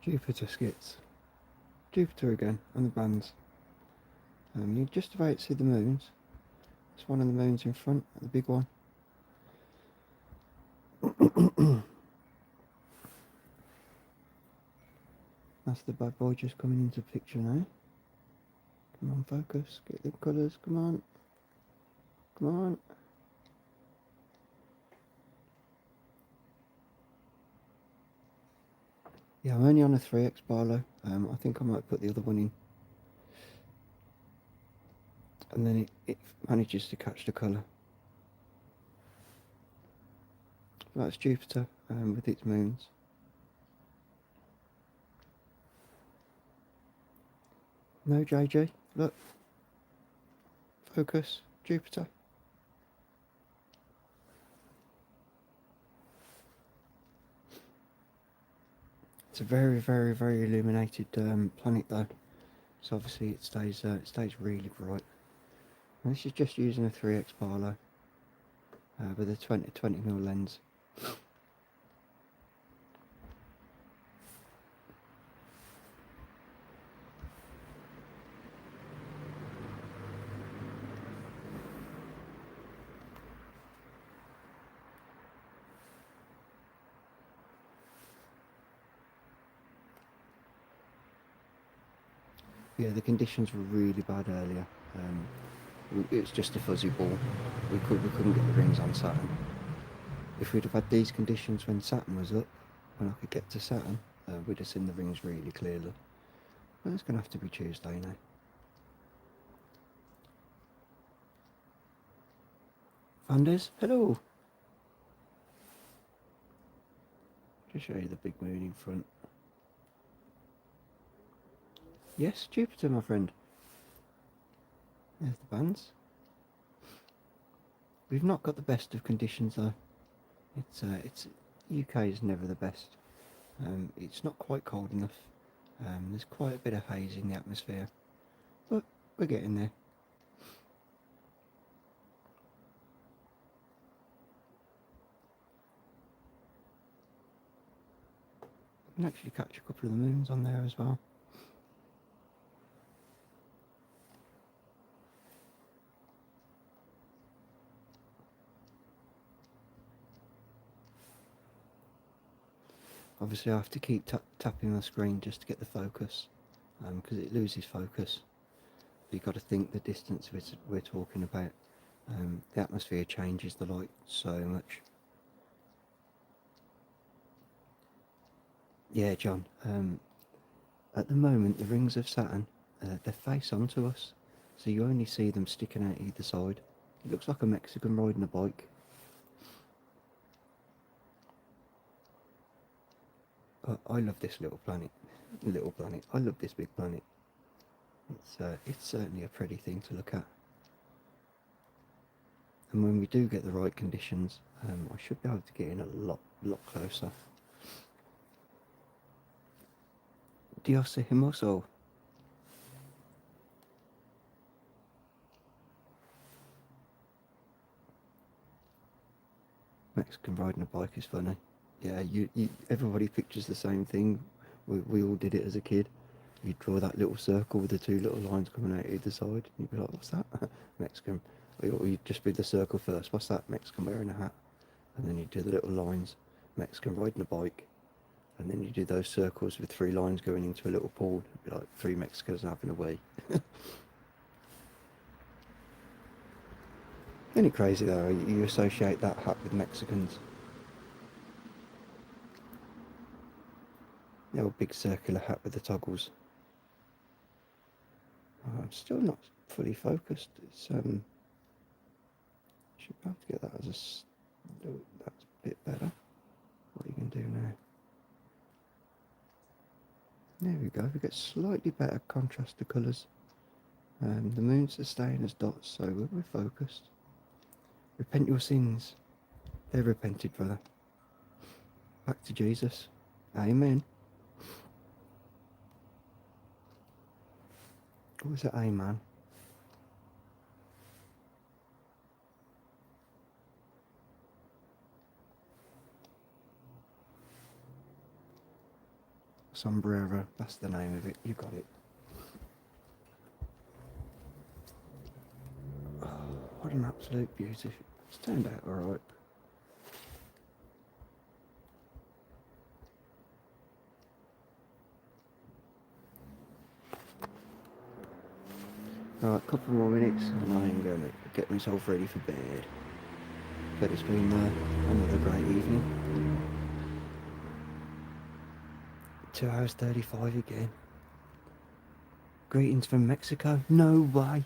Jupiter skits. Jupiter again, and the bands. You just about see the moons. There's one of the moons in front, the big one. That's the bad boy just coming into picture now. Come on, focus, get the colours, come on. Come on. Yeah, I'm only on a 3x Barlow. I think I might put the other one in. And then it manages to catch the colour. That's Jupiter with its moons. No, JJ, look. Focus, Jupiter. It's a very, very, very illuminated planet though. So obviously it stays really bright. And this is just using a 3x Barlow with a 20mm lens. Yeah, the conditions were really bad earlier. It's just a fuzzy ball. We couldn't get the rings on Saturn. If we'd have had these conditions when Saturn was up, when I could get to Saturn, we'd have seen the rings really clearly. But it's going to have to be Tuesday now. Fanders, hello! Just show you the big moon in front. Yes, Jupiter, my friend. There's the bands. We've not got the best of conditions though. It's UK is never the best. It's not quite cold enough. There's quite a bit of haze in the atmosphere, but we're getting there. I can actually catch a couple of the moons on there as well. Obviously I have to keep tapping the screen just to get the focus, because it loses focus. You've got to think the distance we're talking about. The atmosphere changes the light so much. Yeah, John. At the moment, the rings of Saturn, they face onto us, so you only see them sticking out either side. It looks like a Mexican riding a bike. I love this little planet. I love this big planet. It's certainly a pretty thing to look at. And when we do get the right conditions, I should be able to get in a lot closer. Dios hermoso. Mexican riding a bike is funny. Yeah, everybody pictures the same thing. We all did it as a kid. You'd draw that little circle with the two little lines coming out either side. You'd be like, what's that? Mexican. Or you'd just be the circle first. What's that? Mexican wearing a hat. And then you'd do the little lines. Mexican riding a bike. And then you do those circles with 3 lines going into a little pool. It'd be like 3 Mexicans having a wee. Isn't it crazy though? You associate that hat with Mexicans. The old big circular hat with the toggles. Oh, I'm still not fully focused. It's should be able to get that as that's a bit better. What are you going to do now? There we go. We get slightly better contrast to colours. The moons are staying as dots, so we're focused. Repent your sins. They're repented, brother. Back to Jesus. Amen. What was that? Amen. Sombrero. That's the name of it. You got it. Oh, what an absolute beauty. It's turned out alright. Alright, a couple more minutes and I'm going to get myself ready for bed. But it's been another great evening. 2 hours 35 again. Greetings from Mexico? No way.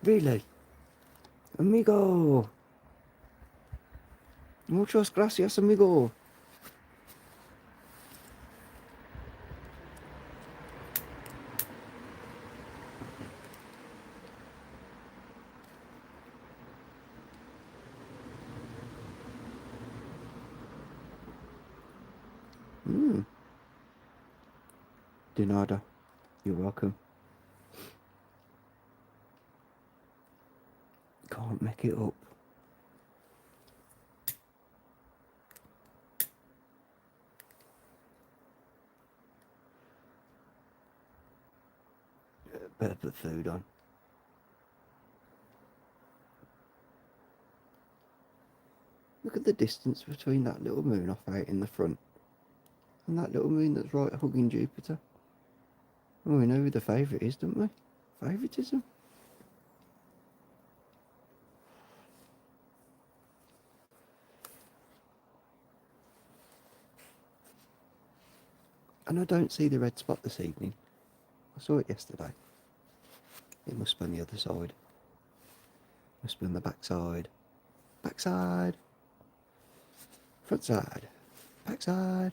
Really? Amigo. Muchas gracias, amigo. De nada. You're welcome. Can't make it up. Better put food on. Look at the distance between that little moon off out in the front and that little moon that's right hugging Jupiter. Well, we know who the favourite is, don't we? Favouritism. And I don't see the red spot this evening. I saw it yesterday. It must be on the other side. Must be on the back side. Back side. Front side. Back side.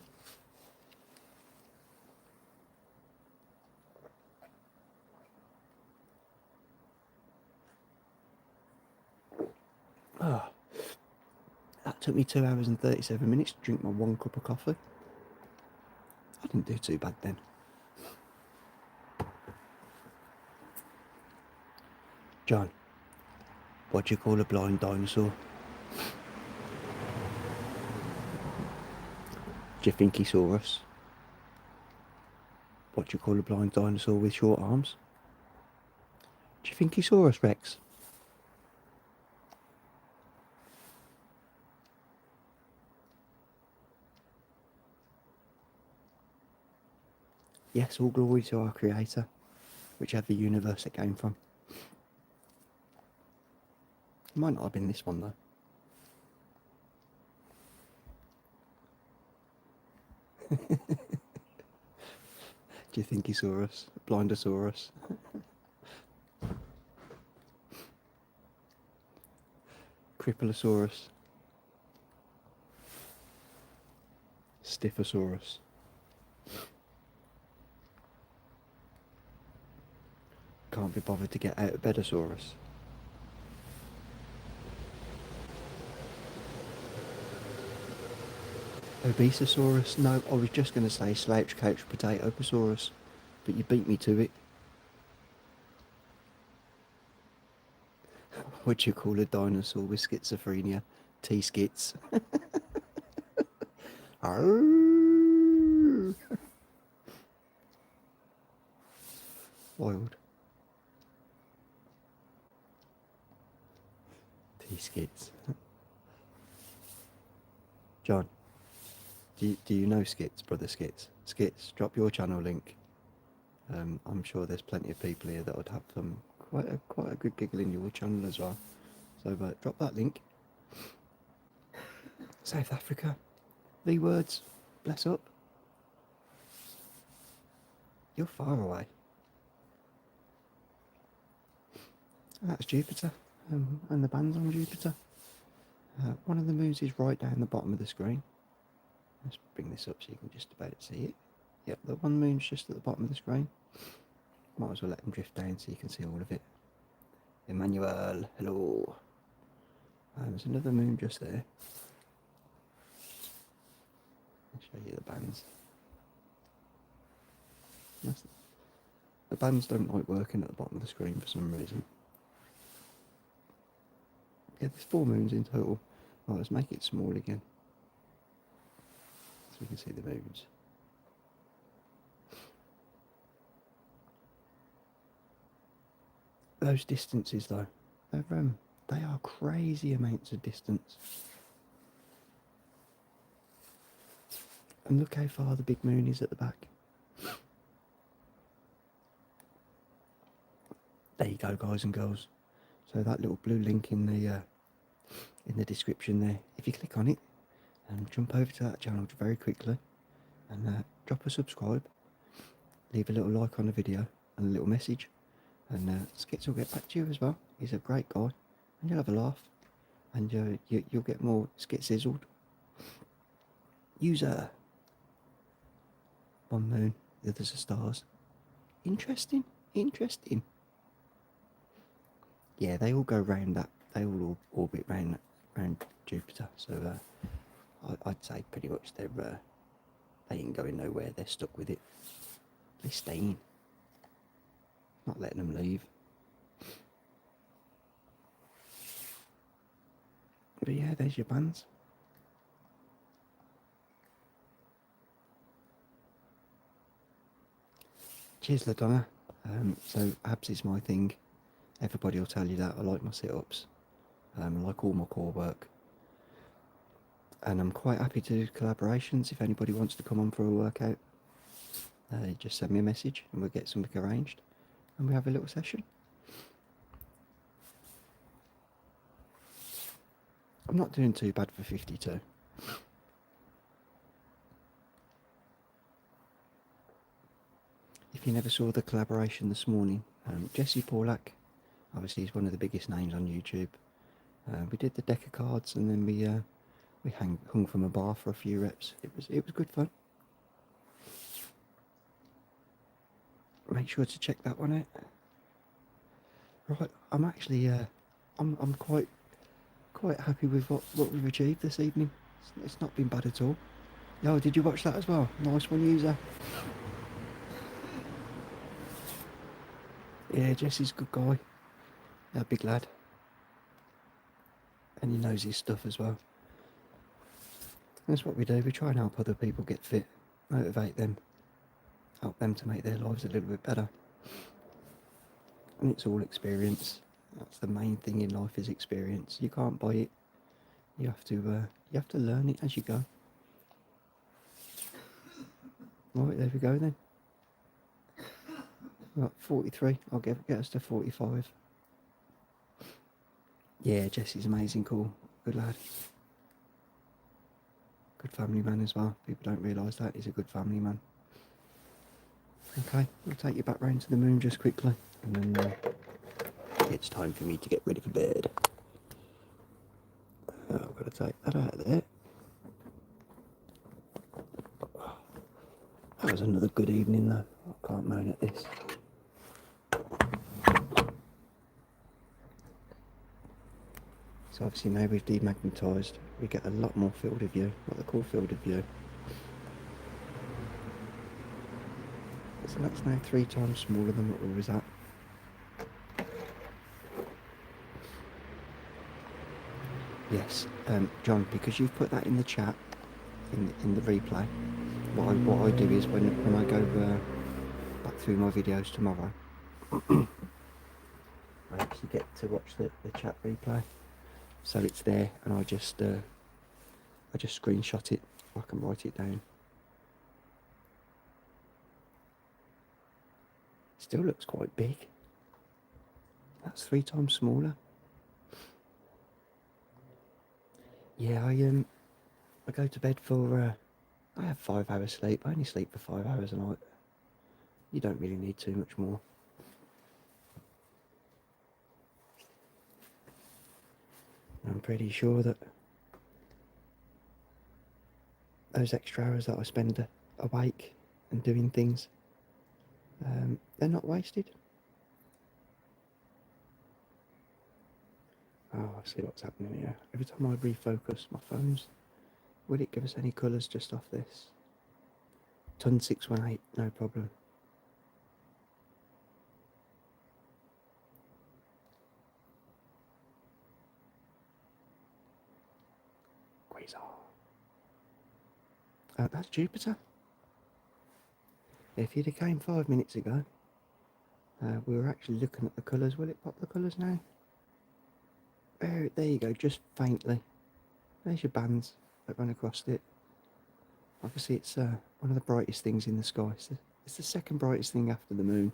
Oh, that took me 2 hours and 37 minutes to drink my 1 cup of coffee. I didn't do too bad then. John, what do you call a blind dinosaur? Do you think he saw us? What do you call a blind dinosaur with short arms? Do you think he saw us, Rex? Yes, all glory to our creator, whichever universe it came from. It might not have been this one though. Do you think he saw us? Blindosaurus? Cripplosaurus? Stiffosaurus? Can't be bothered to get out of Bedosaurus? Obesosaurus? No, I was just going to say slouch couch potatosaurus, but you beat me to it. What do you call a dinosaur with schizophrenia? T-skits. Wild. T-skits. John, do you know Skits, brother Skits? Skits, drop your channel link. I'm sure there's plenty of people here that would have quite a good giggle in your channel as well. So drop that link. South Africa. The words. Bless up. You're far away. That's Jupiter. And the band's on Jupiter. One of the moons is right down the bottom of the screen. Let's bring this up so you can just about see it. Yep, the one moon's just at the bottom of the screen. Might as well let them drift down so you can see all of it. Emmanuel, hello. There's another moon just there. I'll show you the bands. The bands don't like working at the bottom of the screen for some reason. Yeah, there's 4 moons in total. Right, let's make it small again, so we can see the moons. Those distances though, they are crazy amounts of distance. And look how far the big moon is at the back. There you go, guys and girls. So that little blue link in the description there, if you click on it and jump over to that channel very quickly and drop a subscribe, leave a little like on the video and a little message, and Skits will get back to you as well. He's a great guy and you'll have a laugh, and you'll get more Skit sizzled. User. One moon, the others are stars. Interesting. Yeah, they all go round that. They all orbit round Jupiter. So I'd say pretty much they ain't going nowhere. They're stuck with it. They're staying. Not letting them leave. But yeah, there's your bands. Cheers, LaDonna. So abs is my thing. Everybody will tell you that. I like my sit-ups. I like all my core work. And I'm quite happy to do collaborations. If anybody wants to come on for a workout, just send me a message and we'll get something arranged and we have a little session. I'm not doing too bad for 52. if you never saw the collaboration this morning, Jesse Paulak, obviously he's one of the biggest names on YouTube. We did the deck of cards, and then we hung from a bar for a few reps. It was good fun. Make sure to check that one out. Right, I'm actually I'm quite happy with what we've achieved this evening. It's not been bad at all. Yo, did you watch that as well? Nice one, user. Yeah, Jesse's a good guy. Yeah, big lad. And he knows his stuff as well. That's what we do. We try and help other people get fit, motivate them, help them to make their lives a little bit better. And it's all experience. That's the main thing in life, is experience. You can't buy it. You have to learn it as you go. Right, there we go then. Right, 43. I'll get us to 45. Yeah, Jesse's amazing, cool, good lad. Good family man as well. People don't realise that. He's a good family man. Okay, we'll take you back round to the moon just quickly, and then it's time for me to get ready for bed. I've got to take that out of there. That was another good evening though. I can't moan at this. So obviously now we've demagnetized, we get a lot more field of view, what they call field of view. So that's now 3 times smaller than what we was at. Yes, John, because you've put that in the chat, in the replay, what I do is when I go back through my videos tomorrow, I actually get to watch the chat replay. So it's there, and I just screenshot it. I can write it down. Still looks quite big. That's 3 times smaller. Yeah, I go to bed for I have 5 hours sleep. I only sleep for 5 hours a night. You don't really need too much more. I'm pretty sure that those extra hours that I spend awake and doing things, they're not wasted. Oh, I see what's happening here. Every time I refocus my phones, will it give us any colours just off this? Ton 618, no problem. That's Jupiter. If you'd have came 5 minutes ago, we were actually looking at the colours. Will it pop the colours now? There you go, just faintly. There's your bands that run across it. Obviously it's one of the brightest things in the sky. It's the second brightest thing after the moon.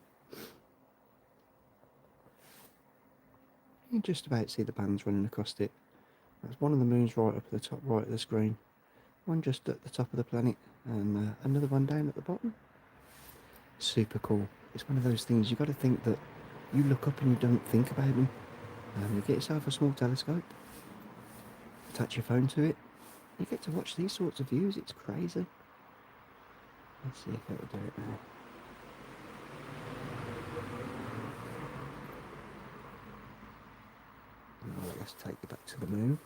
You can just about see the bands running across it. There's one of the moons right up at the top right of the screen. One just at the top of the planet, and another one down at the bottom. Super cool. It's one of those things you've got to think that you look up and you don't think about them. You get yourself a small telescope, attach your phone to it, you get to watch these sorts of views. It's crazy. Let's see if it'll do it now. Right, let's take you back to the moon.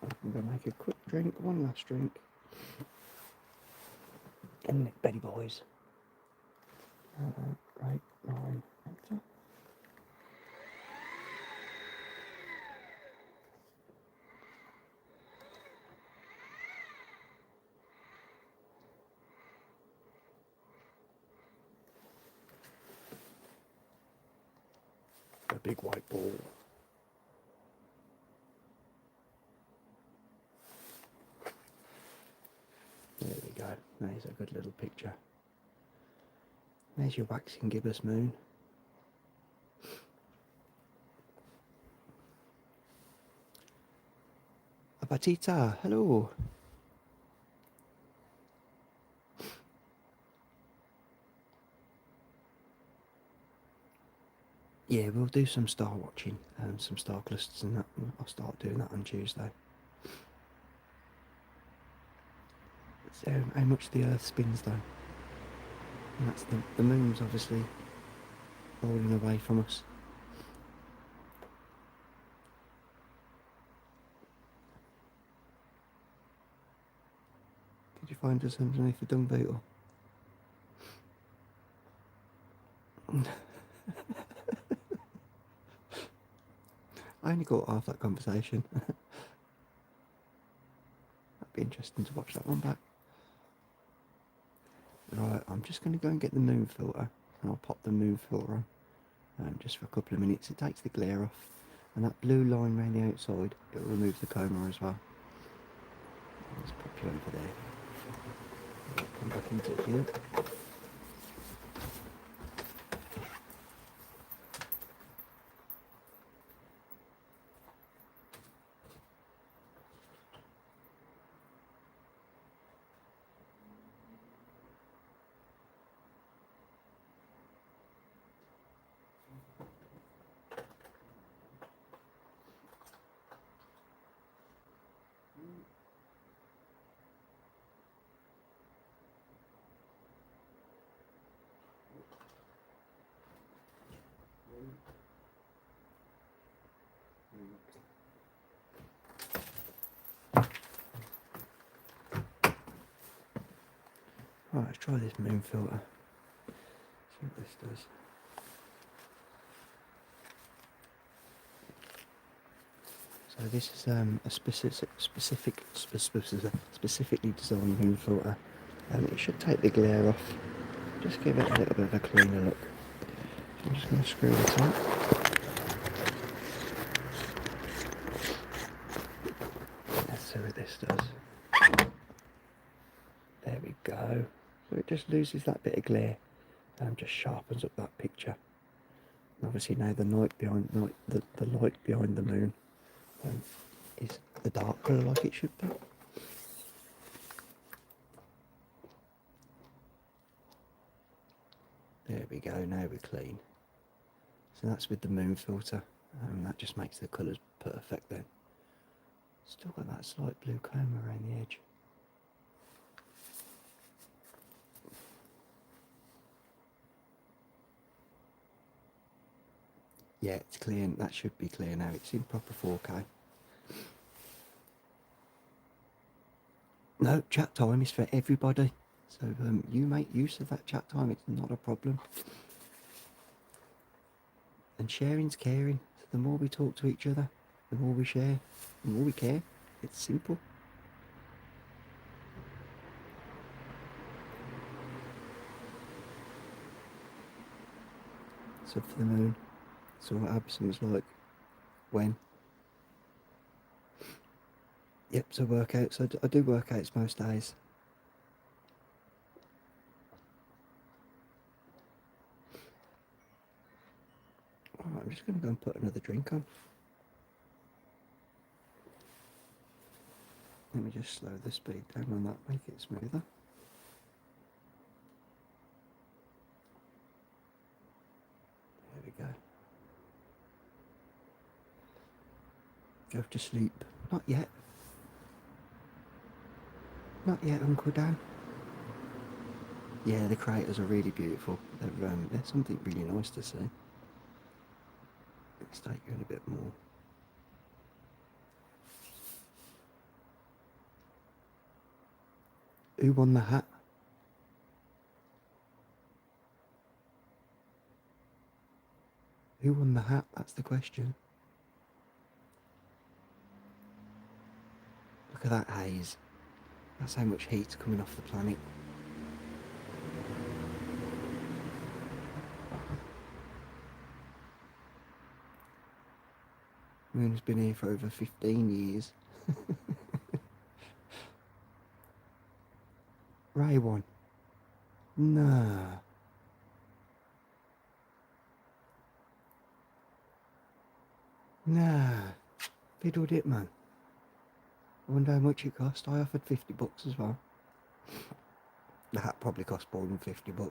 I'm going to make a quick drink, one last drink. And Betty boys. Right, 9, enter. A big white ball. There we go. There's a good little picture. There's your waxing gibbous moon. Abatita, hello. Yeah, we'll do some star watching, some star clusters and that. I'll start doing that on Tuesday. So how much the Earth spins though. And that's the moon's obviously rolling away from us. Did you find us underneath the dung beetle? I only caught half that conversation. That'd be interesting to watch that one back. Right, I'm just going to go and get the moon filter, and I'll pop the moon filter on just for a couple of minutes. It takes the glare off, and that blue line around the outside, it will remove the coma as well. Let's pop you over there. Come back into it here. Right, let's try this moon filter. See what this does. So this is a specifically designed moon filter. It should take the glare off. Just give it a little bit of a cleaner look. I'm just going to screw this on. Let's see what this does. There we go. So it just loses that bit of glare and just sharpens up that picture. And obviously now the light behind the light behind the moon is the dark colour like it should be. There we go, now we're clean. So that's with the moon filter, and that just makes the colours perfect then. Still got that slight blue coma around the edge. Yeah, it's clear, that should be clear now, it's in proper 4K. No, chat time is for everybody, so you make use of that chat time, it's not a problem. And sharing's caring, so the more we talk to each other, the more we share, the more we care. It's simple. So for the moon, so what absence like when? Yep, so workouts. I do workouts most days. Alright, I'm just going to go and put another drink on. Let me just slow the speed down on that, make it smoother. There we go. Go to sleep. Not yet. Not yet, Uncle Dan. Yeah, the craters are really beautiful. They're something really nice to see. Let's take you in a bit more. Who won the hat? Who won the hat? That's the question. Look at that haze. That's how much heat's coming off the planet. Moon's been here for over 15 years. Ray won. Nah. Nah. Fiddled it, man. I wonder how much it cost. I offered $50 as well. The hat probably cost more than $50.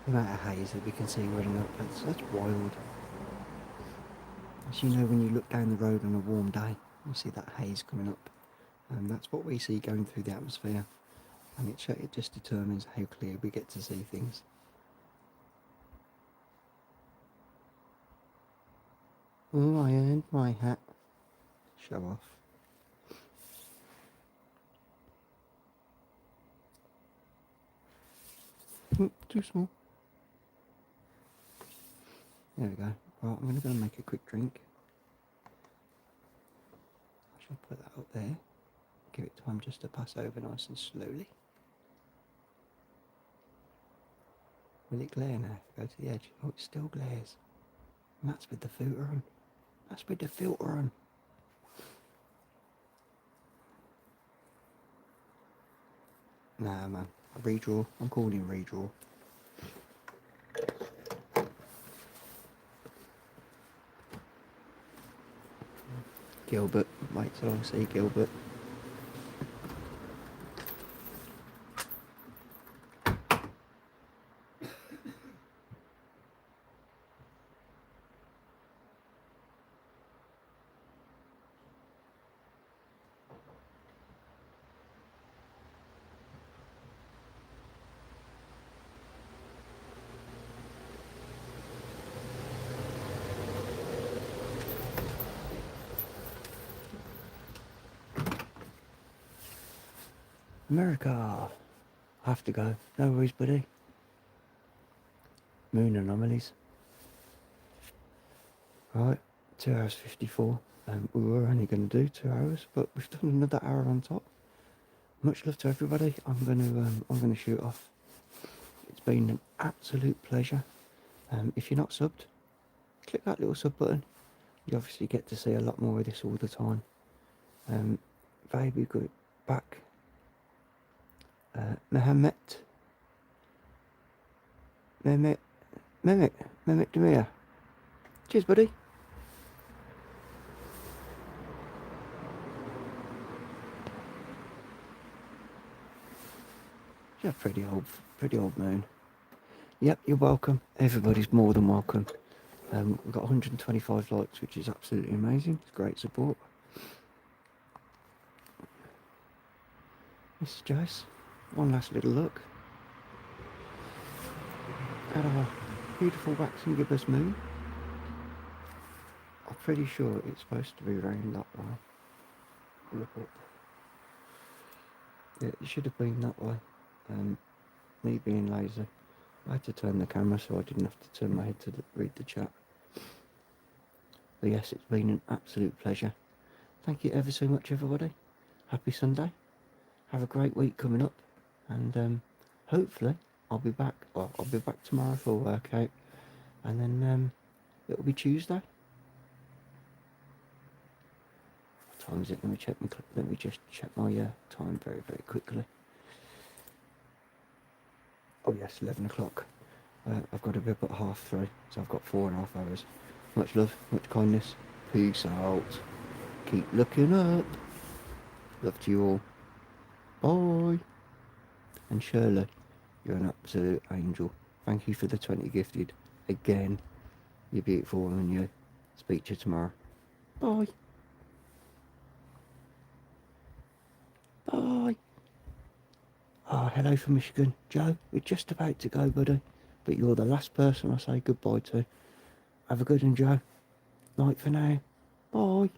The amount of haze that we can see running up, that's wild. As you know, when you look down the road on a warm day, you see that haze coming up, and that's what we see going through the atmosphere, and it just determines how clear we get to see things. Oh, I earned my hat. Show off. Too small. There we go. Well, I'm going to go and make a quick drink. I shall put that up there. Give it time just to pass over nice and slowly. Will it glare now? Go to the edge. Oh, it still glares. And that's with the filter on. That's with the filter on. Nah, man. A redraw. I'm calling redraw. Gilbert. Wait till I see Gilbert. America. I have to go. No worries, buddy. Moon anomalies. Right, 2 hours 54. We were only going to do 2 hours, but we've done another hour on top. Much love to everybody. I'm gonna shoot off. It's been an absolute pleasure. If you're not subbed, click that little sub button. You obviously get to see a lot more of this all the time. Very good. Back. Mehmet Demir. Cheers, buddy. Yeah, pretty old moon. Yep, you're welcome. Everybody's more than welcome. We've got 125 likes, which is absolutely amazing. It's great support. This is Jase. One last little look at our beautiful waxing gibbous moon. I'm pretty sure it's supposed to be raining that way. Look up. Yeah, it should have been that way. Me being lazy, I had to turn the camera so I didn't have to turn my head to read the chat. But yes, it's been an absolute pleasure. Thank you ever so much, everybody. Happy Sunday. Have a great week coming up, and hopefully I'll be back. Well, I'll be back tomorrow for a workout, and then it'll be Tuesday. What time is it? Let me just check my time very quickly. Oh yes, 11 o'clock. I've got to be up at 3:30, so I've got 4.5 hours. Much love, much kindness. Peace out. Keep looking up. Love to you all. Bye. And Shirley, you're an absolute angel. Thank you for the 20 gifted. Again, you're beautiful woman, you. Speak to you tomorrow. Bye. Bye. Oh, hello from Michigan. Joe, we're just about to go, buddy. But you're the last person I say goodbye to. Have a good one, Joe. Night for now. Bye.